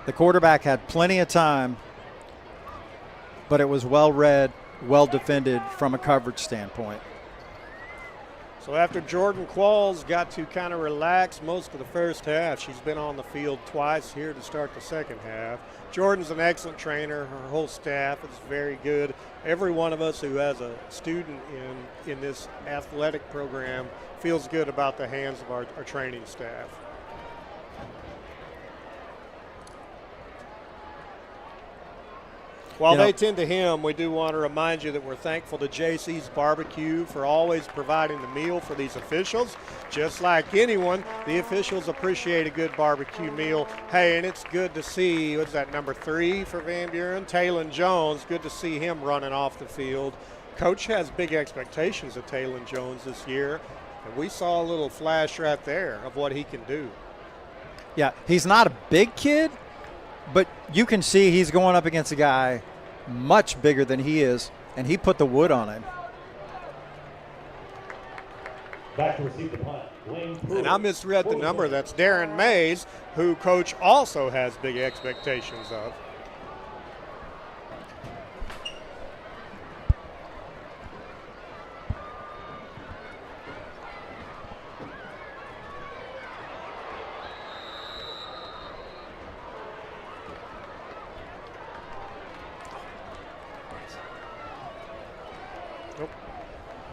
The quarterback had plenty of time, but it was well read, well defended from a coverage standpoint. So after Jordan Qualls got to kind of relax most of the first half, she's been on the field twice here to start the second half. Jordan's an excellent trainer. Her whole staff is very good. Every one of us who has a student in this athletic program feels good about the hands of our training staff. While they tend to him, we do want to remind you that we're thankful to JC's Barbecue for always providing the meal for these officials. Just like anyone, the officials appreciate a good barbecue meal. Hey, and it's good to see, what's that, number 3 for Van Buren? Taylon Jones, good to see him running off the field. Coach has big expectations of Taylon Jones this year, and we saw a little flash right there of what he can do. Yeah, he's not a big kid, but you can see he's going up against a guy much bigger than he is, and he put the wood on him. Back to receive the punt. And I misread the number. That's Darren Mays, who Coach also has big expectations of.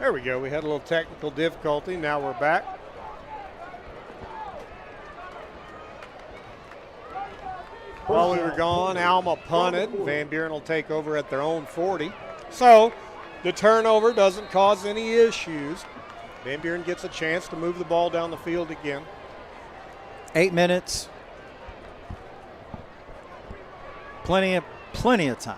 There we go. We had a little technical difficulty. Now we're back. While we were gone, Alma punted. Van Buren will take over at their own 40. So the turnover doesn't cause any issues. Van Buren gets a chance to move the ball down the field again. 8 minutes. Plenty of time.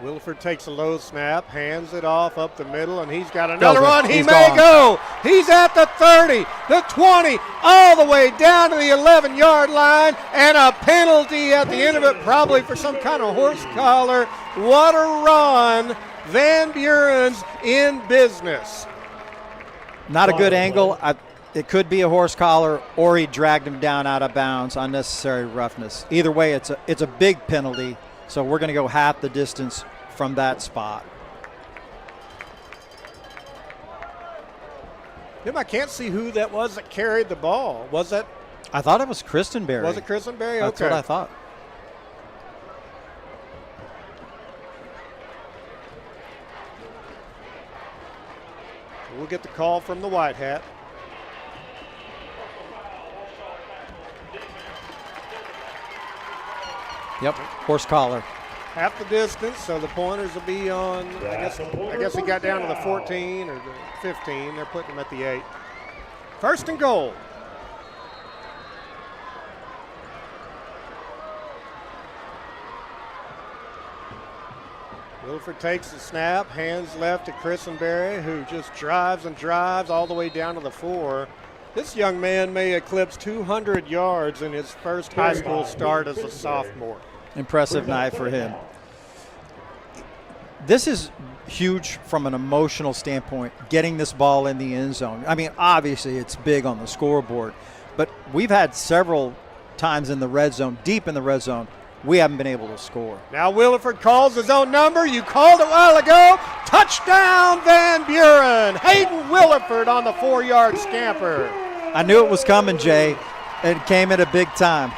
Williford takes a low snap, hands it off up the middle, and he's got another Goes it. one. He He's may gone. go. He's at the 30, the 20, all the way down to the 11-yard line, and a penalty at the end of it, probably for some kind of horse collar. What a run. Van Buren's in business. Not a good angle. It could be a horse collar, or he dragged him down out of bounds, unnecessary roughness. Either way, it's a big penalty, so we're going to go half the distance from that spot. Jim, I can't see who that was that carried the ball. Was that? I thought it was Christenberry. Was it Christenberry? That's okay. what I thought. We'll get the call from the white hat. Yep, horse collar. Half the distance, so the pointers will be on, I guess he got down to the 14 or the 15. They're putting him at the 8. First and goal. Williford takes the snap, hands left to Christenberry, who just drives and drives all the way down to the 4. This young man may eclipse 200 yards in his first high school start as a sophomore. Impressive night for him. This is huge from an emotional standpoint, getting this ball in the end zone. I mean, obviously it's big on the scoreboard, but we've had several times in the red zone, deep in the red zone, we haven't been able to score. Now Williford calls his own number. You called it a while ago. Touchdown, Van Buren. Hayden Williford on the 4-yard scamper. I knew it was coming, Jay. It came at a big time.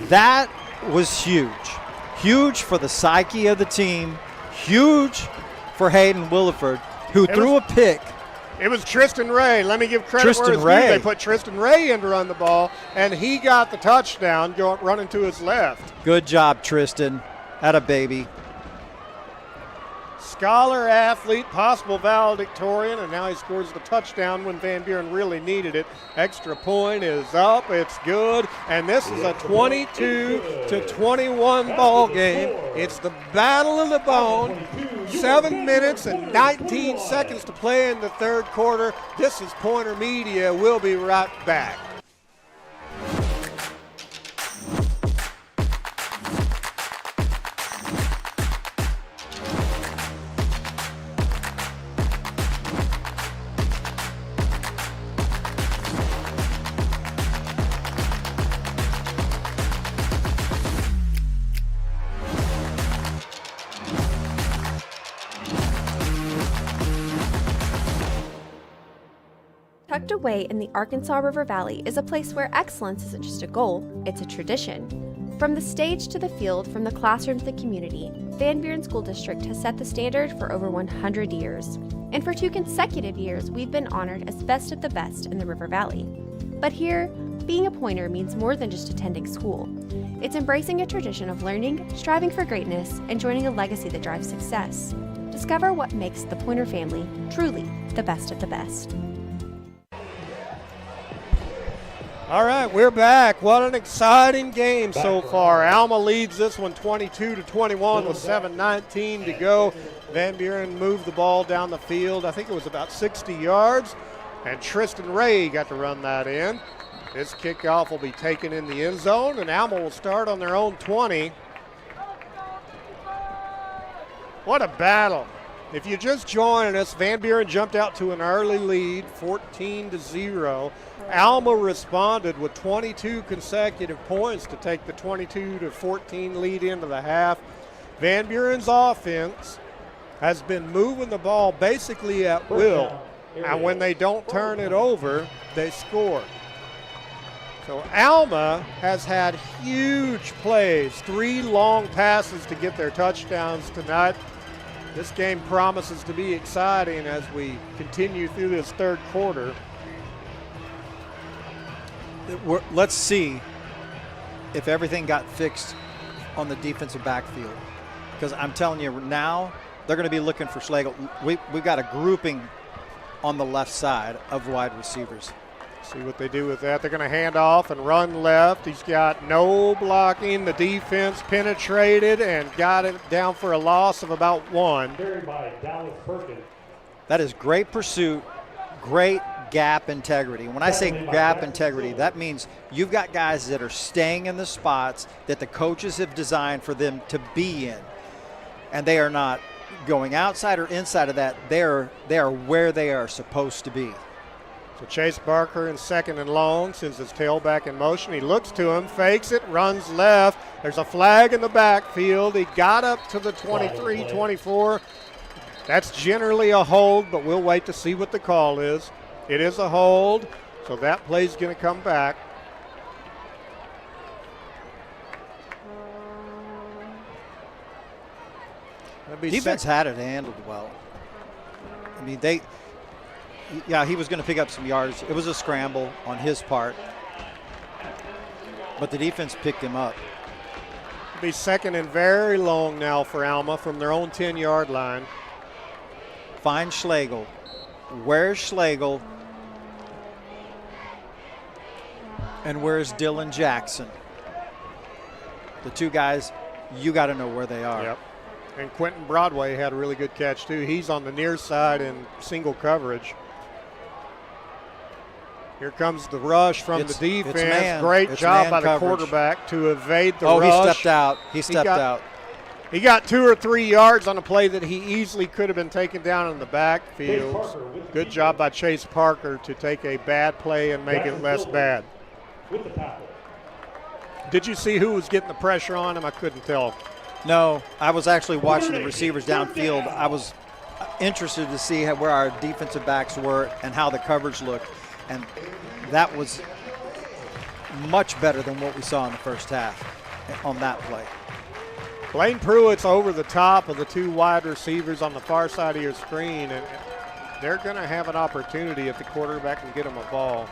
That was huge. Huge for the psyche of the team. Huge for Hayden Williford, who threw a pick. It was Tristan Ray. Let me give credit Tristan where it's Ray. due. They put Tristan Ray in to run the ball, and he got the touchdown running to his left. Good job, Tristan. Atta baby. Scholar athlete, possible valedictorian, and now he scores the touchdown when Van Buren really needed it. Extra point is up. It's good, and this is a 22-21 ball game. It's the Battle of the Bone. 7 minutes and 19 seconds to play in the third quarter. This is Pointer Media. We'll be right back. Tucked away in the Arkansas River Valley is a place where excellence isn't just a goal, it's a tradition. From the stage to the field, from the classroom to the community, Van Buren School District has set the standard for over 100 years. And for 2 consecutive years, we've been honored as best of the best in the River Valley. But here, being a Pointer means more than just attending school. It's embracing a tradition of learning, striving for greatness, and joining a legacy that drives success. Discover what makes the Pointer family truly the best of the best. All right, we're back. What an exciting game so far. Alma leads this one 22-21 with 7:19 to go. Van Buren moved the ball down the field. I think it was about 60 yards, and Tristan Ray got to run that in. This kickoff will be taken in the end zone, and Alma will start on their own 20. What a battle. If you just joined us, Van Buren jumped out to an early lead, 14-0. Alma responded with 22 consecutive points to take the 22-14 lead into the half. Van Buren's offense has been moving the ball basically at will, and when they don't turn it over, they score. So Alma has had huge plays, 3 long passes to get their touchdowns tonight. This game promises to be exciting as we continue through this third quarter. Let's see if everything got fixed on the defensive backfield. Because I'm telling you now, they're going to be looking for Schlegel. We've got a grouping on the left side of wide receivers. See what they do with that. They're going to hand off and run left. He's got no blocking. The defense penetrated and got it down for a loss of about 1. Carried by Dallas Perkins. That is great pursuit, great gap integrity. When I say gap integrity, that means you've got guys that are staying in the spots that the coaches have designed for them to be in. And they are not going outside or inside of that. They are where they are supposed to be. So Chase Parker in 2nd and long, sends his tailback in motion. He looks to him, fakes it, runs left. There's a flag in the backfield. He got up to the 23, 24. That's generally a hold, but we'll wait to see what the call is. It is a hold, so that play's going to come back. Defense had it handled well. I mean, he was going to pick up some yards. It was a scramble on his part, but the defense picked him up. It'll be 2nd and very long now for Alma from their own 10-yard line. Find Schlegel. Where's Schlegel? And where's Dylan Jackson? The 2 guys, you got to know where they are. Yep. And Quentin Broadway had a really good catch, too. He's on the near side in single coverage. Here comes the rush from the defense. Great job by the quarterback to evade the rush. Oh, he stepped out. He stepped out. He got 2 or 3 yards on a play that he easily could have been taken down in the backfield. Good job by Chase Parker to take a bad play and make it less bad. Did you see who was getting the pressure on him? I couldn't tell. No, I was actually watching the receivers downfield. I was interested to see where our defensive backs were and how the coverage looked. And that was much better than what we saw in the first half on that play. Blaine Pruitt's over the top of the 2 wide receivers on the far side of your screen, and they're going to have an opportunity if the quarterback can get them a ball.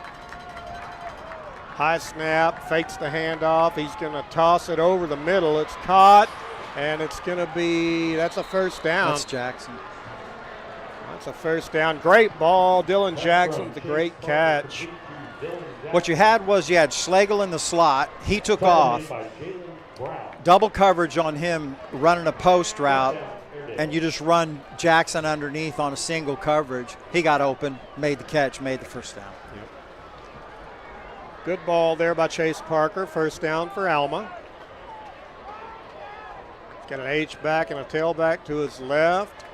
High snap, fakes the handoff. He's going to toss it over the middle. It's caught, and it's going to be, that's a first down. That's Jackson. That's a first down. Great ball. Dylan Jackson with the great catch. What you had was you had Schlegel in the slot. He took off. Double coverage on him running a post route, and you just run Jackson underneath on a single coverage. He got open, made the catch, made the first down. Yep. Good ball there by Chase Parker. First down for Alma. Got an H-back and a tailback to his left.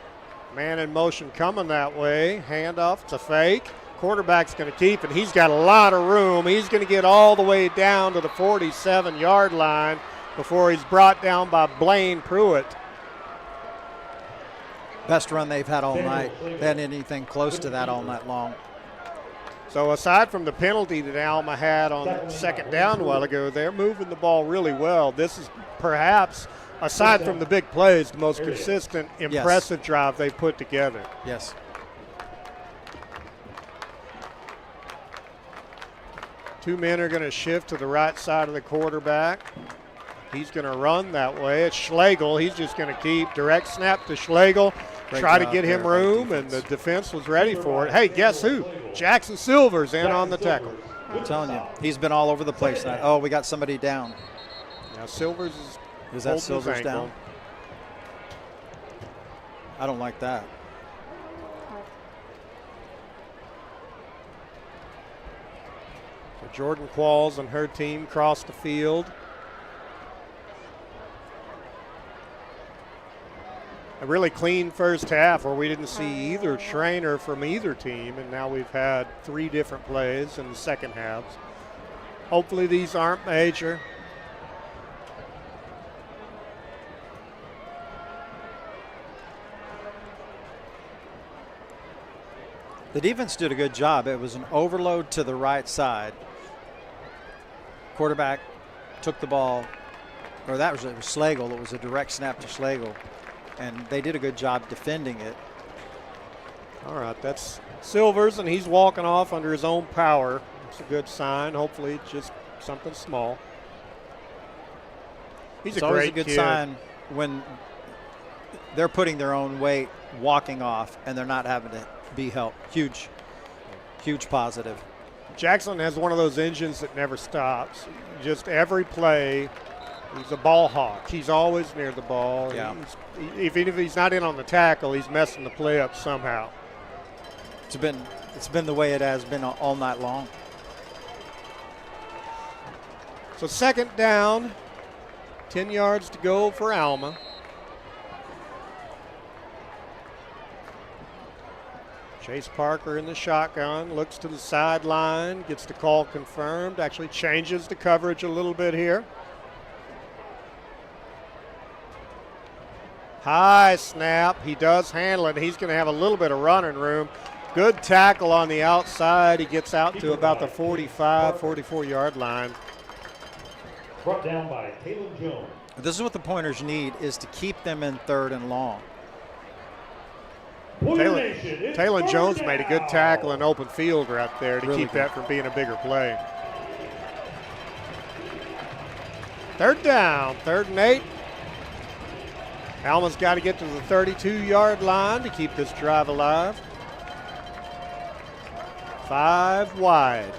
Man in motion coming that way. Handoff, it's a fake. Quarterback's going to keep it. He's got a lot of room. He's going to get all the way down to the 47-yard line before he's brought down by Blaine Pruitt. Best run they've had all night. They hadn't anything close to that all night long. So aside from the penalty that Alma had on the 2nd down a while ago, they're moving the ball really well. This is perhaps, aside from the big plays, the most consistent, impressive drive they've put together. Yes. Two men are going to shift to the right side of the quarterback. He's going to run that way. It's Schlegel. He's just going to keep direct snap to Schlegel. Try to get him room, and the defense was ready for it. Hey, guess who? Jackson Silver's in on the tackle. I'm telling you, he's been all over the place tonight. Oh, we got somebody down. Now Silver's is that Silver's down? I don't like that. So Jordan Qualls and her team cross the field. A really clean first half where we didn't see either trainer from either team, and now we've had 3 different plays in the second halves. Hopefully these aren't major. The defense did a good job. It was an overload to the right side. Quarterback took the ball, or it was Schlegel. It was a direct snap to Schlegel, and they did a good job defending it. All right, that's Silvers, and he's walking off under his own power. It's a good sign. Hopefully it's just something small. It's always a good sign when they're putting their own weight, walking off, and they're not having to be helped. Huge positive. Jackson has one of those engines that never stops. Just every play, he's a ball hawk. He's always near the ball. Yeah. Even if he's not in on the tackle, he's messing the play up somehow. It's been the way it has been all night long. So second down, 10 yards to go for Alma. Chase Parker in the shotgun, looks to the sideline, gets the call confirmed, actually changes the coverage a little bit here. High snap, he does handle it. He's going to have a little bit of running room. Good tackle on the outside. He gets out to about the 45, 44-yard line. Brought down by Taylon Jones. This is what the Pointers need, is to keep them in third and long. Taylon Jones made a good tackle in open field right there to really keep that from being a bigger play. Third down, 3rd and 8. Alma's got to get to the 32-yard line to keep this drive alive. 5 wide.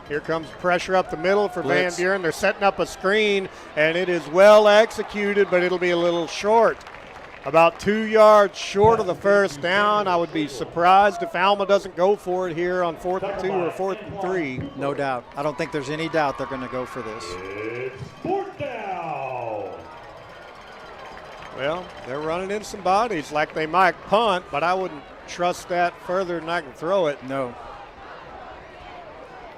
Here comes pressure up the middle for Blitz. Van Buren. They're setting up a screen, and it is well executed, but it'll be a little short. About 2 yards short of the first down. I would be surprised if Alma doesn't go for it here on 4th and 2 or 4th and 3. No doubt. I don't think there's any doubt they're going to go for this. It's 4th down. Well, they're running in some bodies like they might punt, but I wouldn't trust that further than I can throw it. No.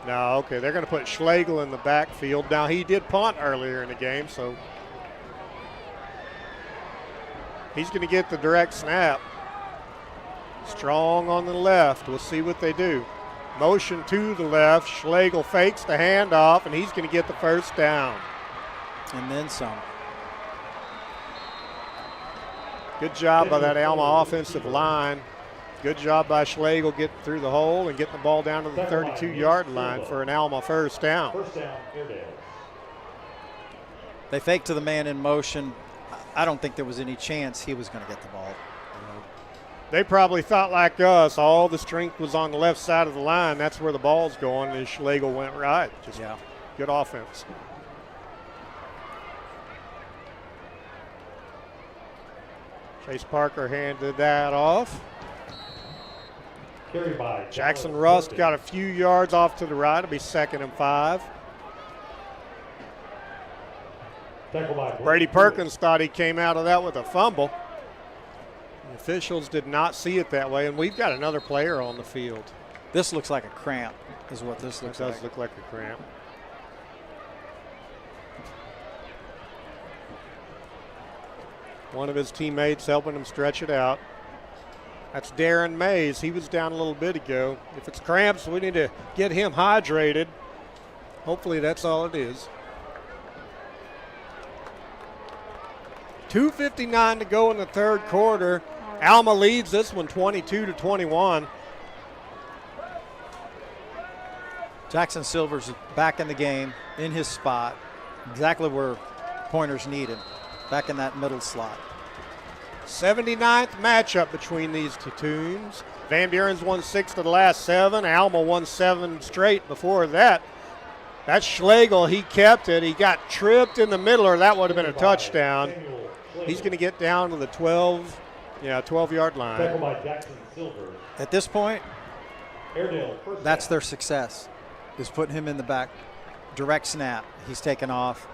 No, okay, they're going to put Schlegel in the backfield. Now, he did punt earlier in the game, so he's going to get the direct snap. Strong on the left. We'll see what they do. Motion to the left. Schlegel fakes the handoff, and he's going to get the first down. And then some. Good job by that Alma offensive line. Good job by Schlegel getting through the hole and getting the ball down to the 32-yard line for an Alma first down. First down, Airedale. They faked to the man in motion. I don't think there was any chance he was going to get the ball. They probably thought like us, all the strength was on the left side of the line. That's where the ball's going, and Schlegel went right. Just good offense. Chase Parker handed that off. Carried by Jackson Rust got a few yards off to the right. It'll be 2nd and 5. Brady Perkins thought he came out of that with a fumble. The officials did not see it that way, and we've got another player on the field. This looks like a cramp is what this looks like. It does look like a cramp. One of his teammates helping him stretch it out. That's Darren Mays. He was down a little bit ago. If it's cramps, we need to get him hydrated. Hopefully that's all it is. 2:59 to go in the 3rd quarter. Alma leads this one 22-21. Jackson Silvers is back in the game, in his spot, exactly where Pointers need him, back in that middle slot. 79th matchup between these two teams. Van Buren's won 6 of the last 7. Alma won 7 straight before that. That's Schlegel. He kept it. He got tripped in the middle, or that would have been a touchdown. He's going to get down to the 12-yard line. At this point, that's their success, is putting him in the back. Direct snap. He's taken off.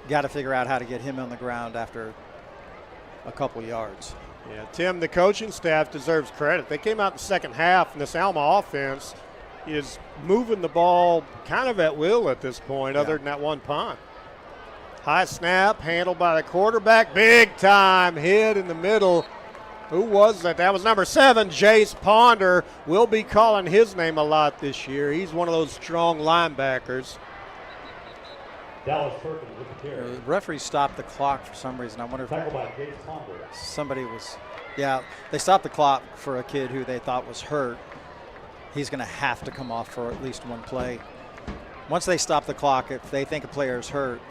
Got to figure out how to get him on the ground after a couple yards. Yeah, Tim, the coaching staff deserves credit. They came out in the second half, and this Alma offense is moving the ball kind of at will at this point, other than that one punt. High snap, handled by the quarterback. Big time hit in the middle. Who was that? That was number 7, Jace Ponder. We'll be calling his name a lot this year. He's one of those strong linebackers. Dallas Perkins with the carry. The referee stopped the clock for some reason. I wonder if Tackled by Jace Ponder. somebody was, yeah, they stopped the clock for a kid who they thought was hurt. He's going to have to come off for at least one play. Once they stop the clock, if they think a player is hurt,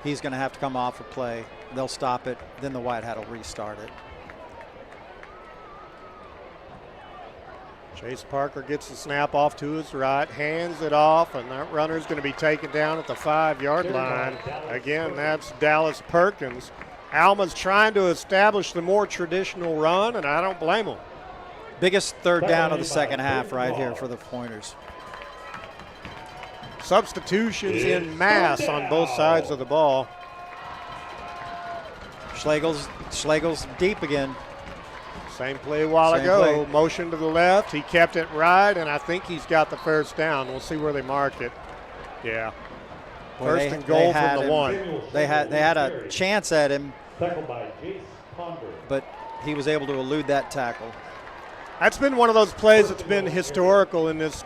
he's going to have to come off a play. They'll stop it. Then the White Hat will restart it. Chase Parker gets the snap off to his right, hands it off, and that runner's going to be taken down at the 5-yard line. Again, that's Dallas Perkins. Alma's trying to establish the more traditional run, and I don't blame him. Biggest third down of the second half right here for the Pointers. Substitutions in mass on both sides of the ball. Schlegel's deep again. Same play a while ago. Motion to the left. He kept it right, and I think he's got the first down. We'll see where they mark it. Yeah. First and goal from the 1. They had a chance at him, Tackled by Jace Ponder. but he was able to elude that tackle. That's been one of those plays that's been historical in this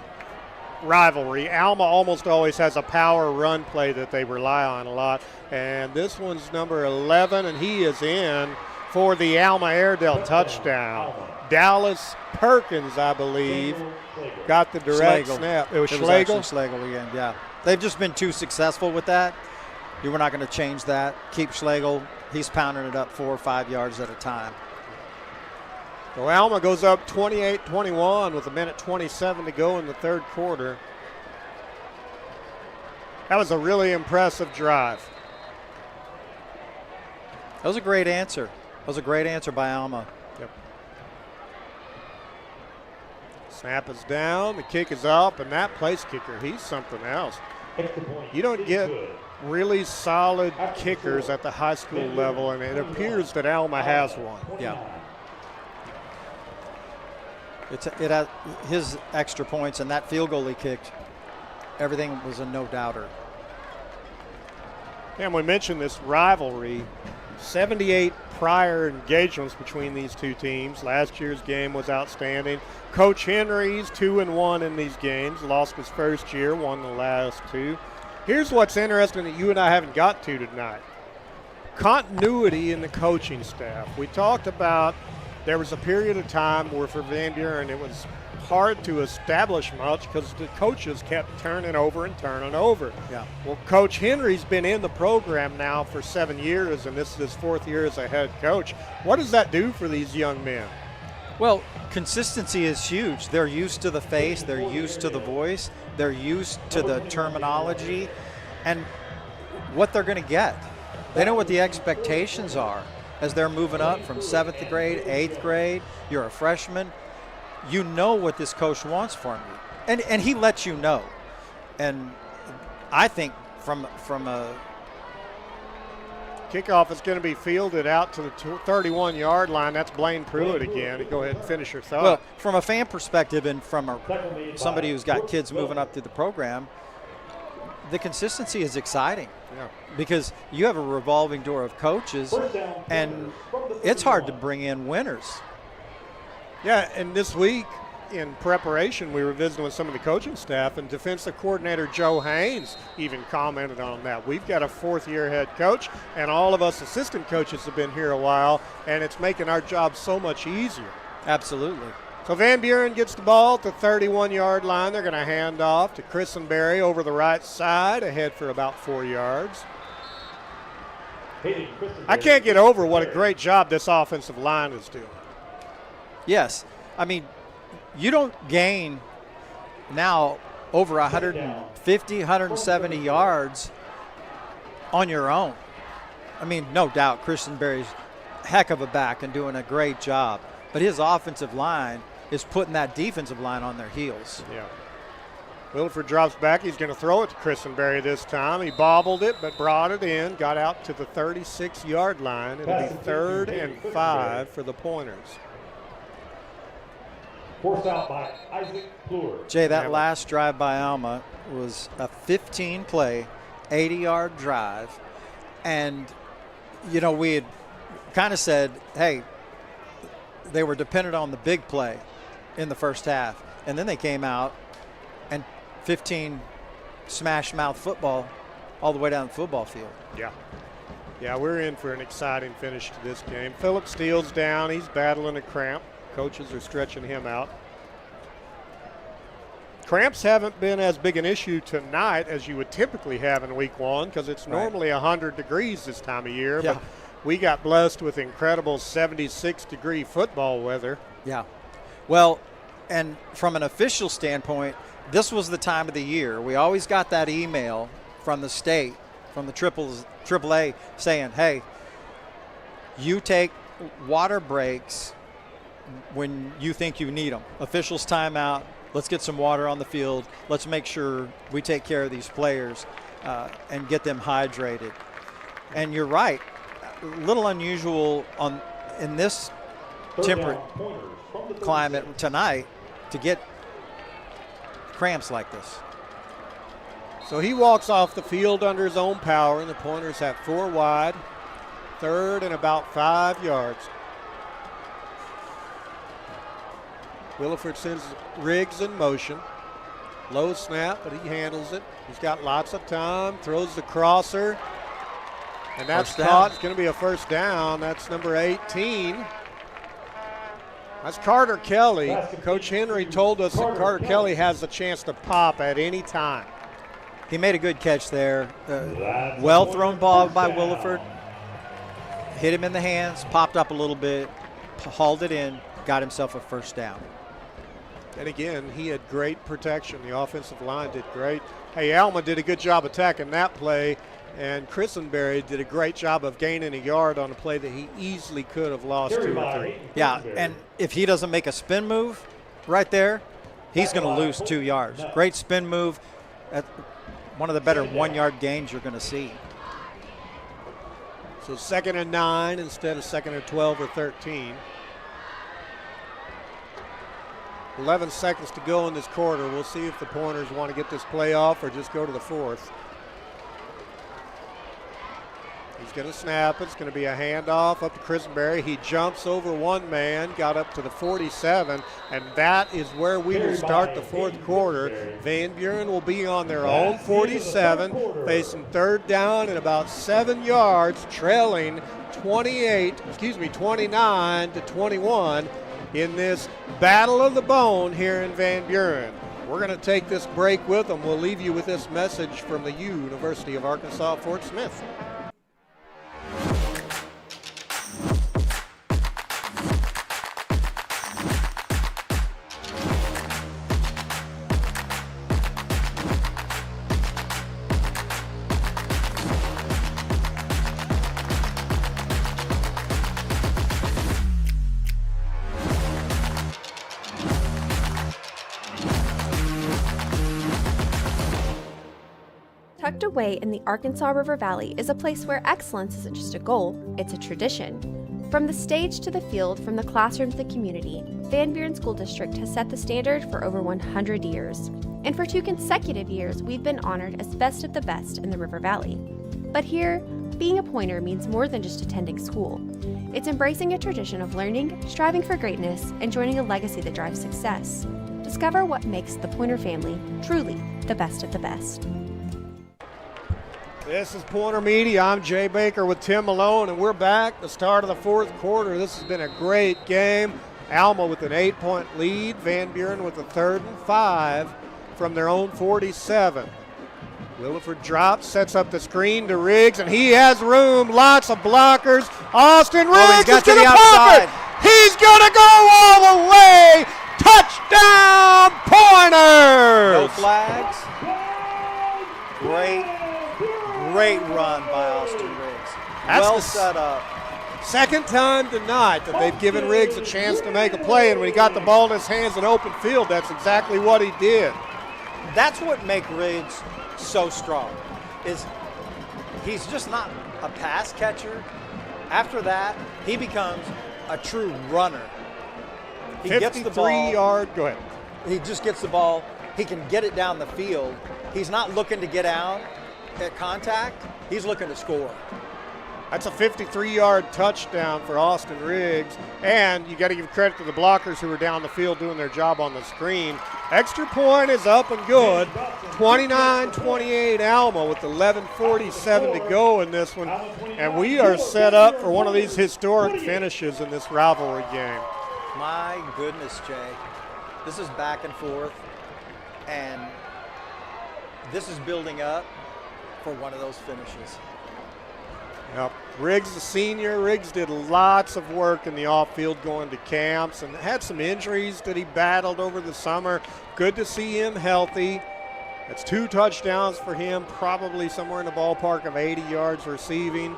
rivalry. Alma almost always has a power run play that they rely on a lot, and this one's number 11, and he is in for the Alma Airedale touchdown. Dallas Perkins, I believe, got the direct snap. It was Schlegel? Schlegel again, yeah. They've just been too successful with that. You were not going to change that. Keep Schlegel. He's pounding it up 4 or 5 yards at a time. So Alma goes up 28-21 with 1:27 to go in the third quarter. That was a really impressive drive. That was a great answer. That was a great answer by Alma. Yep. Snap is down, the kick is up, and that place kicker, he's something else. You don't get really solid kickers at the high school level, and it appears that Alma has one. Yeah. It had his extra points and that field goal he kicked. Everything was a no-doubter. And we mentioned this rivalry. 78 prior engagements between these two teams. Last year's game was outstanding. Coach Henry's 2-1 in these games. Lost his first year, won the last 2. Here's what's interesting that you and I haven't got to tonight. Continuity in the coaching staff. We talked about there was a period of time where for Van Buren it was hard to establish much because the coaches kept turning over. Yeah. Well, Coach Henry's been in the program now for 7 years, and this is his 4th year as a head coach. What does that do for these young men? Well, consistency is huge. They're used to the face. They're used to the voice. They're used to the terminology and what they're going to get. They know what the expectations are as they're moving up from 7th grade, 8th grade. You're a freshman. You know what this coach wants from you. And he lets you know. And I think from a kickoff is going to be fielded out to the 31-yard line. That's Blaine Pruitt again. Go ahead and finish your thought. Well, from a fan perspective and from somebody who's got kids moving up through the program, the consistency is exciting. Yeah. Because you have a revolving door of coaches, and it's hard to bring in winners. Yeah, and this week in preparation, we were visiting with some of the coaching staff, and defensive coordinator Joe Haynes even commented on that. We've got a 4th-year head coach, and all of us assistant coaches have been here a while, and it's making our job so much easier. Absolutely. So Van Buren gets the ball at the 31-yard line. They're going to hand off to Christenberry over the right side, ahead for about 4 yards. I can't get over what a great job this offensive line is doing. Yes. I mean, you don't gain now over 150, 170 yards on your own. I mean, no doubt Christenberry's heck of a back and doing a great job. But his offensive line is putting that defensive line on their heels. Yeah. Wilford drops back. He's going to throw it to Christenberry this time. He bobbled it, but brought it in, got out to the 36-yard line. It'll be 3rd and 5 for the Pointers. Forced out by Isaac Plur. Jay, that last drive by Alma was a 15-play, 80-yard drive. And, you know, we had kind of said, hey, they were dependent on the big play in the first half. And then they came out and 15 smash mouth football all the way down the football field. Yeah. Yeah, we're in for an exciting finish to this game. Phillip Steele's down. He's battling a cramp. Coaches are stretching him out. Cramps haven't been as big an issue tonight as you would typically have in week one because it's normally 100 degrees this time of year. Yeah. But we got blessed with incredible 76-degree football weather. Yeah. Well, and from an official standpoint, this was the time of the year. We always got that email from the state, from the AAA, saying, hey, you take water breaks when you think you need them. Officials timeout. Let's get some water on the field. Let's make sure we take care of these players and get them hydrated. And you're right, a little unusual in this temperate climate tonight to get cramps like this. So he walks off the field under his own power, and the Pointers have 4 wide, 3rd and about 5 yards. Williford sends Riggs in motion. Low snap, but he handles it. He's got lots of time, throws the crosser, and that's caught. It's going to be a first down. That's number 18. That's Carter Kelly. Coach Henry told us that Carter Kelly has the chance to pop at any time. He made a good catch there. Well thrown ball by Williford. Hit him in the hands, popped up a little bit, hauled it in, got himself a first down. And again, he had great protection. The offensive line did great. Hey, Alma did a good job attacking that play, and Christenberry did a great job of gaining a yard on a play that he easily could have lost 2 or 3. Yeah, and if he doesn't make a spin move right there, he's going to lose 2 yards. Great spin move. One of the better 1-yard gains you're going to see. So 2nd and 9 instead of 2nd and 12 or 13. 11 seconds to go in this quarter. We'll see if the Pointers want to get this play off or just go to the 4th. He's going to snap it. It's going to be a handoff up to Christenberry. He jumps over one man, got up to the 47, and that is where we will start the 4th quarter. Van Buren will be on their own 47, facing 3rd down and about 7 yards, trailing 29 to 21 in this Battle of the Bone here in Van Buren. We're going to take this break with them. We'll leave you with this message from the University of Arkansas Fort Smith. Tucked away in the Arkansas River Valley is a place where excellence isn't just a goal, it's a tradition. From the stage to the field, from the classroom to the community, Van Buren School District has set the standard for over 100 years. And for 2 consecutive years, we've been honored as best of the best in the River Valley. But here, being a Pointer means more than just attending school. It's embracing a tradition of learning, striving for greatness, and joining a legacy that drives success. Discover what makes the Pointer family truly the best of the best. This is Pointer Media. I'm Jay Baker with Tim Malone, and we're back. The start of the 4th quarter. This has been a great game. Alma with an 8-point lead. Van Buren with a 3rd and 5 from their own 47. Williford drops, sets up the screen to Riggs, and he has room. Lots of blockers. Austin Riggs is going to pop it. He's going to go all the way. Touchdown, Pointers! No flags. Great run by Austin Riggs. Well set up. Second time tonight that they've given Riggs a chance to make a play, and when he got the ball in his hands in open field, that's exactly what he did. That's what makes Riggs so strong, is he's just not a pass catcher. After that, he becomes a true runner. He gets the ball. 53-yard, go ahead. He just gets the ball. He can get it down the field. He's not looking to get out at contact. He's looking to score. That's a 53-yard touchdown for Austin Riggs. And you got to give credit to the blockers who were down the field doing their job on the screen. Extra point is up and good. 29-28 Alma with 11:47 to go in this one. And we are set up for one of these historic finishes in this rivalry game. My goodness, Jay. This is back and forth. And this is building up for one of those finishes. Yep. Riggs, the senior. Riggs did lots of work in the off-field going to camps and had some injuries that he battled over the summer. Good to see him healthy. That's 2 touchdowns for him, probably somewhere in the ballpark of 80 yards receiving.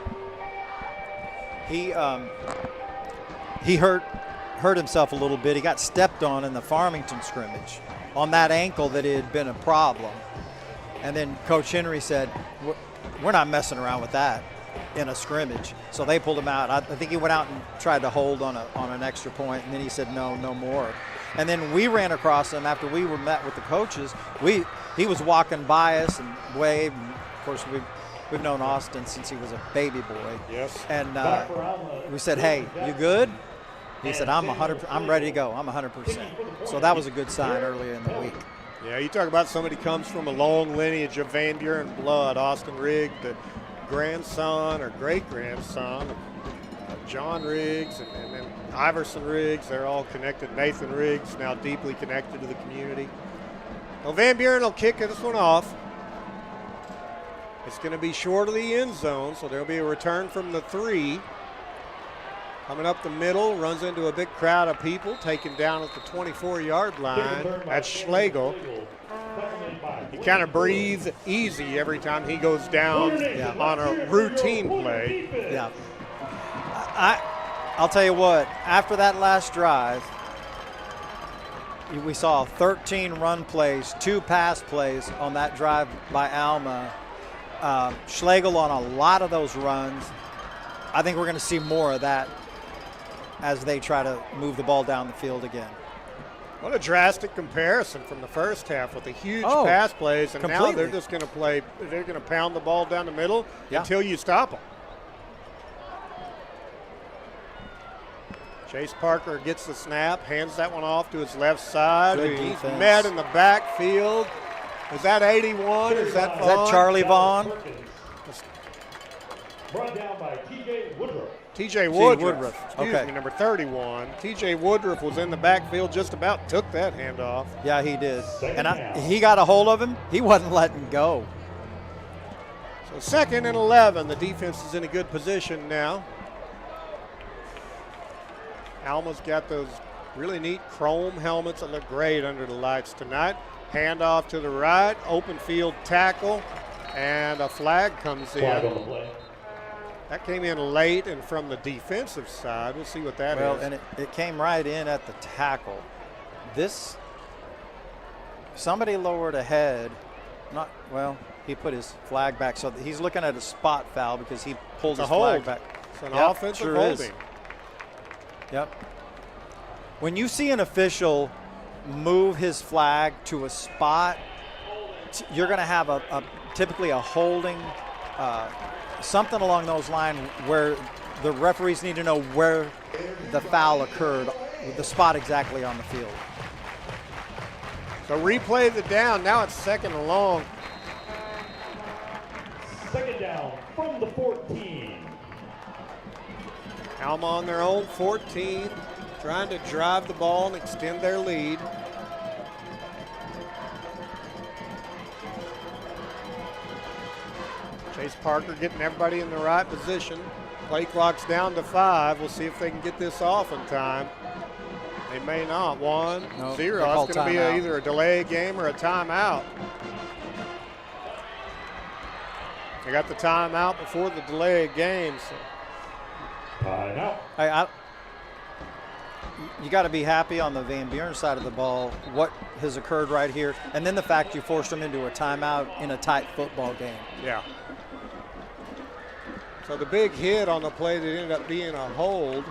He hurt himself a little bit. He got stepped on in the Farmington scrimmage on that ankle that had been a problem. And then Coach Henry said, we're not messing around with that in a scrimmage. So they pulled him out. I think he went out and tried to hold on an extra point, and then he said no more. And then we ran across him after we were met with the coaches. He was walking by us and waved. And of course, we've known Austin since he was a baby boy. Yes. And we said, hey, you good? He said, I'm ready to go. I'm 100%. So that was a good sign earlier in the week. Yeah, you talk about somebody who comes from a long lineage of Van Buren blood. Austin Riggs, the grandson or great-grandson of John Riggs and then Iverson Riggs. They're all connected. Nathan Riggs, now deeply connected to the community. Well, Van Buren will kick this one off. It's going to be short of the end zone, so there'll be a return from the 3. Coming up the middle, runs into a big crowd of people, taken down at the 24-yard line. That's Schlegel. He kind of breathes easy every time he goes down on a routine play. Yeah. I'll tell you what, after that last drive, we saw 13 run plays, 2 pass plays on that drive by Alma. Schlegel on a lot of those runs. I think we're going to see more of that as they try to move the ball down the field again. What a drastic comparison from the first half with the huge pass plays, and completely. now they're just going to play. They're going to pound the ball down the middle until you stop them. Chase Parker gets the snap, hands that one off to his left side. He's met in the backfield. Is that 81? Is that Charlie Vaughn? Brought down by T.J. Woodruff. T.J. Woodruff. Excuse me, number 31. T.J. Woodruff was in the backfield, just about took that handoff. Yeah, he did. He got a hold of him. He wasn't letting go. So 2nd and 11. The defense is in a good position now. Alma's got those really neat chrome helmets that look great under the lights tonight. Handoff to the right, open field tackle, and a flag comes in. Flag on the play. That came in late and from the defensive side. We'll see what that is. Well, and it came right in at the tackle. Somebody lowered a head. He put his flag back. So he's looking at a spot foul because he pulled his flag back. It's an offensive holding. Yep. When you see an official move his flag to a spot, you're going to have typically a holding, something along those lines where the referees need to know where the foul occurred, the spot exactly on the field. So replay the down. Now it's 2nd and long. 2nd down from the 14. Alma on their own 14, trying to drive the ball and extend their lead. Chase Parker getting everybody in the right position. Play clock's down to 5. We'll see if they can get this off in time. They may not. 1-0. It's going to be either a delay game or a timeout. They got the timeout before the delay game. So. Timeout. You got to be happy on the Van Buren side of the ball, what has occurred right here, and then the fact you forced them into a timeout in a tight football game. Yeah. So the big hit on the play that ended up being a hold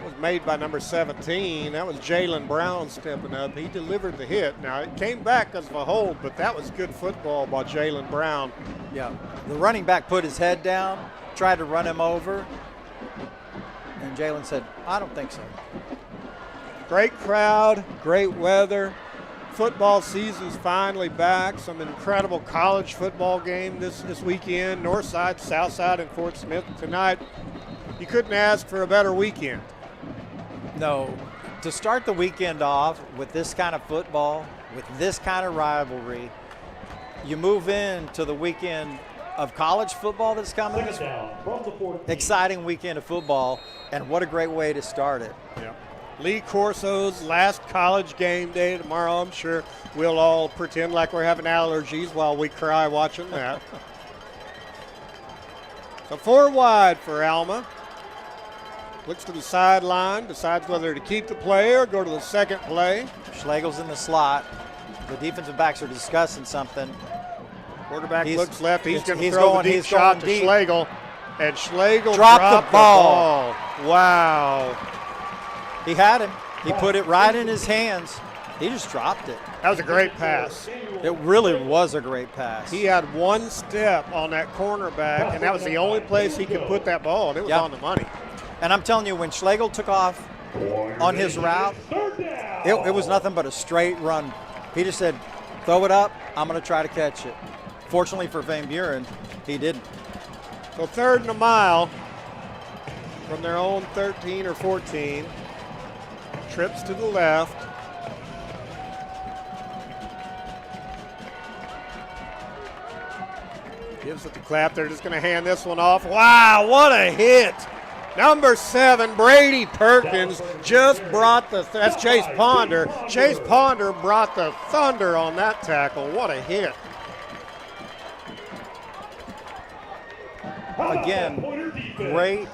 was made by number 17. That was Jalen Brown stepping up. He delivered the hit. Now, it came back as a hold, but that was good football by Jalen Brown. Yeah, the running back put his head down, tried to run him over, and Jalen said, I don't think so. Great crowd, great weather. Football season's finally back. Some incredible college football game this weekend. Northside, Southside, and Fort Smith tonight. You couldn't ask for a better weekend. No, to start the weekend off with this kind of football, with this kind of rivalry, you move into the weekend of college football that's coming. Second down from the 14. Exciting weekend of football, and what a great way to start it. Yeah. Lee Corso's last college game day tomorrow. I'm sure we'll all pretend like we're having allergies while we cry watching that. So 4 wide for Alma. Looks to the sideline, decides whether to keep the play or go to the second play. Schlegel's in the slot. The defensive backs are discussing something. Quarterback looks left. He's going to throw going, the deep shot to deep. Schlegel. And Schlegel Dropped the ball. Wow. He had him. He put it right in his hands. He just dropped it. That was a great pass. It really was a great pass. He had one step on that cornerback, and that was the only place he could put that ball, and it was on the money. And I'm telling you, when Schlegel took off on his route, it was nothing but a straight run. He just said, throw it up, I'm going to try to catch it. Fortunately for Van Buren, he didn't. So 3rd and a mile from their own 13 or 14. Trips to the left. Gives it the clap. They're just going to hand this one off. Wow, what a hit. Number 7, Brady Perkins, just brought that's Chase Ponder. Chase Ponder brought the thunder on that tackle. What a hit. Again, great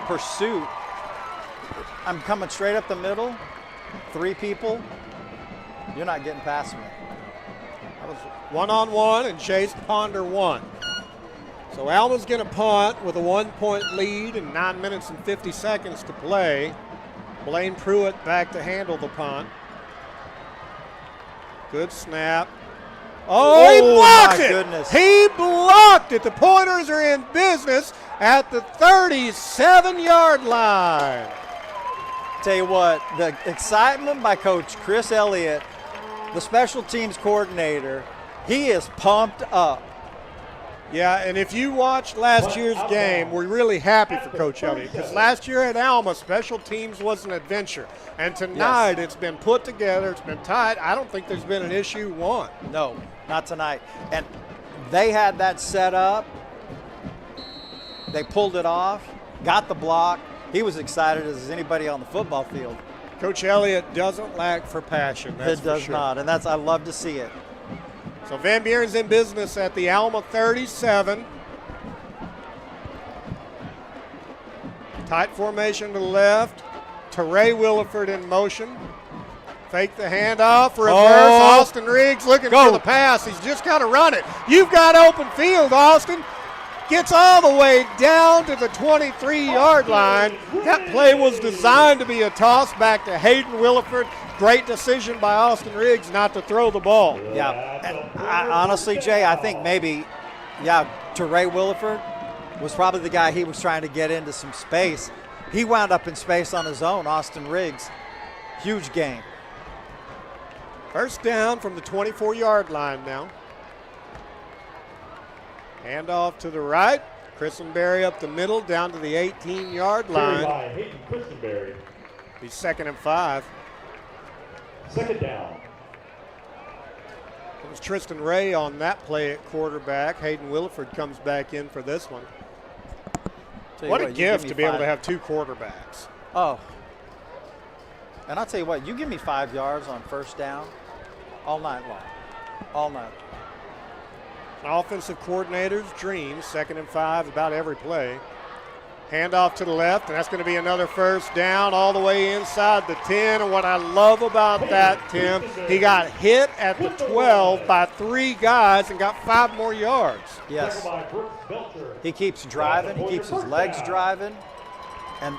pursuit. I'm coming straight up the middle. 3 people. You're not getting past me. That was 1-on-1, and Chase Ponder won. So Alma's going to punt with a 1-point lead and 9 minutes and 50 seconds to play. Blaine Pruitt back to handle the punt. Good snap. Oh, he blocked it! Goodness. He blocked it. The Pointers are in business at the 37-yard line. Tell you what, the excitement by Coach Chris Elliott, the special teams coordinator, he is pumped up. Yeah, and if you watched last year's game, we're really happy for Coach Elliott because last year at Alma, special teams was an adventure. And tonight it's been put together, it's been tight. I don't think there's been an issue won. No, not tonight. And they had that set up. They pulled it off, got the block. He was excited as anybody on the football field. Coach Elliott doesn't lack for passion, that's It does for sure. not, and I love to see it. So Van Buren's in business at the Alma 37. Tight formation to the left. Teray Williford in motion. Fake the handoff, reverse. Austin Riggs looking for the pass. He's just got to run it. You've got open field, Austin. Gets all the way down to the 23-yard line. That play was designed to be a toss back to Hayden Williford. Great decision by Austin Riggs not to throw the ball. Yeah, and honestly, Jay, I think maybe, Teray Williford was probably the guy he was trying to get into some space. He wound up in space on his own, Austin Riggs. Huge game. First down from the 24-yard line now. Handoff to the right. Christenberry up the middle down to the 18-yard line. By Hayden Christenberry. He's 2nd and 5. Second down. It was Tristan Ray on that play at quarterback. Hayden Williford comes back in for this one. What a gift to be able to have 2 quarterbacks. Oh. And I'll tell you what, you give me 5 yards on first down all night long. All night. An offensive coordinator's dream, 2nd and 5 about every play. Handoff to the left, and that's going to be another first down all the way inside the 10. And what I love about that, Tim, he got hit at the 12 by 3 guys and got 5 more yards. Yes. He keeps driving. He keeps his legs driving. And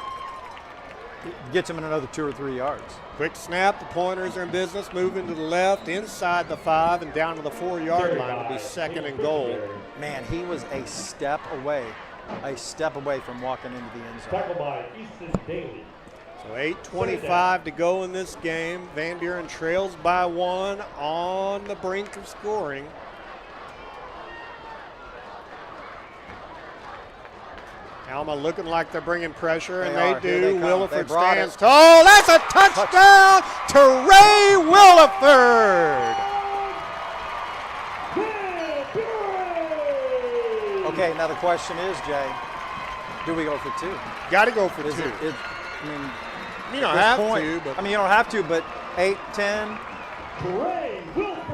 gets him in another 2 or 3 yards. Quick snap. The Pointers are in business. Moving to the left, inside the 5, and down to the 4-yard line to be second and goal. Man, he was a step away from walking into the end zone. Tackled by Easton Daly. So 8:25 to go in this game. Van Buren trails by 1 on the brink of scoring. Alma looking like they're bringing pressure, and they do. Williford stands tall. That's a touchdown to Ray Williford. Okay, now the question is, Jay, do we go for 2? Got to go for 2. You don't have to, but you don't have to, but 8, 10.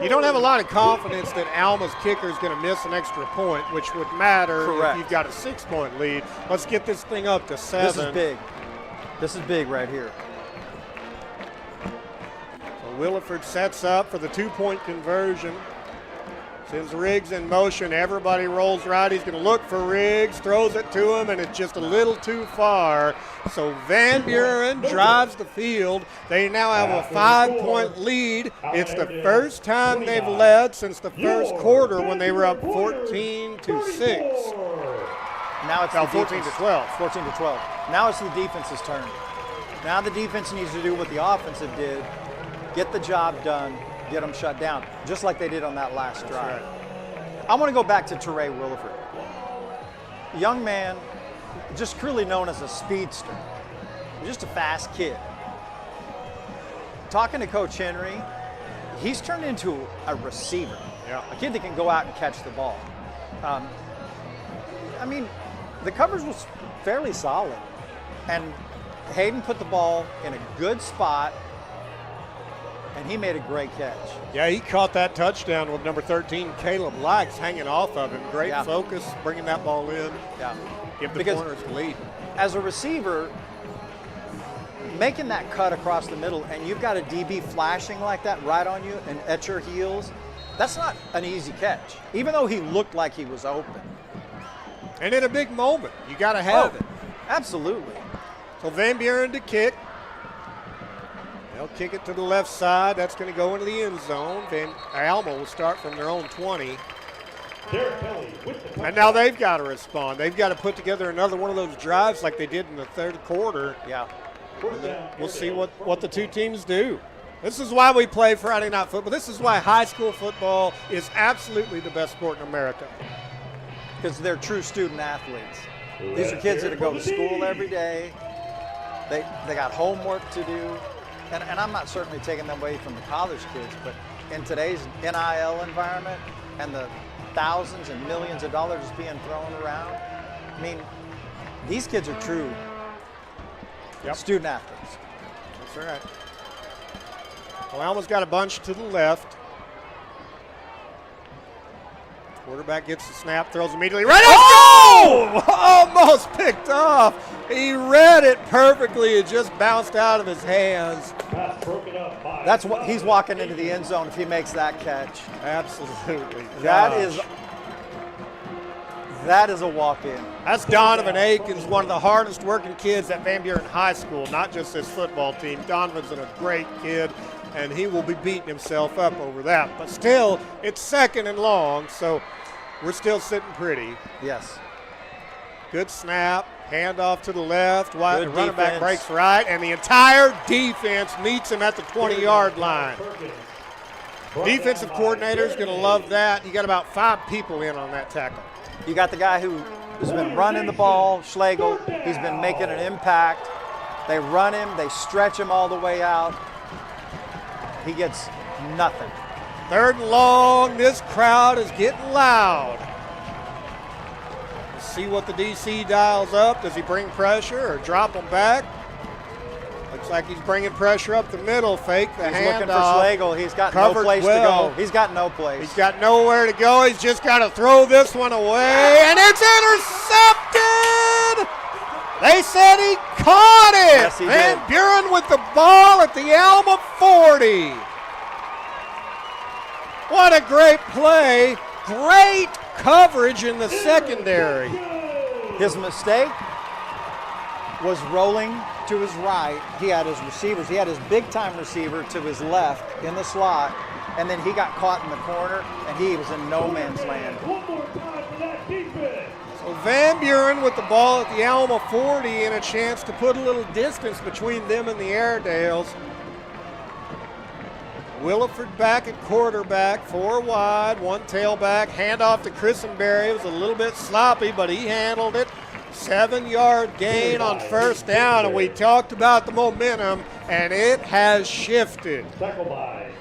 You don't have a lot of confidence that Alma's kicker is going to miss an extra point, which would matter if you've got a 6-point lead. Let's get this thing up to 7. This is big. This is big right here. So Williford sets up for the 2-point conversion. Sends Riggs in motion. Everybody rolls right. He's going to look for Riggs, throws it to him, and it's just a little too far. So Van Buren drives the field. They now have a 5-point lead. It's the first time they've led since the first quarter when they were up 14-6. Now it's 14-12. 14-12. Now it's the defense's turn. Now the defense needs to do what the offensive did, get the job done, get them shut down, just like they did on that last drive. Right. I want to go back to Teray Williford. Young man, just clearly known as a speedster, just a fast kid. Talking to Coach Henry, he's turned into a receiver, a kid that can go out and catch the ball. The coverage was fairly solid, and Hayden put the ball in a good spot, and he made a great catch. Yeah, he caught that touchdown with number 13, Caleb Likes, hanging off of him. Great focus, bringing that ball in. Yeah. Give the Pointers the lead. As a receiver, making that cut across the middle, and you've got a DB flashing like that right on you and at your heels, that's not an easy catch, even though he looked like he was open. And in a big moment, you got to have it. Absolutely. So Van Buren to kick. They'll kick it to the left side. That's going to go into the end zone. Alma will start from their own 20. And now they've got to respond. They've got to put together another one of those drives like they did in the third quarter. Yeah. We'll see what the two teams do. This is why we play Friday Night Football. This is why high school football is absolutely the best sport in America. Because they're true student athletes. These are kids that go to school every day. They got homework to do. And I'm not certainly taking them away from the college kids, but in today's NIL environment and the thousands and millions of dollars being thrown around, these kids are true student athletes. That's right. Well, Alma's got a bunch to the left. Quarterback gets the snap, throws immediately right up. Oh! Almost picked off. He read it perfectly. It just bounced out of his hands. That's what he's walking into the end zone if he makes that catch. Absolutely. That is a walk-in. That's Donovan Akins, one of the hardest working kids at Van Buren High School, not just this football team. Donovan's a great kid, and he will be beating himself up over that. But still, it's second and long, so we're still sitting pretty. Yes. Good snap, handoff to the left, the running back breaks right, and the entire defense meets him at the 20-yard line. Defensive coordinator's going to love that. You got about 5 people in on that tackle. You got the guy who's been running the ball, Schlegel. He's been making an impact. They run him, they stretch him all the way out. He gets nothing. Third and long. This crowd is getting loud. Let's see what the DC dials up. Does he bring pressure or drop him back? Looks like he's bringing pressure up the middle. Fake the handoff. He's looking for Schlegel. He's got no place to go. He's got no place. He's got nowhere to go. He's just got to throw this one away, and it's intercepted! They said he caught it! Yes, he Van did. Buren with the ball at the Alma 40. What a great play. Great coverage in the secondary. His mistake was rolling to his right, he had his receivers. He had his big-time receiver to his left in the slot, and then he got caught in the corner, and he was in no man's land. One more time for that defense. So Van Buren with the ball at the Alma 40 and a chance to put a little distance between them and the Airedales. Williford back at quarterback, 4 wide, 1 tailback, handoff to Christenberry. It was a little bit sloppy, but he handled it. 7-yard gain on first down, and we talked about the momentum, and it has shifted. Tackle by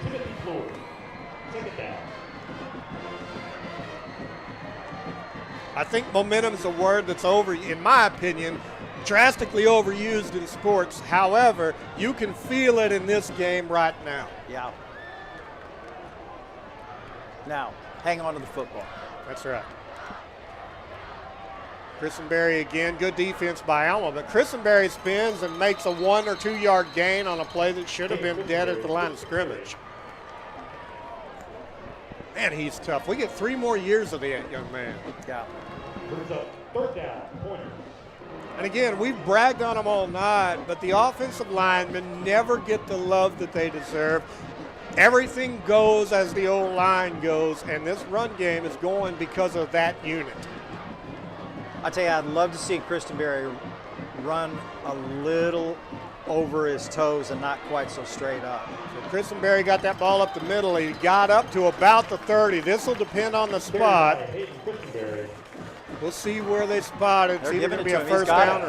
Timothy Floyd. Second down. I think momentum is a word that's in my opinion, drastically overused in sports. However, you can feel it in this game right now. Yeah. Now, hang on to the football. That's right. Christenberry again, good defense by Alma, but Christenberry spins and makes a 1 or 2 yard gain on a play that should have been dead at the line of scrimmage. Man, he's tough. We get 3 more years of that young man. Yeah. Brings up third down, Pointers. And again, we've bragged on them all night, but the offensive linemen never get the love that they deserve. Everything goes as the old line goes, and this run game is going because of that unit. I tell you, I'd love to see Christenberry run a little over his toes and not quite so straight up. So Christenberry got that ball up the middle. He got up to about the 30. This will depend on the spot. We'll see where they spot it. It's either going to be a first down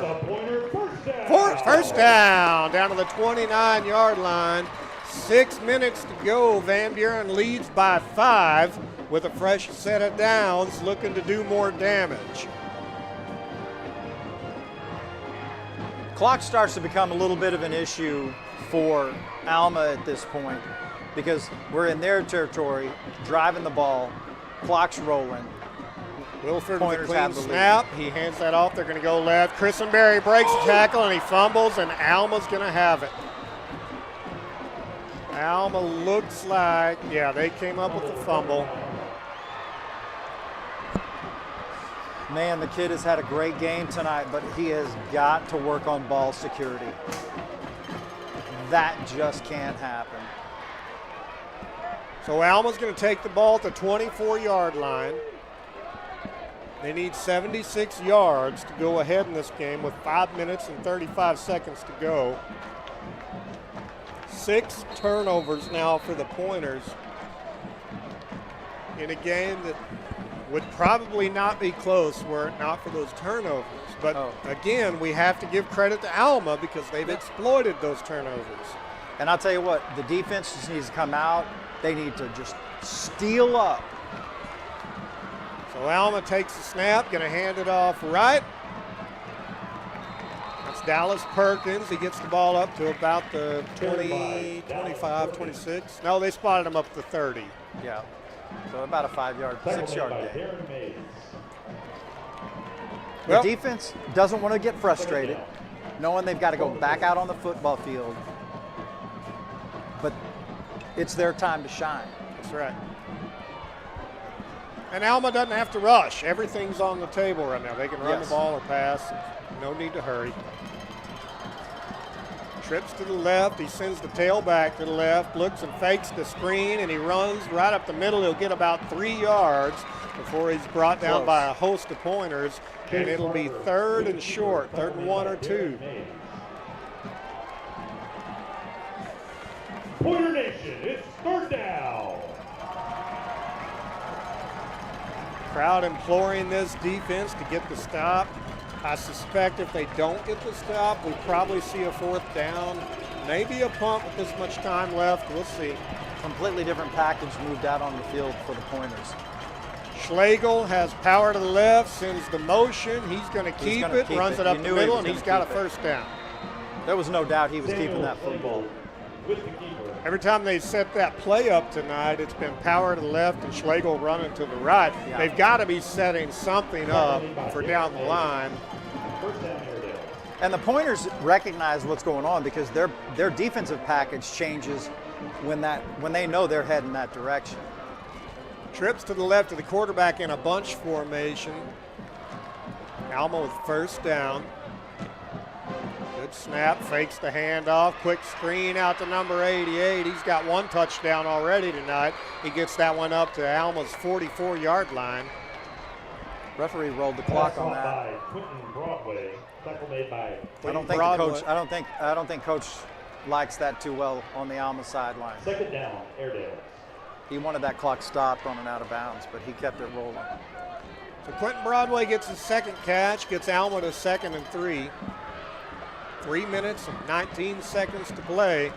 or first down down to the 29-yard line. 6 minutes to go. Van Buren leads by 5 with a fresh set of downs, looking to do more damage. Clock starts to become a little bit of an issue for Alma at this point because we're in their territory, driving the ball, clock's rolling. Williford with a clean snap. He hands that off. They're going to go left. Christenberry breaks the tackle and he fumbles, and Alma's going to have it. Alma looks like, yeah, they came up with the fumble. Man, the kid has had a great game tonight, but he has got to work on ball security. That just can't happen. So Alma's going to take the ball at the 24-yard line. They need 76 yards to go ahead in this game with 5 minutes and 35 seconds to go. 6 turnovers now for the Pointers in a game that would probably not be close were it not for those turnovers. But again, we have to give credit to Alma because they've exploited those turnovers. And I'll tell you what, the defense just needs to come out. They need to just steal up. So Alma takes the snap, going to hand it off right. That's Dallas Perkins. He gets the ball up to about the 20, 25, 26. No, they spotted him up to 30. Yeah. So about a 6-yard gain. The defense doesn't want to get frustrated, knowing they've got to go back out on the football field. But it's their time to shine. That's right. And Alma doesn't have to rush. Everything's on the table right now. They can run the ball or pass. No need to hurry. Trips to the left. He sends the tailback to the left, looks and fakes the screen, and he runs right up the middle. He'll get about 3 yards before he's brought down by a host of Pointers, and it'll be 3rd and short, 3rd and 1 or 2. Pointer Nation, it's 3rd down. Crowd imploring this defense to get the stop. I suspect if they don't get the stop, we'll probably see a 4th down, maybe a punt with this much time left. We'll see. Completely different package moved out on the field for the Pointers. Schlegel has power to the left, sends the motion. He's going to keep it, runs it up the middle, and he's got a 1st down. There was no doubt he was keeping that football. Every time they set that play up tonight, it's been power to the left and Schlegel running to the right. Yeah. They've got to be setting something up for down the line. And the Pointers recognize what's going on because their defensive package changes when they know they're heading that direction. Trips to the left of the quarterback in a bunch formation. Alma with 1st down. Good snap, fakes the handoff, quick screen out to number 88. He's got one touchdown already tonight. He gets that one up to Alma's 44-yard line. Referee rolled the clock on that. By Quentin Broadway. Tackle made by I don't think the coach. I don't think coach likes that too well on the Alma sideline. second down, Airedale. He wanted that clock stopped on an out of bounds, but he kept it rolling. So Quentin Broadway gets his second catch, gets Alma to 2nd and 3. 3 minutes and 19 seconds to play.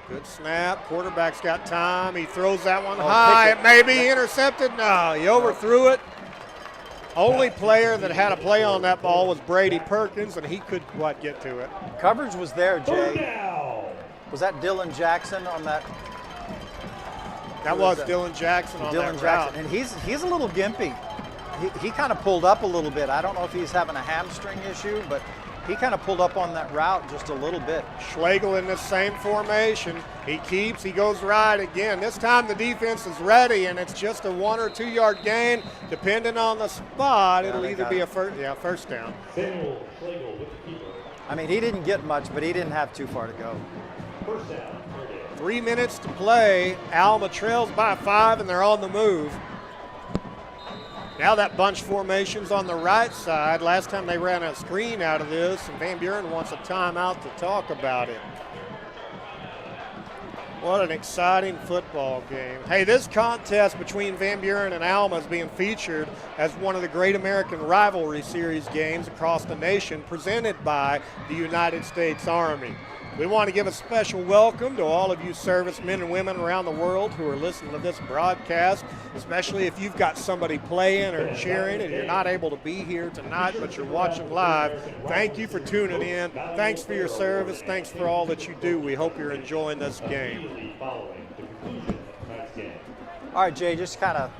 Good snap. Quarterback's got time. He throws that one high. It may be intercepted. No, he overthrew it. Only player that had a play on that ball was Brady Perkins, and he could, get to it. Coverage was there, Third Jay. down. Was that Dylan Jackson on that? That was Dylan Jackson on that route. And he's a little gimpy. He kind of pulled up a little bit. I don't know if he's having a hamstring issue, but he kind of pulled up on that route just a little bit. Schlegel in the same formation. He goes right again. This time the defense is ready, and it's just a 1 or 2 yard gain. Depending on the spot, it'll either be a first down. Samuel Schlegel with the keeper. I mean, he didn't get much, but he didn't have too far to go. First down, Airedale. 3 minutes to play. Alma trails by 5, and they're on the move. Now that bunch formation's on the right side. Last time they ran a screen out of this, and Van Buren wants a timeout to talk about it. What an exciting football game. Hey, this contest between Van Buren and Alma is being featured as one of the Great American Rivalry Series games across the nation, presented by the United States Army. We want to give a special welcome to all of you servicemen and women around the world who are listening to this broadcast, especially if you've got somebody playing or cheering and you're not able to be here tonight, but you're watching live. Thank you for tuning in. Thanks for your service. Thanks for all that you do. We hope you're enjoying this game. Following the conclusion of tonight's game. All right, Jay, just kind of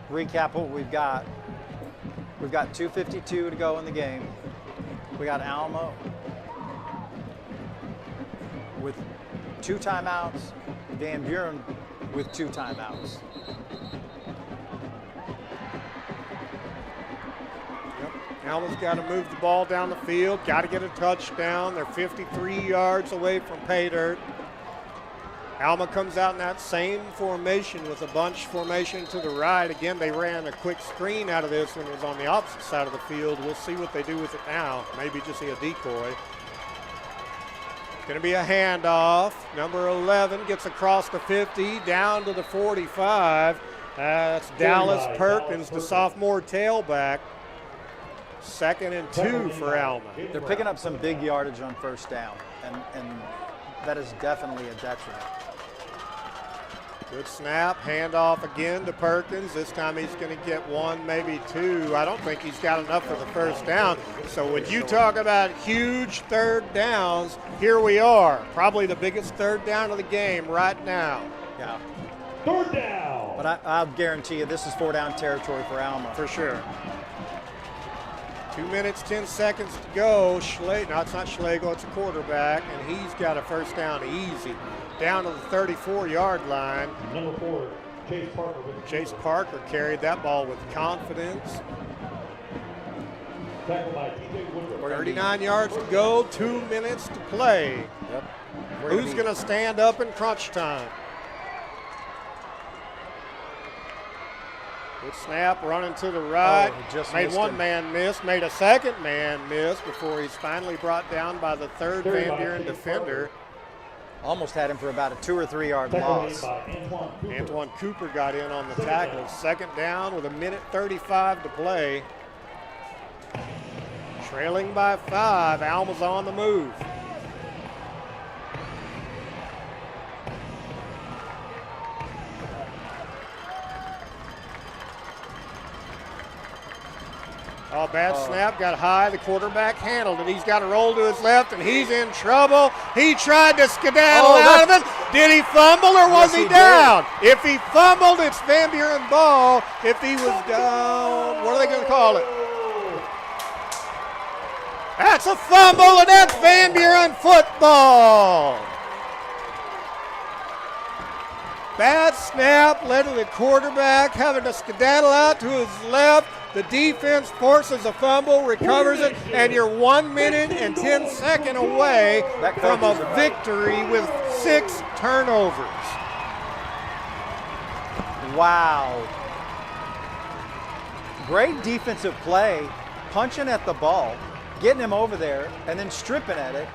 recap what we've got. We've got 2:52 to go in the game. We got Alma with 2 timeouts, Van Buren with 2 timeouts. Alma's got to move the ball down the field, got to get a touchdown. They're 53 yards away from pay dirt. Alma comes out in that same formation with a bunch formation to the right. Again, they ran a quick screen out of this when it was on the opposite side of the field. We'll see what they do with it now. Maybe just see a decoy. Going to be a handoff. Number 11 gets across the 50, down to the 45. That's Dallas Perkins, the sophomore tailback. 2nd and 2 for Alma. They're picking up some big yardage on first down, and that is definitely a detriment. Good snap, handoff again to Perkins. This time he's going to get 1, maybe 2. I don't think he's got enough for the first down. So when you talk about huge third downs, here we are. Probably the biggest third down of the game right now. Yeah. Third down. But I'll guarantee you this is 4-down territory for Alma. For sure. 2 minutes, 10 seconds to go. No, it's not Schlegel, it's a quarterback, and he's got a first down easy. Down to the 34-yard line. Number 4, Chase Parker. Chase Parker carried that ball with confidence. Tackled by T.J. Woodruff. 39 yards to go, 2 minutes to play. Yep. Who's going to stand up in crunch time? Good snap, running to the right. Made one man miss, made a second man miss before he's finally brought down by the third Van Buren defender. Almost had him for about a 2 or 3 yard loss. Antoine Cooper got in on the tackle. Second down with 1:35 to play. Trailing by 5, Alma's on the move. Oh, bad snap, got high. The quarterback handled it. He's got to roll to his left, and he's in trouble. He tried to skedaddle out of it. Did he fumble, or was he down? If he fumbled, it's Van Buren ball. If he was down, what are they going to call it? That's a fumble, and that's Van Buren football. Bad snap led to the quarterback having to skedaddle out to his left. The defense forces a fumble, recovers it, and you're 1 minute and 10 seconds away from a victory with 6 turnovers. Wow. Great defensive play, punching at the ball, getting him over there, and then stripping at it.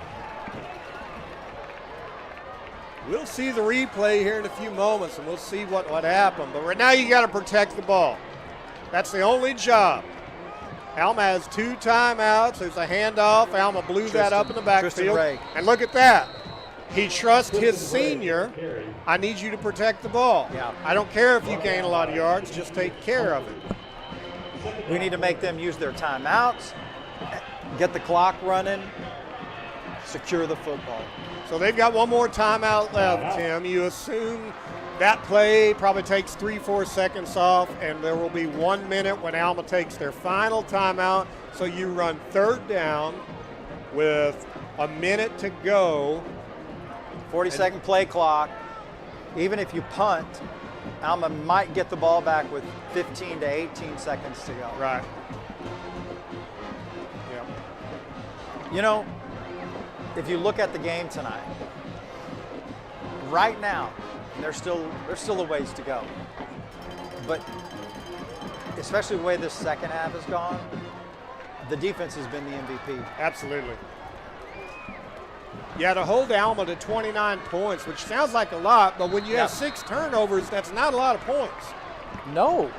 We'll see the replay here in a few moments, and we'll see what happened. But right now you got to protect the ball. That's the only job. Alma has 2 timeouts. There's a handoff. Alma blew that up in the backfield. And look at that. He trusts his senior. I need you to protect the ball. Yeah. I don't care if you gain a lot of yards. Just take care of it. We need to make them use their timeouts, get the clock running, secure the football. So they've got 1 more timeout left, Tim. You assume that play probably takes 3-4 seconds off, and there will be 1 minute when Alma takes their final timeout. So you run 3rd down with a minute to go. 40-second play clock. Even if you punt, Alma might get the ball back with 15 to 18 seconds to go. Right. Yep. You know, if you look at the game tonight, right now, there's still a ways to go. But especially the way this second half has gone, the defense has been the MVP. Absolutely. Yeah, to hold Alma to 29 points, which sounds like a lot, but when you have 6 turnovers, that's not a lot of points. No.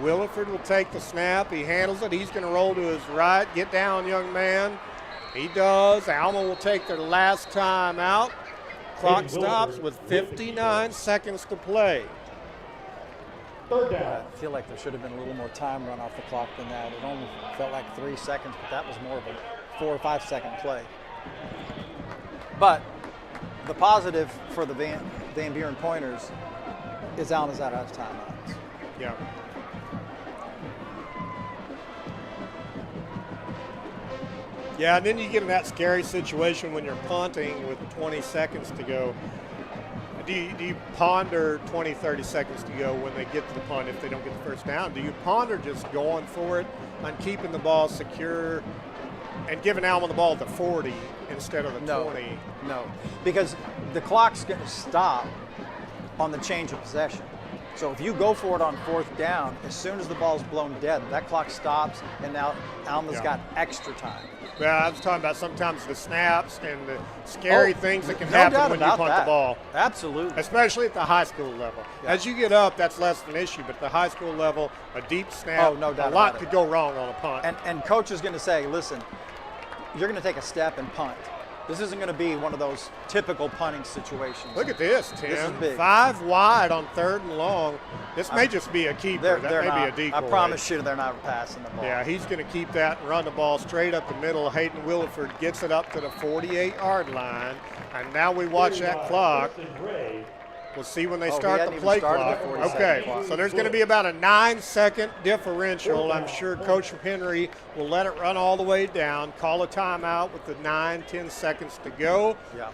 Williford will take the snap. He handles it. He's going to roll to his right. Get down, young man. He does. Alma will take their last time out. Clock stops with 59 seconds to play. 3rd down. I feel like there should have been a little more time run off the clock than that. It only felt like 3 seconds, but that was more of a 4 or 5 second play. But the positive for the Van Buren Pointers is Alma's out of timeouts. Yeah. Yeah, and then you get in that scary situation when you're punting with 20 seconds to go. Do you ponder 20, 30 seconds to go when they get to the punt if they don't get the first down? Do you ponder just going for it and keeping the ball secure and giving Alma the ball at the 40 instead of the 20? No, because the clock's going to stop on the change of possession. So if you go for it on 4th down, as soon as the ball's blown dead, that clock stops, and now Alma's got extra time. Well, I was talking about sometimes the snaps and the scary things that can happen when you punt the ball. Absolutely. Especially at the high school level. Yeah. As you get up, that's less of an issue, but at the high school level, a deep snap, no doubt a lot could go wrong on a punt. And coach is going to say, listen, you're going to take a step and punt. This isn't going to be one of those typical punting situations. Look at this, Tim. This is big. 5 wide on 3rd and long. This may just be a keeper. That may be a decoy. I promise you they're not passing the ball. Yeah, he's going to keep that and run the ball straight up the middle. Hayden Williford gets it up to the 48-yard line. And now we watch that clock. We'll see when they start the play clock. Okay, so there's going to be about a 9-second differential. I'm sure Coach Henry will let it run all the way down, call a timeout with the 9-10 seconds to go. Yeah.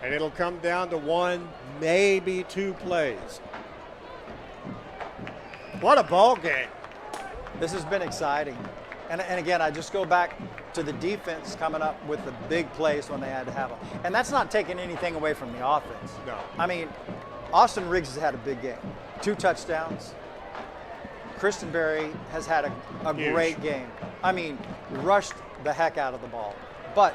And it'll come down to 1, maybe 2 plays. What a ball game. This has been exciting. And again, I just go back to the defense coming up with the big plays when they had to have them. And that's not taking anything away from the offense. No. I mean, Austin Riggs has had a big game. 2 touchdowns. Kristen Berry has had a great game. I mean, rushed the heck out of the ball. But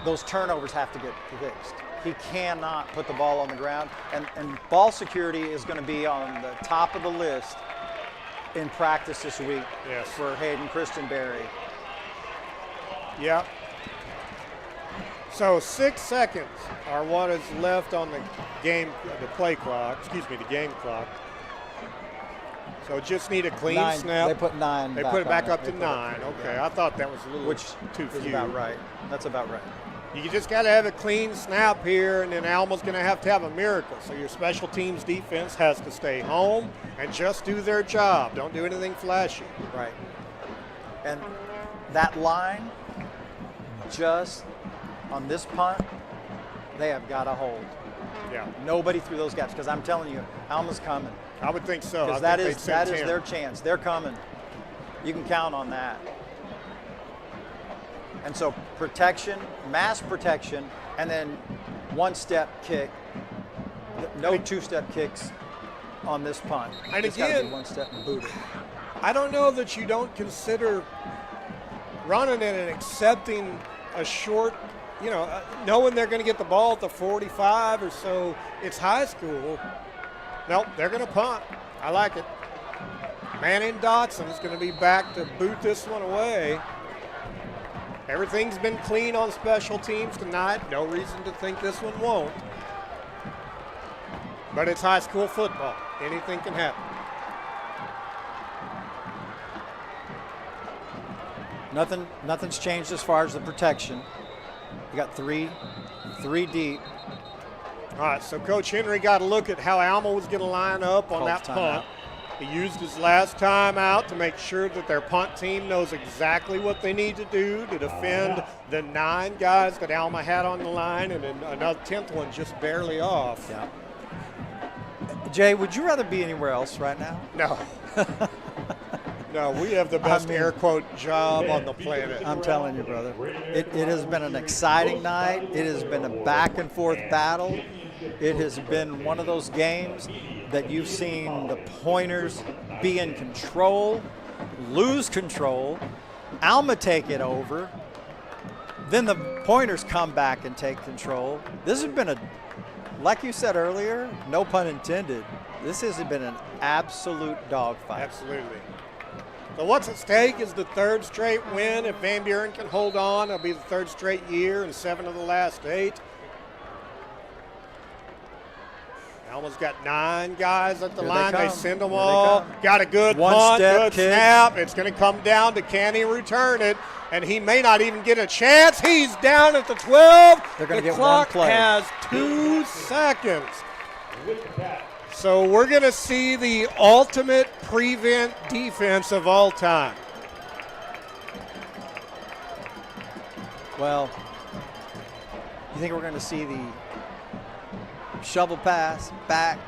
those turnovers have to get fixed. He cannot put the ball on the ground. And ball security is going to be on the top of the list in practice this week for Hayden Christenberry. Yep. So 6 seconds are what is left on the game clock. So just need a clean 9, snap. They put 9. They put it back up to 9. Okay, I thought that was a little too few. About right. That's about right. You just got to have a clean snap here, and then Alma's going to have a miracle. So your special teams defense has to stay home and just do their job. Don't do anything flashy. Right. And that line, just on this punt, they have got to hold. Yeah. Nobody through those gaps, because I'm telling you, Alma's coming. I would think so. Because that is their chance. They're coming. You can count on that. And so protection, mass protection, and then one-step kick. No two-step kicks on this punt. And It's got to again, be one step and boot it. I don't know that you don't consider running it and accepting a short, knowing they're going to get the ball at the 45 or so. It's high school. Nope, they're going to punt. I like it. Manning Dotson is going to be back to boot this one away. Everything's been clean on special teams tonight. No reason to think this one won't. But it's high school football. Anything can happen. Nothing's changed as far as the protection. You got three deep. All right, so Coach Henry got a look at how Alma was going to line up on that punt. He used his last time out to make sure that their punt team knows exactly what they need to do to defend the 9 guys that Alma had on the line, and then another 10th one just barely off. Yeah. Jay, would you rather be anywhere else right now? No. No, we have the best air quote job on the planet. I'm telling you, brother. It has been an exciting night. It has been a back and forth battle. It has been one of those games that you've seen the Pointers be in control, lose control, Alma take it over, then the Pointers come back and take control. This has been like you said earlier, no pun intended, this has been an absolute dogfight. Absolutely. So what's at stake is the 3rd straight win. If Van Buren can hold on, it'll be the 3rd straight year and 7 of the last 8. Alma's got 9 guys at the line. They send them all. Got a good punt, good snap. It's going to come down to can he return it, and he may not even get a chance. He's down at the 12. They're going to get clock one play. Has 2 seconds. So we're going to see the ultimate prevent defense of all time. Well, you think we're going to see the shovel pass, back.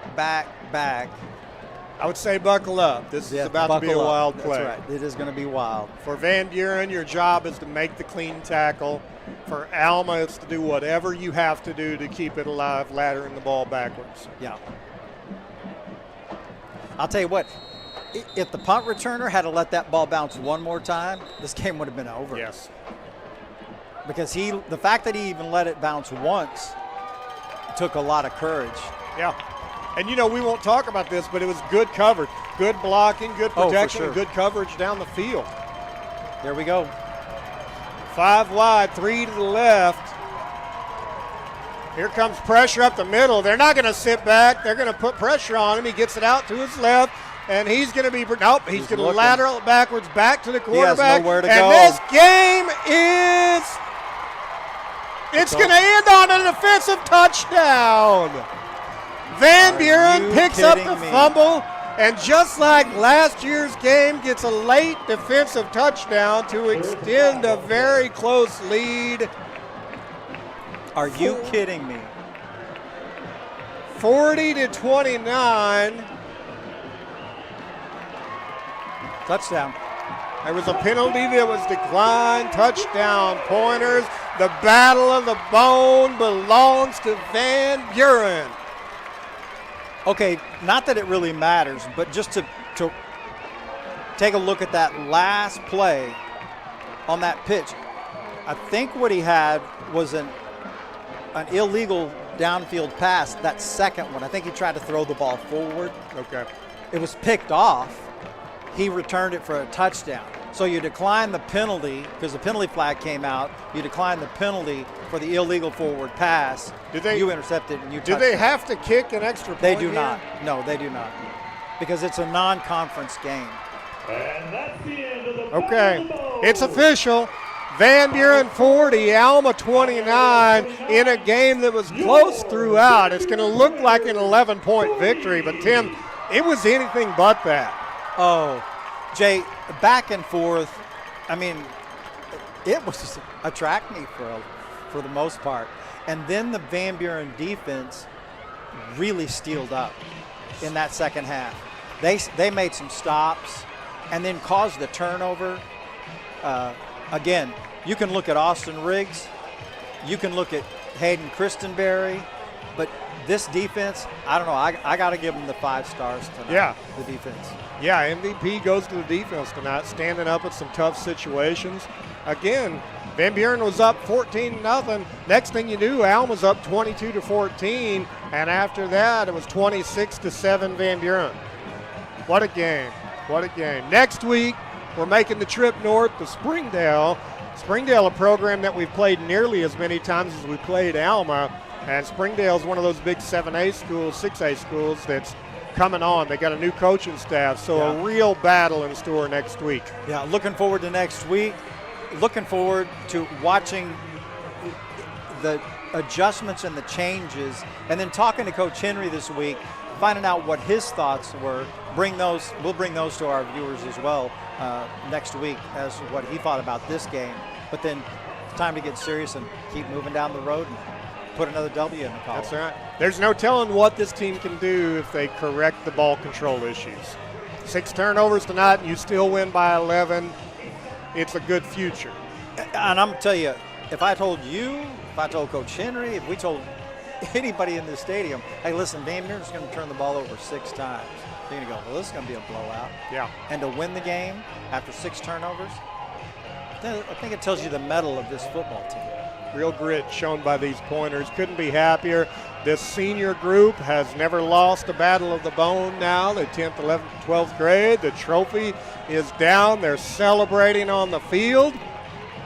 I would say buckle up. This is about to be a wild play. That's right. It is going to be wild. For Van Buren, your job is to make the clean tackle. For Alma, it's to do whatever you have to do to keep it alive, laddering the ball backwards. Yeah. I'll tell you what, if the punt returner had to let that ball bounce one more time, this game would have been over. Yes. Because the fact that he even let it bounce once took a lot of courage. Yeah. And, we won't talk about this, but it was good coverage. Good blocking, good protection, and good coverage down the field. There we go. 5 wide, 3 to the left. Here comes pressure up the middle. They're not going to sit back. They're going to put pressure on him. He gets it out to his left, and he's going to be – he's going to lateral it backwards back to the quarterback. He has nowhere to go. And this game is – it's going to end on an offensive touchdown. Van Buren picks up the fumble, and just like last year's game, gets a late defensive touchdown to extend a very close lead. Are you kidding me? 40-29. Touchdown. There was a penalty that was declined. Touchdown, Pointers. The Battle of the Bone belongs to Van Buren. Okay, not that it really matters, but just to take a look at that last play on that pitch. I think what he had was an illegal downfield pass, that second one. I think he tried to throw the ball forward. Okay. It was picked off. He returned it for a touchdown. So you decline the penalty because the penalty flag came out. You decline the penalty for the illegal forward pass. You intercept it and you touch it. Do they have to kick an extra point? They do not. No, they do not. Because it's a non-conference game. And that's the end of the Okay. It's official. Van Buren 40, Alma 29 in a game that was close throughout. It's going to look like an 11-point victory, but Tim, it was anything but that. Oh, Jay, back and forth. I mean, it was a track meet for the most part. And then the Van Buren defense really steeled up in that second half. They made some stops and then caused the turnover. Again, you can look at Austin Riggs, you can look at Hayden Christenberry, but this defense, I don't know, I got to give them the 5 stars tonight. Yeah. The defense. Yeah, MVP goes to the defense tonight, standing up at some tough situations. Again, Van Buren was up 14-0. Next thing you knew, Alma's up 22-14, and after that, it was 26-7 Van Buren. What a game! What a game! Next week, we're making the trip north to Springdale. Springdale, a program that we've played nearly as many times as we played Alma, and Springdale's one of those big 7A schools, 6A schools that's coming on. They got a new coaching staff, so a real battle in store next week. Yeah, looking forward to next week. Looking forward to watching the adjustments and the changes, and then talking to Coach Henry this week, finding out what his thoughts were. We'll bring those to our viewers as well next week as what he thought about this game. But then it's time to get serious and keep moving down the road and put another W in the column. That's right. There's no telling what this team can do if they correct the ball control issues. 6 turnovers tonight, and you still win by 11. It's a good future. And I'm going to tell you, if I told Coach Henry, if we told anybody in the stadium, hey, listen, Van Buren's going to turn the ball over 6 times, they're going to go, well, this is going to be a blowout. Yeah. And to win the game after 6 turnovers, I think it tells you the mettle of this football team. Real grit shown by these Pointers. Couldn't be happier. This senior group has never lost a battle of the bone now. The 10th, 11th, 12th grade. The trophy is down. They're celebrating on the field.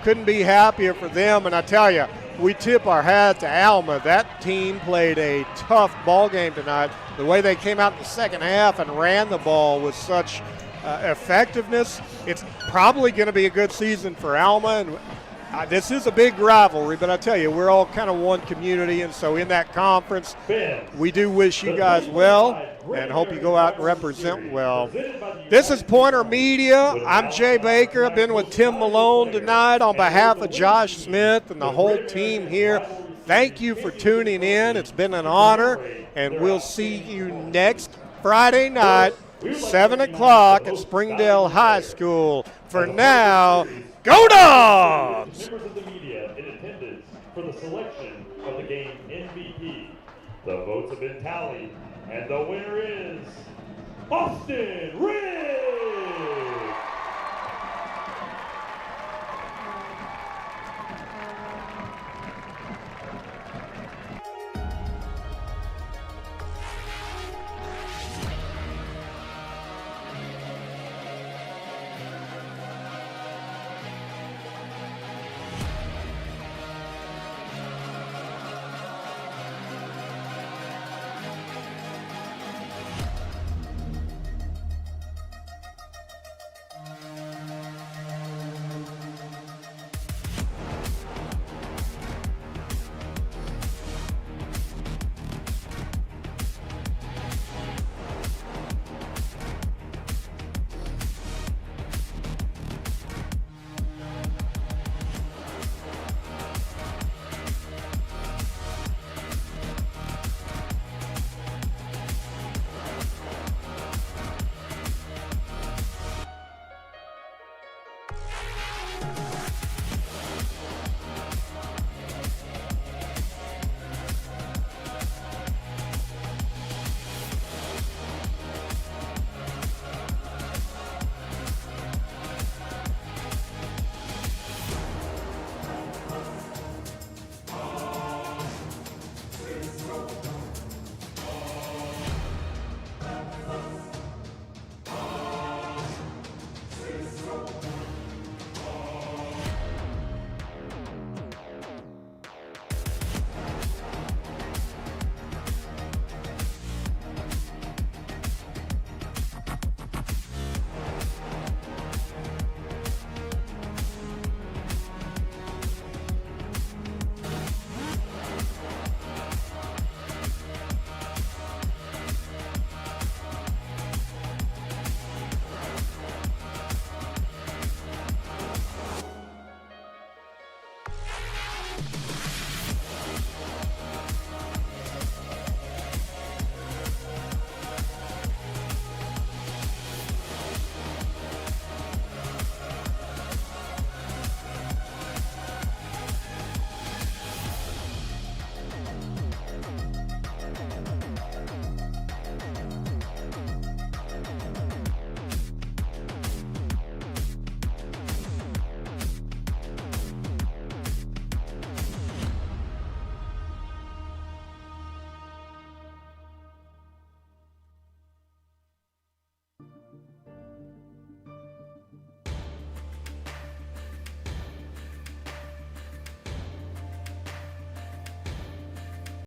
Couldn't be happier for them. And I tell you, we tip our hat to Alma. That team played a tough ball game tonight. The way they came out in the second half and ran the ball with such effectiveness, it's probably going to be a good season for Alma. And this is a big rivalry, but I tell you, we're all kind of one community, and so in that conference, we do wish you guys well and hope you go out and represent well. This is Pointer Media. I'm Jay Baker. I've been with Tim Malone tonight on behalf of Josh Smith and the whole team here. Thank you for tuning in. It's been an honor, and we'll see you next Friday night, 7 o'clock at Springdale High School. For now, go Dogs! Members of the media in attendance for the selection of the game MVP. The votes have been tallied, and the winner is Austin Riggs!